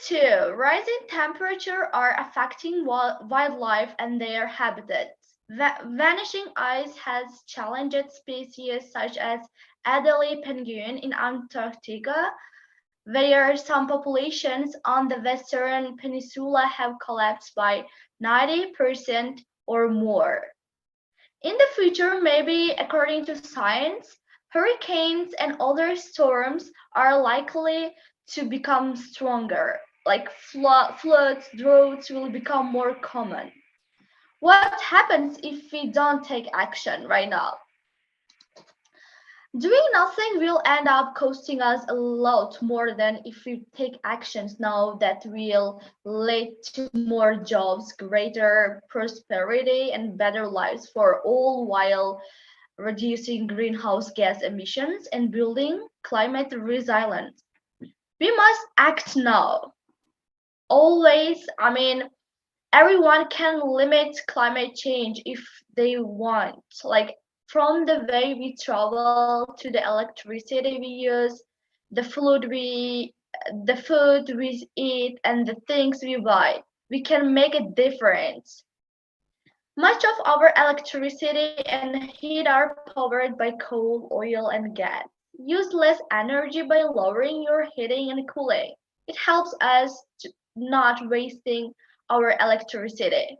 two, rising temperature are affecting wildlife and their habitats. Vanishing ice has challenged species such as Adelie penguin in Antarctica, where some populations on the Western Peninsula have collapsed by 90% or more. In the future, maybe according to science, hurricanes and other storms are likely to become stronger, like floods, droughts will become more common. What happens if we don't take action right now? Doing nothing will end up costing us a lot more than if we take actions now that will lead to more jobs, greater prosperity, and better lives for all while reducing greenhouse gas emissions and building climate resilience. We must act now. Always, everyone can limit climate change if they want. Like from the way we travel to the electricity we use, the food we eat, and the things we buy, we can make a difference. Much of our electricity and heat are powered by coal, oil, and gas. Use less energy by lowering your heating and cooling. It helps us not wasting our electricity.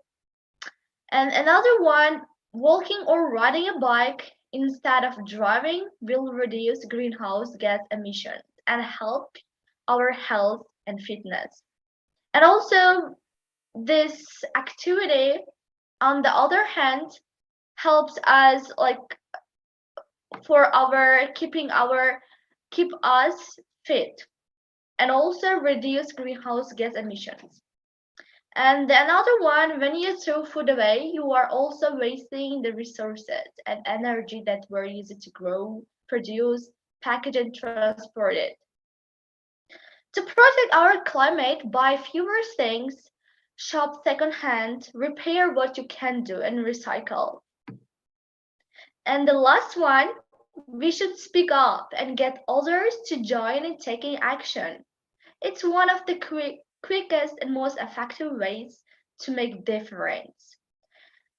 And another one, walking or riding a bike instead of driving will reduce greenhouse gas emissions and help our health and fitness. And also, this activity, on the other hand, helps us for keep us fit and also reduce greenhouse gas emissions. And another one, when you throw food away, you are also wasting the resources and energy that were used to grow, produce, package, and transport it. To protect our climate, buy fewer things, shop secondhand, repair what you can do, and recycle. And the last one, we should speak up and get others to join in taking action. It's one of the quickest and most effective ways to make difference.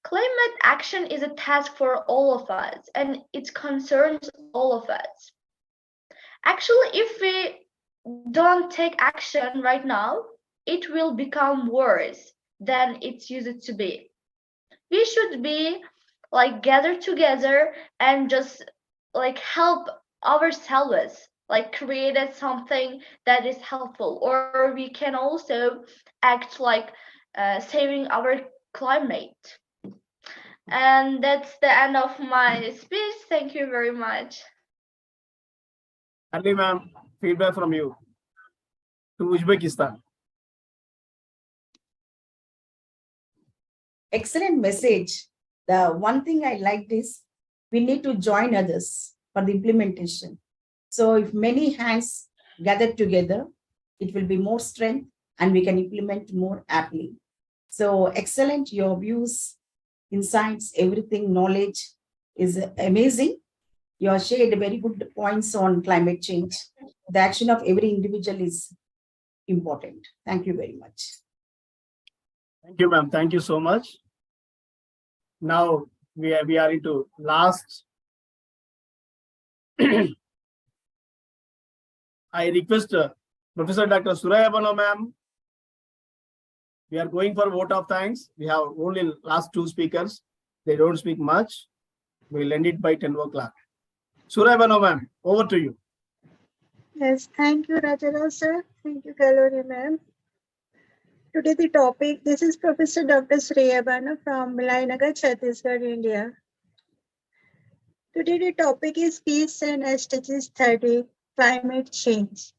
Climate action is a task for all of us, and it concerns all of us. Actually, if we don't take action right now, it will become worse than it used to be. We should be gather together and just help ourselves, create something that is helpful, or we can also act saving our climate. And that's the end of my speech. Thank you very much. Ali ma'am, feedback from you to Uzbekistan. Excellent message. The one thing I liked is we need to join others for the implementation. So if many hands gather together, it will be more strength and we can implement more aptly. So excellent, your views, insights, everything, knowledge is amazing. You have shared very good points on climate change. The action of every individual is important. Thank you very much. Thank you, ma'am. Thank you so much. Now we are into last. I request Professor Dr. Suraya Bano ma'am. We are going for vote of thanks. We have only last two speakers. They don't speak much. We'll end it by 10 o'clock. Suraya Bano ma'am, over to you. Yes, thank you, Rajara sir. Thank you, Kalori ma'am. Today the topic, this is Professor Dr. Shreya Banu from Milayanagar, Chhattisgarh, India. Today the topic is Peace and SDGs 30, Climate Change.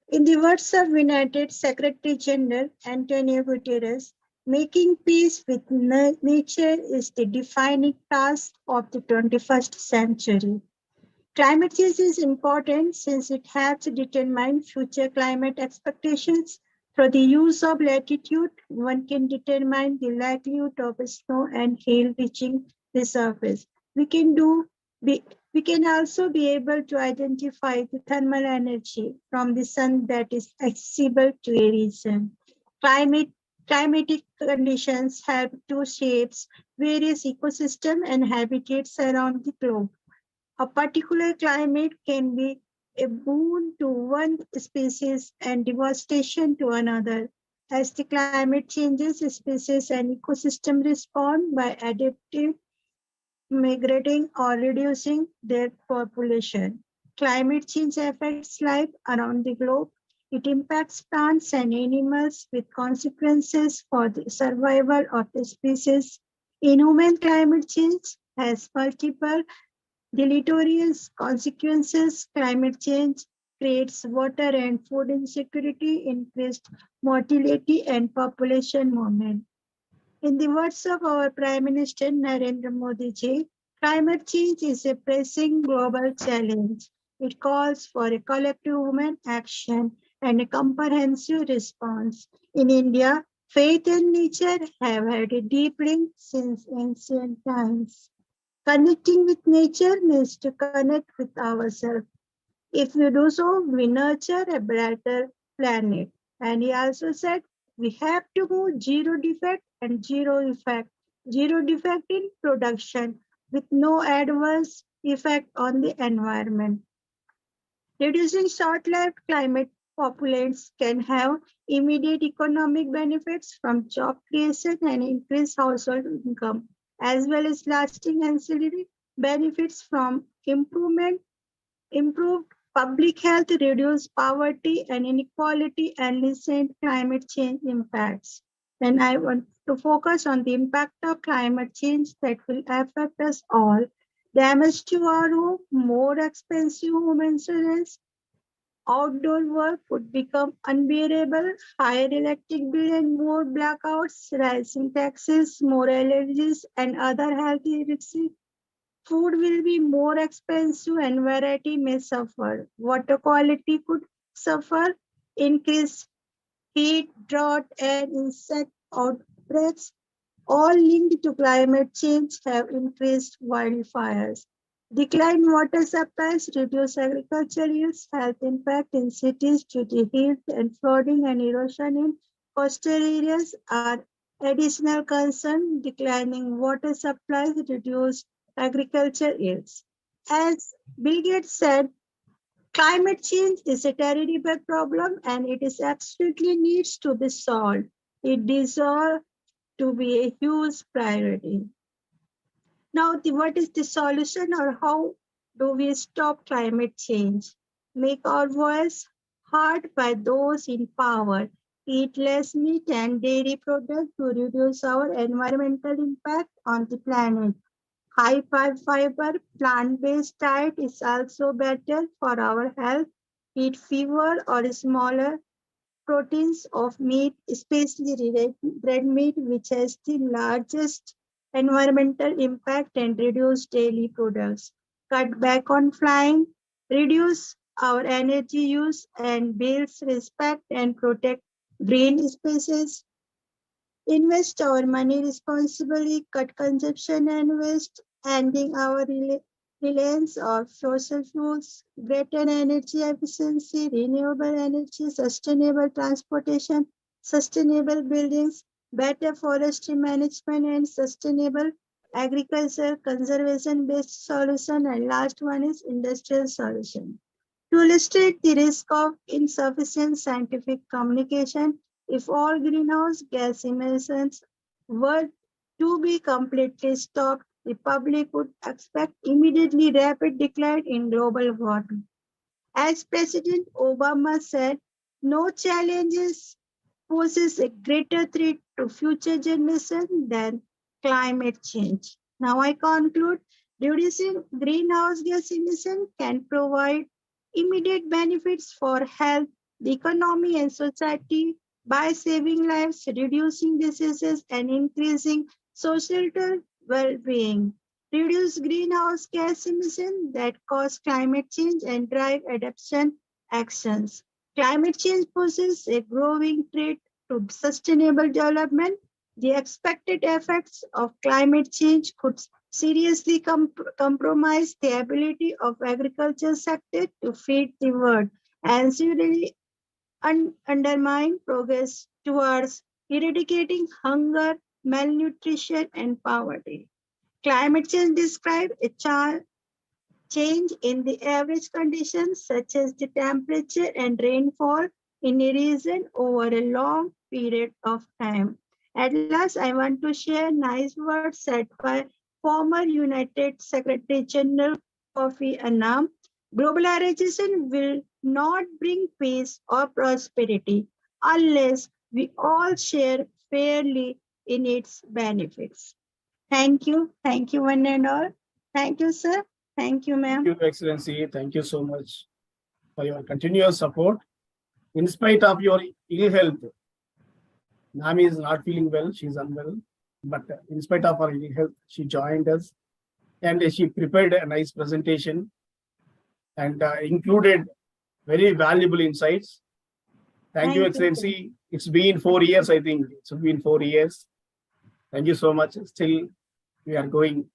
In the words of United Secretary General Antonio Guterres, making peace with nature is the defining task of the 21st century. Climate change is important since it helps determine future climate expectations. Through the use of latitude, one can determine the likelihood of snow and hail reaching the surface. We can also be able to identify the thermal energy from the sun that is accessible to a region. Climatic conditions help to shape various ecosystems and habitats around the globe. A particular climate can be a boon to one species and devastation to another. As the climate changes, species and ecosystem respond by adapting, migrating, or reducing their population. Climate change affects life around the globe. It impacts plants and animals with consequences for the survival of the species. Inhuman climate change has multiple deleterious consequences. Climate change creates water and food insecurity, increased mortality, and population movement. In the words of our Prime Minister Narendra Modi ji, climate change is a pressing global challenge. It calls for a collective human action and a comprehensive response. In India, faith and nature have had a deep link since ancient times. Connecting with nature means to connect with ourselves. If we do so, we nurture a better planet. And he also said, we have to move zero defect and zero defect in production with no adverse effect on the environment. Reducing short-lived climate populations can have immediate economic benefits from job creation and increased household income, as well as lasting ancillary benefits from improved public health, reduced poverty and inequality, and lessened climate change impacts. And I want to focus on the impact of climate change that will affect us all. Damage to our home, more expensive home insurance, outdoor work would become unbearable, higher electric bill and more blackouts, rising taxes, more allergies and other health risks. Food will be more expensive and variety may suffer. Water quality could suffer, increased heat, drought, and insect outbreaks, all linked to climate change, have increased wildfires. Declined water supplies, reduced agricultural yields, health impact in cities due to heat and flooding and erosion in coastal areas are additional concern. Declining water supplies, reduced agriculture yields. As Bill Gates said, climate change is a terrible problem and it is absolutely needs to be solved. It deserves to be a huge priority. Now, what is the solution or how do we stop climate change? Make our voice heard by those in power. Eat less meat and dairy products to reduce our environmental impact on the planet. High fiber plant-based diet is also better for our health. Eat fewer or smaller proteins of meat, especially red meat, which has the largest environmental impact and reduce daily products. Cut back on flying, reduce our energy use and builds respect and protect green spaces. Invest our money responsibly, cut consumption and waste, ending our reliance on fossil fuels, greater energy efficiency, renewable energy, sustainable transportation, sustainable buildings, better forestry management and sustainable agriculture, conservation-based solution, and last one is industrial solution. To illustrate the risk of insufficient scientific communication, if all greenhouse gas emissions were to be completely stopped, the public would expect immediately rapid decline in global warming. As President Obama said, no challenges poses a greater threat to future generations than climate change. Now I conclude, reducing greenhouse gas emission can provide immediate benefits for health, the economy and society by saving lives, reducing diseases and increasing social well-being. Reduce greenhouse gas emissions that cause climate change and drive adaptation actions. Climate change poses a growing threat to sustainable development. The expected effects of climate change could seriously compromise the ability of agriculture sector to feed the world and seriously undermine progress towards eradicating hunger, malnutrition, and poverty. Climate change describes a change in the average conditions such as the temperature and rainfall in a region over a long period of time. At last, I want to share nice words said by former United Secretary General Kofi Annan. Globalization will not bring peace or prosperity unless we all share fairly in its benefits. Thank you. Thank you, one and all. Thank you, sir. Thank you, ma'am. Thank you, Excellency. Thank you so much for your continuous support. In spite of your ill health, Nami is not feeling well. She's unwell. But in spite of her ill health, she joined us and she prepared a nice presentation and included very valuable insights. Thank you, Excellency. It's been 4 years, I think. It's been 4 years. Thank you so much. Still, we are going.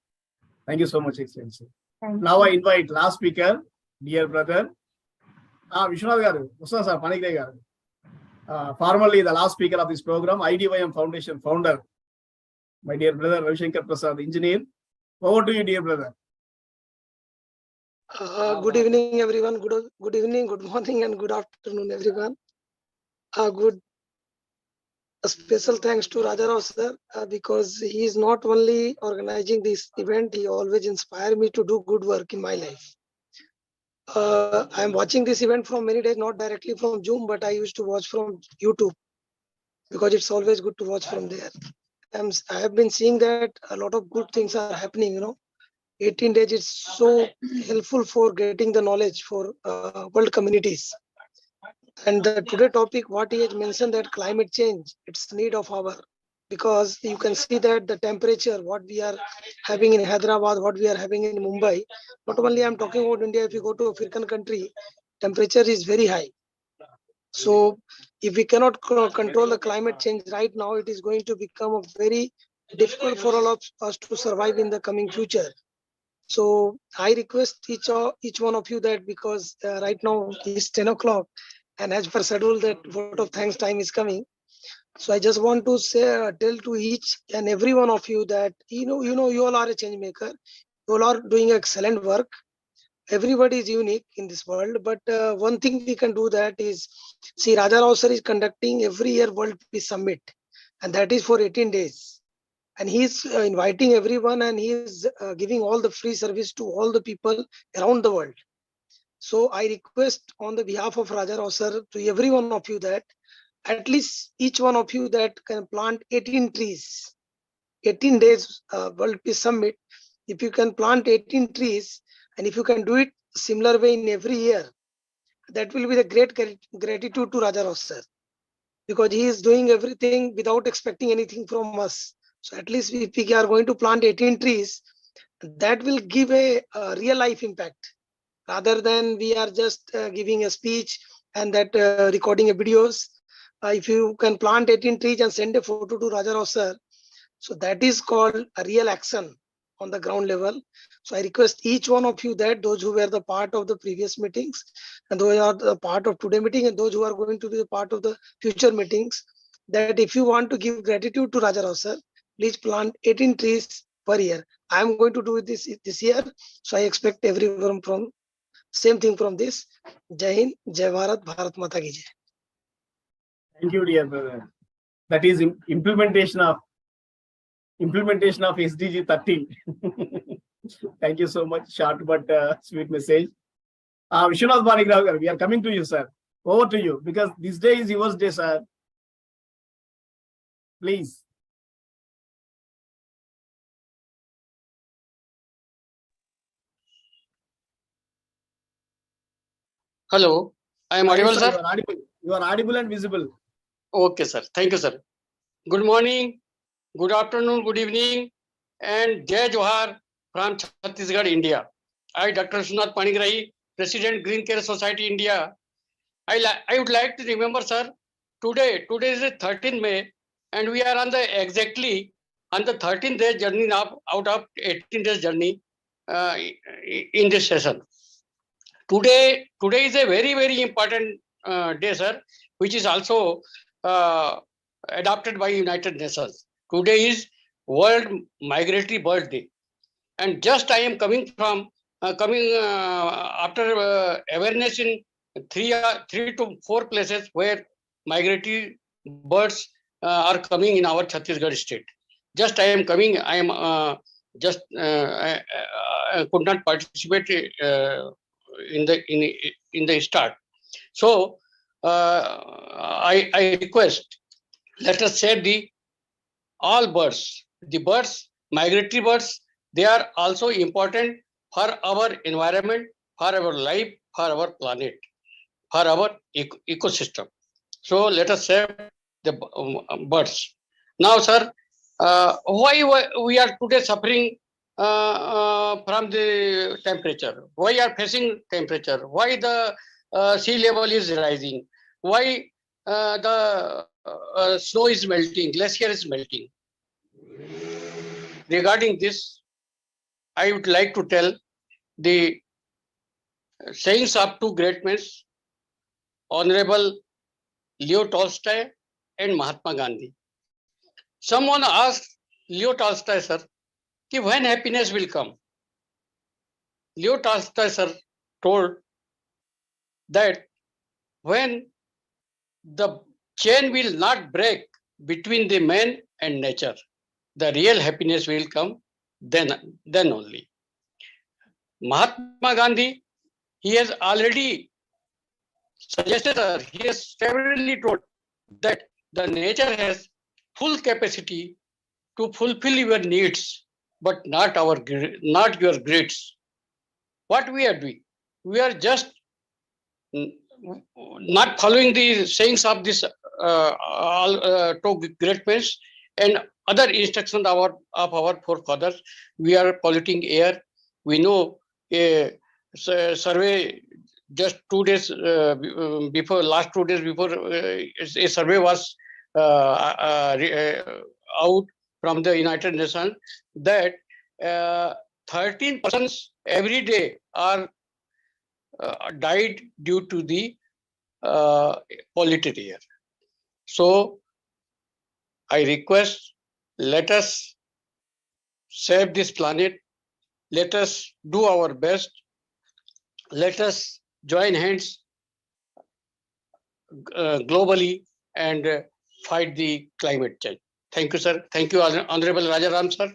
Thank you so much, Excellency. Now I invite last speaker, dear brother, Vishwanath garu, Ustad sir, Panikde garu. Formerly the last speaker of this program, IDYM Foundation founder, my dear brother Ravi Shankar Prasad, engineer. Over to you, dear brother. Good evening, everyone. Good evening, good morning, and good afternoon, everyone. A special thanks to Rajarao sir because he is not only organizing this event, he always inspired me to do good work in my life. I am watching this event from many days, not directly from Zoom, but I used to watch from YouTube because it's always good to watch from there. I have been seeing that a lot of good things are happening, 18 days is so helpful for getting the knowledge for world communities. And the today topic, what he has mentioned that climate change, it's need of our, because you can see that the temperature, what we are having in Hyderabad, what we are having in Mumbai, not only I'm talking about India, if you go to African country, temperature is very high. So if we cannot control the climate change right now, it is going to become very difficult for all of us to survive in the coming future. So I request each one of you that because right now it's 10 o'clock and as per schedule that vote of thanks time is coming. So I just want to say, tell to each and every one of you that, you all are a change maker. You all are doing excellent work. Everybody is unique in this world, but one thing we can do that is, see, Rajarao sir is conducting every year World Peace Summit, and that is for 18 days. And he's inviting everyone and he is giving all the free service to all the people around the world. So I request on the behalf of Rajarao sir to every one of you that at least each one of you that can plant 18 trees. 18 days World Peace Summit. If you can plant 18 trees and if you can do it similar way in every year, that will be the great gratitude to Rajarao sir, because he is doing everything without expecting anything from us. So at least if we are going to plant 18 trees, that will give a real life impact rather than we are just giving a speech and that recording a videos. If you can plant 18 trees and send a photo to Rajarao sir, so that is called a real action on the ground level. So I request each one of you that those who were the part of the previous meetings and those are the part of today meeting and those who are going to be the part of the future meetings, that if you want to give gratitude to Rajarao sir, please plant 18 trees per year. I am going to do this year. So I expect everyone from same thing from this. Jai Hind, Jai Bharat, Bharat Mata ki Jai. Thank you, dear brother. That is implementation of SDG 13. Thank you so much. Short but sweet message. Vishwanath Panigrav, we are coming to you, sir. Over to you, because this day is yours day, sir. Please. Hello, I am audible, Yes, sir. You are audible. You are audible and visible. Okay, sir. Thank you, sir. Good morning, good afternoon, good evening, and Jai Johar from Chhattisgarh, India. I, Dr. Vishwanath Panigrahi, President, Green Care Society, India. I would like to remember, sir, today is the 13th May, and we are on the exactly on the 13th day journey now, out of 18 days journey in this session. Today is a very important day, sir, which is also adopted by United Nations. Today is World Migratory Bird Day, and just I am coming from after awareness in three to four places where migratory birds are coming in our Chhattisgarh state. Just I am coming. I am I could not participate in the start. So I request, let us save the all birds. The birds, migratory birds, they are also important for our environment, for our life, for our planet, for our ecosystem. So let us save the birds. Now, sir, why we are today suffering from the temperature? Why are facing temperature? Why the sea level is rising? Why the snow is melting, glacier is melting? Regarding this, I would like to tell the sayings of two great men, Honorable Leo Tolstoy and Mahatma Gandhi. Someone asked Leo Tolstoy, sir, when happiness will come. Leo Tolstoy, sir, told that when the chain will not break between the man and nature, the real happiness will come then only. Mahatma Gandhi, he has already suggested, he has severally told that the nature has full capacity to fulfill your needs, but not your greeds. What we are doing? We are just not following the sayings of this two great men and other instructions of our forefathers. We are polluting air. We know a survey just 2 days before, last 2 days before, a survey was out from the United Nations that 13 persons every day are died due to the polluted air. So I request, let us save this planet. Let us do our best. Let us join hands globally and fight the climate change. Thank you, sir. Thank you, Honorable Rajaram, sir,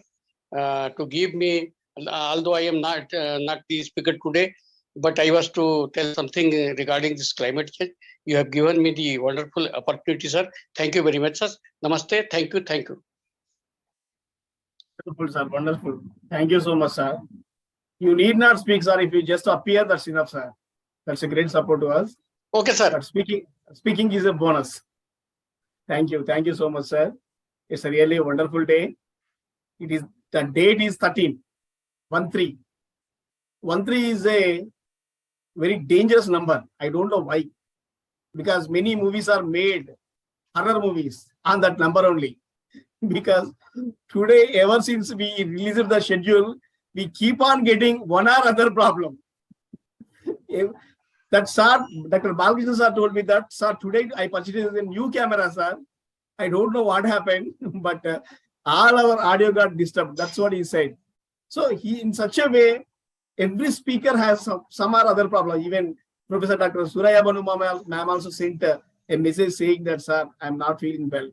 to give me, although I am not the speaker today, but I was to tell something regarding this climate change. You have given me the wonderful opportunity, sir. Thank you very much, sir. Namaste. Thank you. Thank you. Wonderful, sir. Wonderful. Thank you so much, sir. You need not speak, sir. If you just appear, that's enough, sir. That's a great support to us. Okay, sir. But speaking is a bonus. Thank you. Thank you so much, sir. It's a really wonderful day. The date is 13. 13. 13 is a very dangerous number. I don't know why. Because many movies are made, horror movies, on that number only. Because today, ever since we released the schedule, we keep on getting one or other problem. That sir, Dr. Balkrishna sir told me that, sir, today I purchased a new camera, sir. I don't know what happened, but all our audio got disturbed. That's what he said. So he, in such a way, every speaker has some or other problem. Even Professor Dr. Suraya Banu ma'am also sent a message saying that, sir, I'm not feeling well.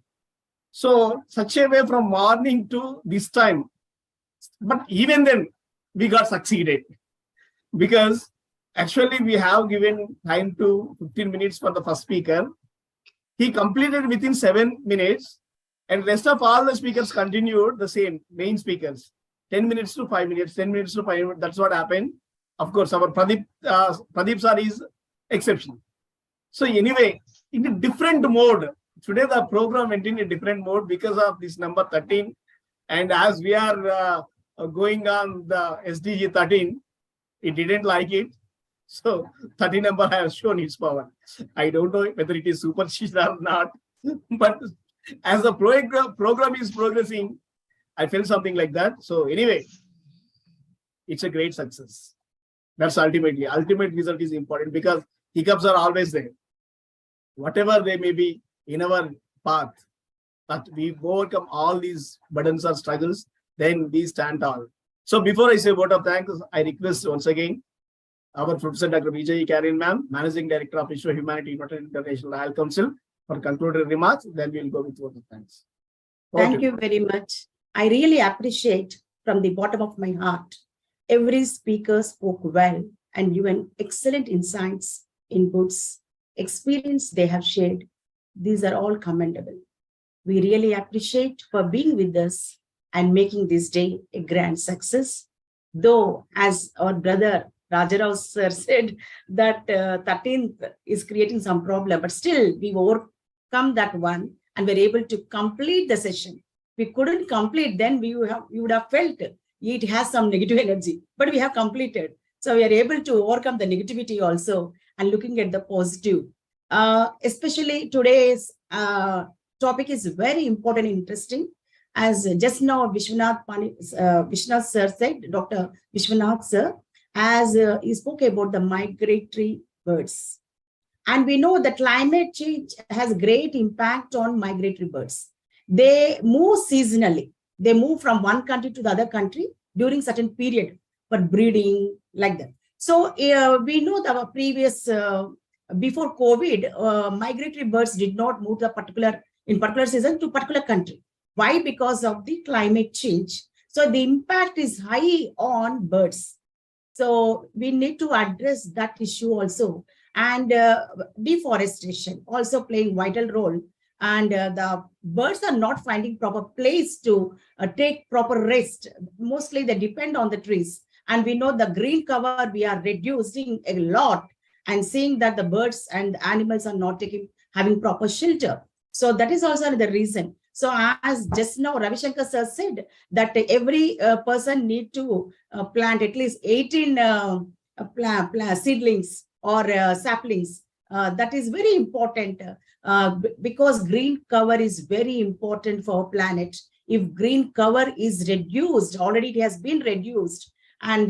So such a way from morning to this time. But even then, we got succeeded. Because Actually, we have given time to 15 minutes for the first speaker. He completed within 7 minutes, and rest of all the speakers continued the same, main speakers. 10 minutes to 5 minutes, 10 minutes to 5 minutes. That's what happened. Of course, our Pradeep sir is exception. So anyway, in a different mode, today the program went in a different mode because of this number 13. And as we are going on the SDG 13, it didn't like it. So 30 number has shown its power. I don't know whether it is superstition or not, but as the program is progressing, I felt something like that. So anyway, it's a great success. That's ultimate result is important because hiccups are always there. Whatever they may be in our path, but we overcome all these burdens or struggles, then we stand tall. So before I say a word of thanks, I request once again our Professor Dr. Vijay Karen ma'am, Managing Director of Issue Humanity International Royal Council, for concluding remarks. Then we'll go with word of thanks. Thank you very much. I really appreciate from the bottom of my heart. Every speaker spoke well and given excellent insights, inputs, experience they have shared. These are all commendable. We really appreciate for being with us and making this day a grand success. Though, as our brother Rajarao sir said, that 13th is creating some problem, but still we overcome that one and we're able to complete the session. We couldn't complete, then we would have felt it has some negative energy, but we have completed. So we are able to overcome the negativity also and looking at the positive. Especially today's topic is very important and interesting. As just now Vishwanath sir said, Dr. Vishwanath sir, as he spoke about the migratory birds. And we know that climate change has great impact on migratory birds. They move seasonally. They move from one country to the other country during certain period for breeding, like that. So we know that our previous, before COVID, migratory birds did not move in particular season to particular country. Why? Because of the climate change. So the impact is high on birds. So we need to address that issue also. And deforestation also playing vital role. And the birds are not finding proper place to take proper rest. Mostly they depend on the trees. And we know the green cover, we are reducing a lot and seeing that the birds and the animals are not having proper shelter. So that is also the reason. So as just now Ravi Shankar sir said that every person need to plant at least 18 seedlings or saplings. That is very important because green cover is very important for our planet. If green cover is reduced, already it has been reduced, and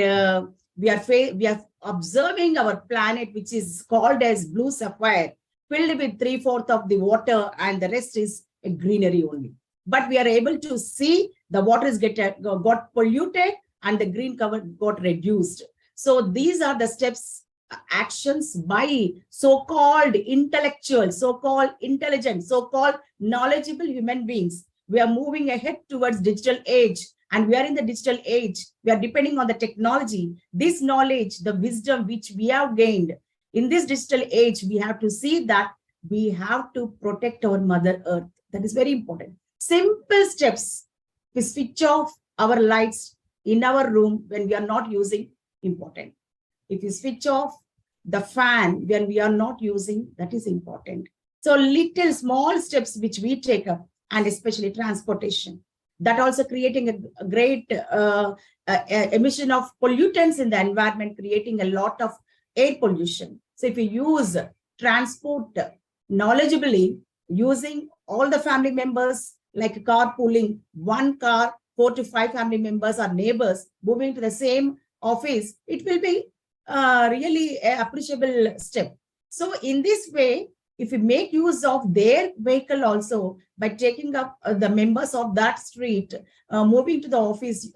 we are observing our planet, which is called as blue sapphire, filled with 3/4 of the water, and the rest is a greenery only. But we are able to see the water is got polluted and the green cover got reduced. So these are the steps, actions by so-called intellectuals, so-called intelligent, so-called knowledgeable human beings. We are moving ahead towards digital age, and we are in the digital age. We are depending on the technology. This knowledge, the wisdom which we have gained in this digital age, we have to see that we have to protect our Mother Earth. That is very important. Simple steps. We switch off our lights in our room when we are not using, important. If you switch off the fan when we are not using, that is important. So little small steps which we take up, and especially transportation, that also creating a great emission of pollutants in the environment, creating a lot of air pollution. So if you use transport knowledgeably, using all the family members, like carpooling, one car, 4 to 5 family members or neighbors moving to the same office, it will be really an appreciable step. So in this way, if we make use of their vehicle also by taking up the members of that street, moving to the office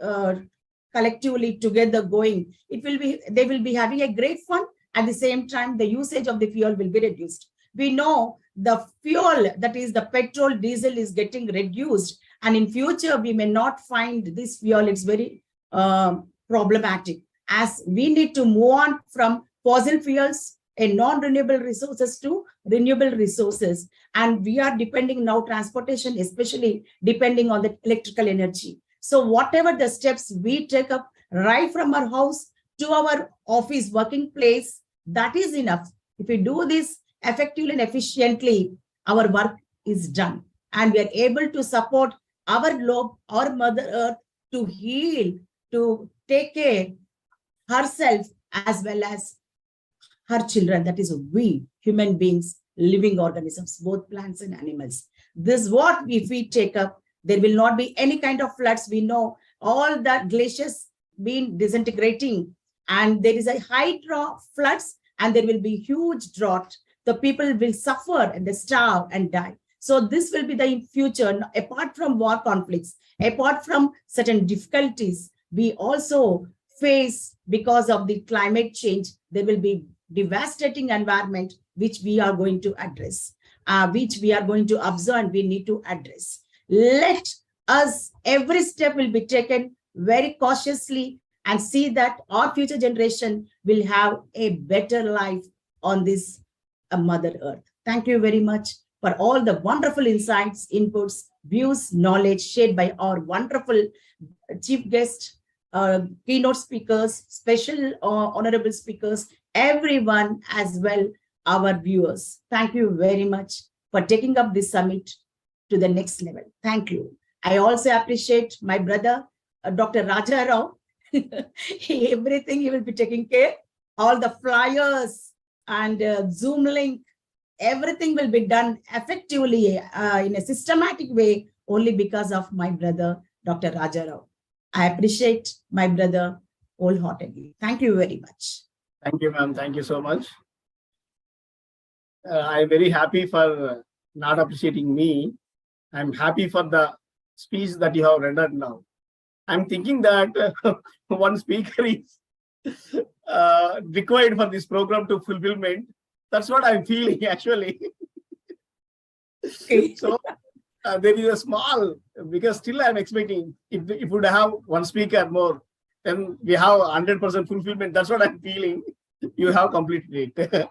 collectively together going, they will be having a great fun. At the same time, the usage of the fuel will be reduced. We know the fuel, that is the petrol, diesel, is getting reduced, and in future we may not find this fuel. It's very problematic, as we need to move on from fossil fuels and non-renewable resources to renewable resources. And we are depending now transportation, especially depending on the electrical energy. So whatever the steps we take up right from our house to our office working place, that is enough. If we do this effectively and efficiently, our work is done. And we are able to support our globe, our Mother Earth, to heal, to take care herself as well as her children. That is we, human beings, living organisms, both plants and animals. This is what if we take up, there will not be any kind of floods. We know all the glaciers been disintegrating and there is a high floods and there will be huge drought. The people will suffer and they starve and die. So this will be the future, apart from war conflicts, apart from certain difficulties, we also face because of the climate change, there will be devastating environment, which we are going to address, which we are going to observe and we need to address. Let us, every step will be taken very cautiously and see that our future generation will have a better life on this Mother Earth. Thank you very much for all the wonderful insights, inputs, views, knowledge shared by our wonderful chief guest, keynote speakers, special honorable speakers, everyone as well, our viewers. Thank you very much for taking up this summit to the next level. Thank you. I also appreciate my brother, Dr. Raja Rao. Everything he will be taking care. All the flyers and Zoom link, everything will be done effectively in a systematic way only because of my brother, Dr. Raja Rao. I appreciate my brother wholeheartedly. Thank you very much. Thank you, ma'am. Thank you so much. I'm very happy for not appreciating me. I'm happy for the speech that you have rendered now. I'm thinking that one speaker is required for this program to fulfillment. That's what I'm feeling actually. So there is a small, because still I'm expecting if we would have one speaker more, then we have 100% fulfillment. That's what I'm feeling. You have completed it.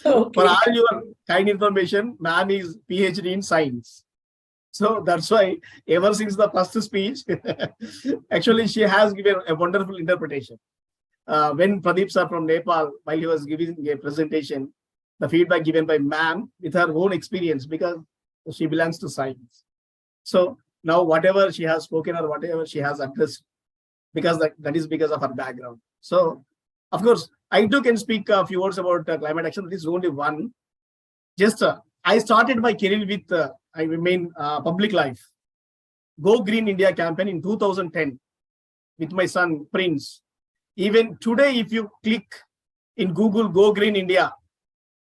Okay. For all your kind information, ma'am is PhD in science. So that's why ever since the first speech, actually she has given a wonderful interpretation. When Pradeep sir from Nepal, while he was giving a presentation, the feedback given by ma'am with her own experience, because she belongs to science. So now whatever she has spoken or whatever she has addressed, because that is because of her background. So of course, I too can speak a few words about climate action. This is only one. Just I started my career with I remain public life. Go Green India campaign in 2010 with my son Prince. Even today, if you click in Google Go Green India,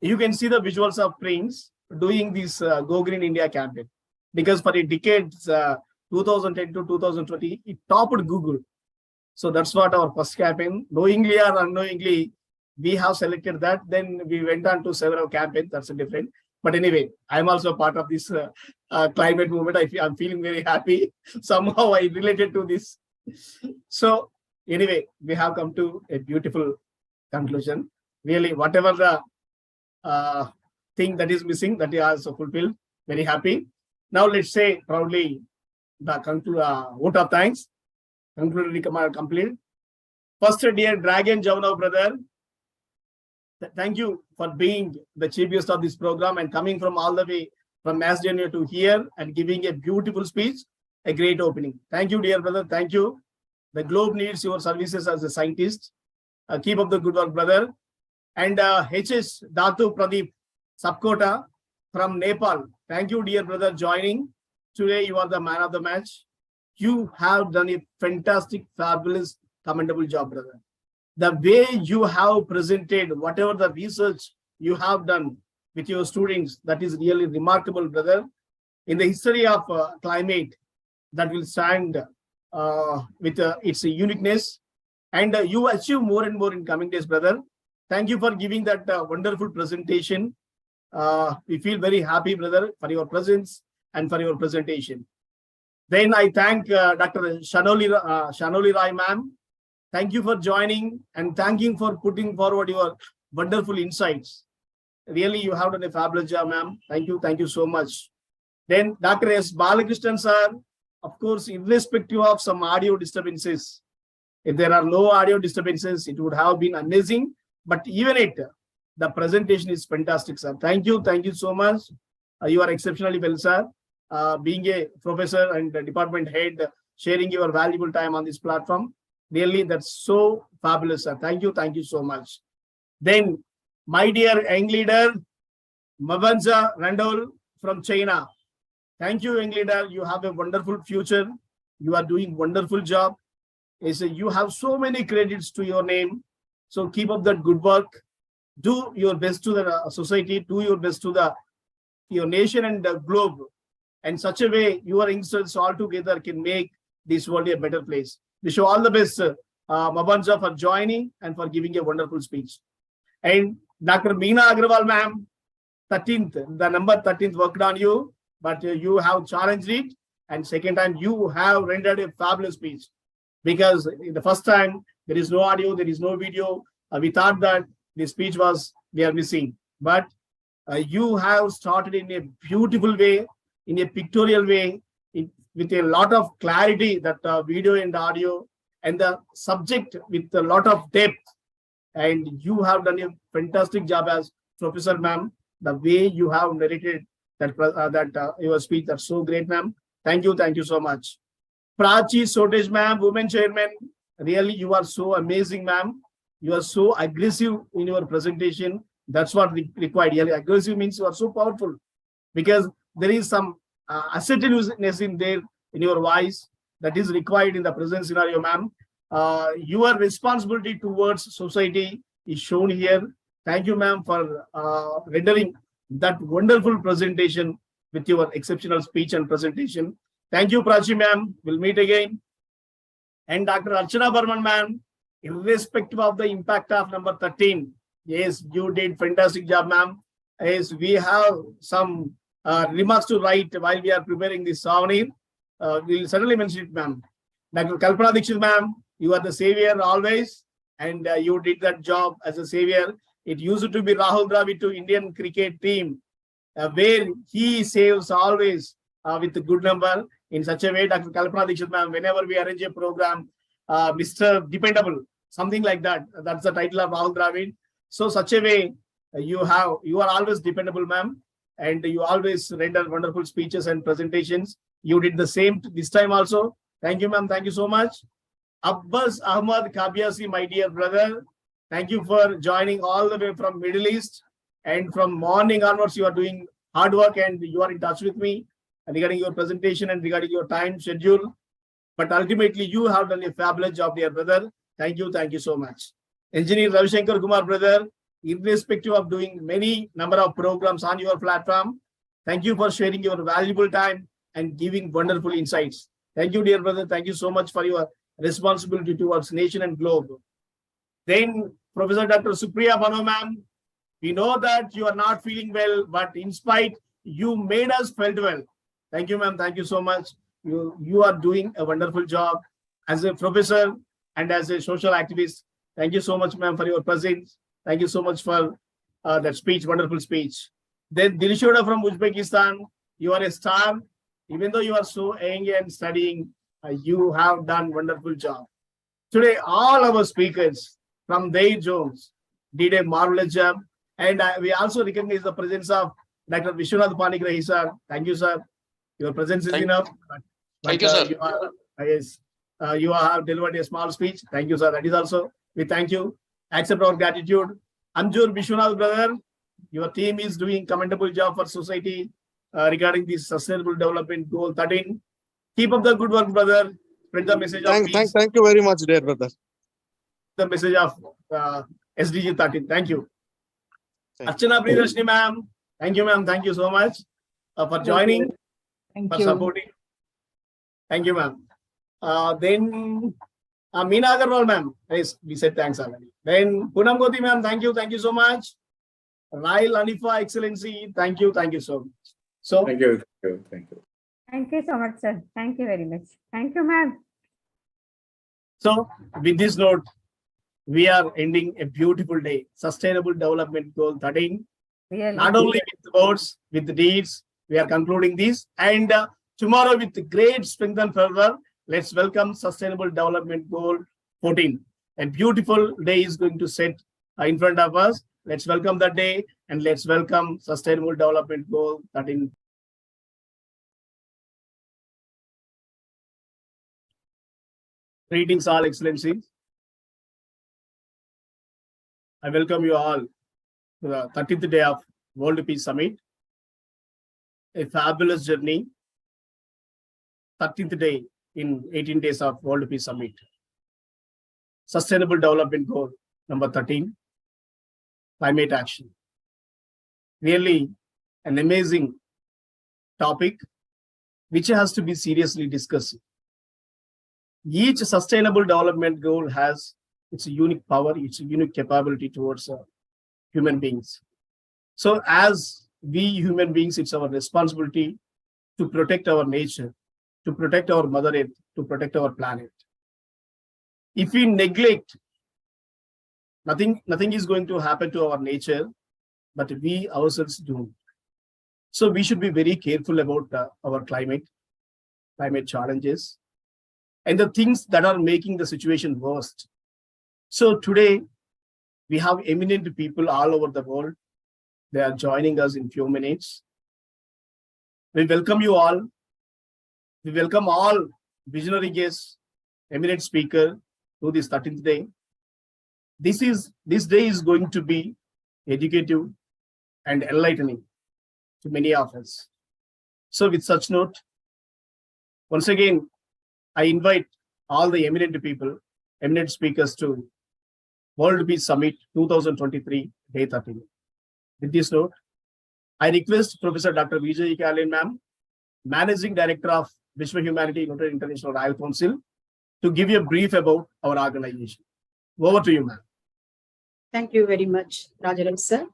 you can see the visuals of Prince doing this Go Green India campaign. Because for a decade, 2010 to 2020, it topped Google. So that's what our first campaign, knowingly or unknowingly, we have selected that. Then we went on to several campaigns. That's a different. But anyway, I'm also part of this climate movement. I'm feeling very happy. Somehow I related to this. So anyway, we have come to a beautiful conclusion. Really, whatever the thing that is missing, that is also fulfilled. Very happy. Now let's say proudly the vote of thanks. Concluded complete. First, dear Dragon Javnao brother, thank you for being the chief guest of this program and coming from all the way from Macedonia to here and giving a beautiful speech, a great opening. Thank you, dear brother. Thank you. The globe needs your services as a scientist. Keep up the good work, brother. And HS Datu Pradeep Sapkota from Nepal. Thank you, dear brother, joining. Today, you are the man of the match. You have done a fantastic, fabulous, commendable job, brother. The way you have presented whatever the research you have done with your students, that is really remarkable, brother. In the history of climate, that will stand with its uniqueness. And you achieve more and more in coming days, brother. Thank you for giving that wonderful presentation. We feel very happy, brother, for your presence and for your presentation. Then I thank Dr. Shanoli Rai, ma'am. Thank you for joining and thanking for putting forward your wonderful insights. Really, you have done a fabulous job, ma'am. Thank you. Thank you so much. Then Dr. S. Balakrishnan, sir, of course, irrespective of some audio disturbances, if there are no audio disturbances, it would have been amazing. But even the presentation is fantastic, sir. Thank you. Thank you so much. You are exceptionally well, sir. Being a professor and a department head, sharing your valuable time on this platform. Really, that's so fabulous, sir. Thank you. Thank you so much. Then, my dear young leader, Mabanza Randol from China. Thank you, young leader. You have a wonderful future. You are doing wonderful job. You have so many credits to your name. So keep up that good work. Do your best to the society. Do your best to your nation and the globe. And such a way, your youngsters all together can make this world a better place. Wish you all the best, Mabanza, for joining and for giving a wonderful speech. And Dr. Meena Agrawal, ma'am, 13th, the number 13th worked on you, but you have challenged it. And second time, you have rendered a fabulous speech. Because in the first time, there is no audio, there is no video. We thought that the speech we are missing. But you have started in a beautiful way, in a pictorial way, with a lot of clarity, that video and audio, and the subject with a lot of depth. And you have done a fantastic job as Professor, ma'am. The way you have narrated that your speech, that's so great, ma'am. Thank you so much. Prachi Sotesh, ma'am, women chairman. Really, you are so amazing, ma'am. You are so aggressive in your presentation. That's what required. Really, aggressive means you are so powerful, because there is some assertiveness in there in your voice that is required in the present scenario, ma'am. Your responsibility towards society is shown here. Thank you, ma'am, for rendering that wonderful presentation with your exceptional speech and presentation. Thank you, Prachi, ma'am. We'll meet again. And Dr. Archana Burman, ma'am, irrespective of the impact of number 13, yes, you did fantastic job, ma'am. Yes, we have some remarks to write while we are preparing this souvenir. We'll certainly mention it, ma'am. Dr. Kalpana Dixit, ma'am, you are the savior always, and you did that job as a savior. It used to be Rahul Dravid to Indian cricket team, where he saves always with a good number. In such a way, Dr. Kalpana Dixit, ma'am, whenever we arrange a program, Mr. Dependable, something like that. That's the title of Rahul Dravid. So such a way, you are always dependable, ma'am, and you always render wonderful speeches and presentations. You did the same this time also. Thank you, ma'am. Thank you so much. Abbas Ahmad Kabiasi, my dear brother, thank you for joining all the way from Middle East. And from morning onwards, you are doing hard work and you are in touch with me regarding your presentation and regarding your time schedule. But ultimately, you have done a fabulous job, dear brother. Thank you so much. Engineer Ravi Shankar Kumar, brother, irrespective of doing many number of programs on your platform, thank you for sharing your valuable time and giving wonderful insights. Thank you, dear brother. Thank you so much for your responsibility towards nation and globe. Then Professor Dr. Supriya Bano, ma'am, we know that you are not feeling well, but in spite, you made us felt well. Thank you, ma'am. Thank you so much. You are doing a wonderful job as a professor and as a social activist. Thank you so much, ma'am, for your presence. Thank you so much for that speech, wonderful speech. Then Dilishoda from Uzbekistan, you are a star. Even though you are so young and studying, you have done wonderful job. Today, all our speakers from their zones did a marvelous job. And we also recognize the presence of Dr. Vishwanath Panigrahi, sir. Thank you, sir. Your presence is enough. Thank you, sir. You have delivered a small speech. Thank you, sir. That is also, we thank you. Accept our gratitude. Anjur Vishwanath, brother, your team is doing commendable job for society regarding this Sustainable Development Goal 13. Keep up the good work, brother. Spread the message of peace. Thank you very much, dear brother. The message of SDG 13. Thank you. Archana Priyadashni, ma'am. Thank you, ma'am. Thank you so much for joining, for supporting. Thank you, ma'am. Then Meena Agarwal, ma'am. Yes, we said thanks already. Then Poonam Goti, ma'am. Thank you so much. Rail Anifa, Excellency. Thank you so much. So thank you. Thank you so much, sir. Thank you very much. Thank you, ma'am. So with this note, we are ending a beautiful day. Sustainable Development Goal 13. Really. Not only with words, with the deeds, we are concluding this. And tomorrow with great strength and fervor, let's welcome Sustainable Development Goal 14. A beautiful day is going to set in front of us. Let's welcome that day and let's welcome Sustainable Development Goal 13. Greetings, all excellencies. I welcome you all to the 30th day of World Peace Summit. A fabulous journey. 30th day in 18 days of World Peace Summit. Sustainable Development Goal number 13, climate action. Really an amazing topic which has to be seriously discussed. Each sustainable development goal has its unique power, its unique capability towards human beings. So as we human beings, it's our responsibility to protect our nature, to protect our Mother Earth, to protect our planet. If we neglect, nothing is going to happen to our nature, but we ourselves do. So we should be very careful about our climate challenges, and the things that are making the situation worst. So today, we have eminent people all over the world. They are joining us in few minutes. We welcome you all. We welcome all visionary guests, eminent speaker to this 13th day. This day is going to be educative and enlightening to many of us. So with such note, once again, I invite all the eminent people, eminent speakers to World Peace Summit 2023, Day 13. With this note, I request Professor Dr. Vijay Kalin ma'am, Managing Director of Vishwa Humanity United International Royal Council, to give you a brief about our organization. Over to you, ma'am. Thank you very much, Rajaram sir.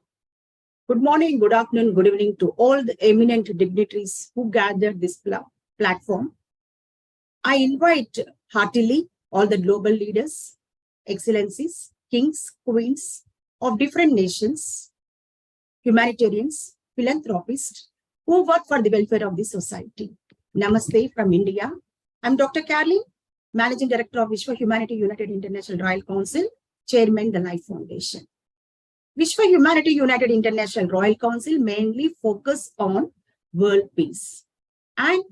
Good morning, good afternoon, good evening to all the eminent dignitaries who gathered this platform. I invite heartily all the global leaders, excellencies, kings, queens of different nations, humanitarians, philanthropists who work for the welfare of the society. Namaste from India. I'm Dr. Carlin, Managing Director of Vishwa Humanity United International Royal Council, Chairman, the Life Foundation. Vishwa Humanity United International Royal Council mainly focus on world peace and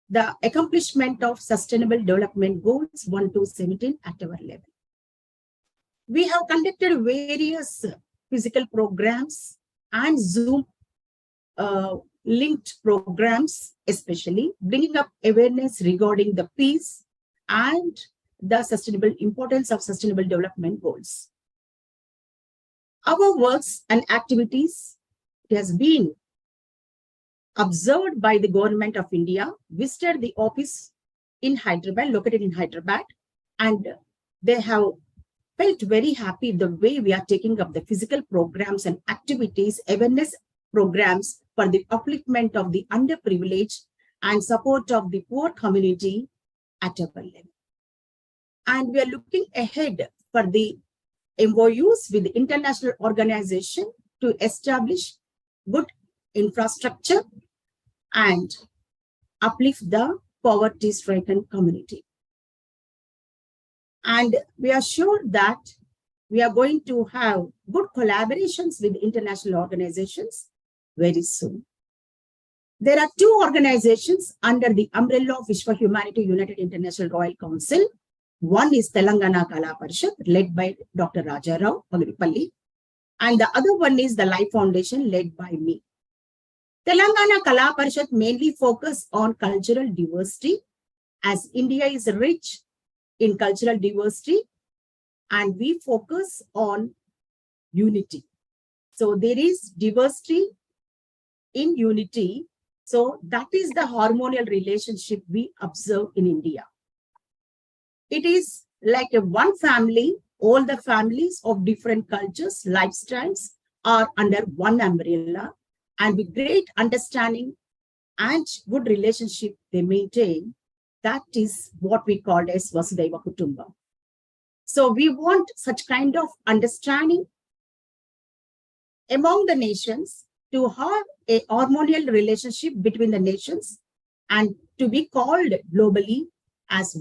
the accomplishment of Sustainable Development Goals 1 to 17 at our level. We have conducted various physical programs and Zoom linked programs, especially bringing up awareness regarding the peace and the sustainable importance of Sustainable Development Goals. Our works and activities has been observed by the government of India, visited the office in Hyderabad, located in Hyderabad, and they have felt very happy the way we are taking up the physical programs and activities, awareness programs for the upliftment of the underprivileged and support of the poor community at our level. And we are looking ahead for the MOUs with the international organization to establish good infrastructure and uplift the poverty-stricken community. And we are sure that we are going to have good collaborations with international organizations very soon. There are two organizations under the umbrella of Vishwa Humanity United International Royal Council. One is Telangana Kala Parishad, led by Dr. Rajarao Pagaripalli, and the other one is the Life Foundation, led by me. Telangana Kala Parishad mainly focus on cultural diversity, as India is rich in cultural diversity, and we focus on unity. So there is diversity in unity. So that is the harmonial relationship we observe in India. It is like a one family, all the families of different cultures, lifestyles are under one umbrella, and with great understanding and good relationship they maintain. That is what we call as Vasudhaiva Kutumbam. So we want such kind of understanding among the nations to have a harmonious relationship between the nations and to be called globally as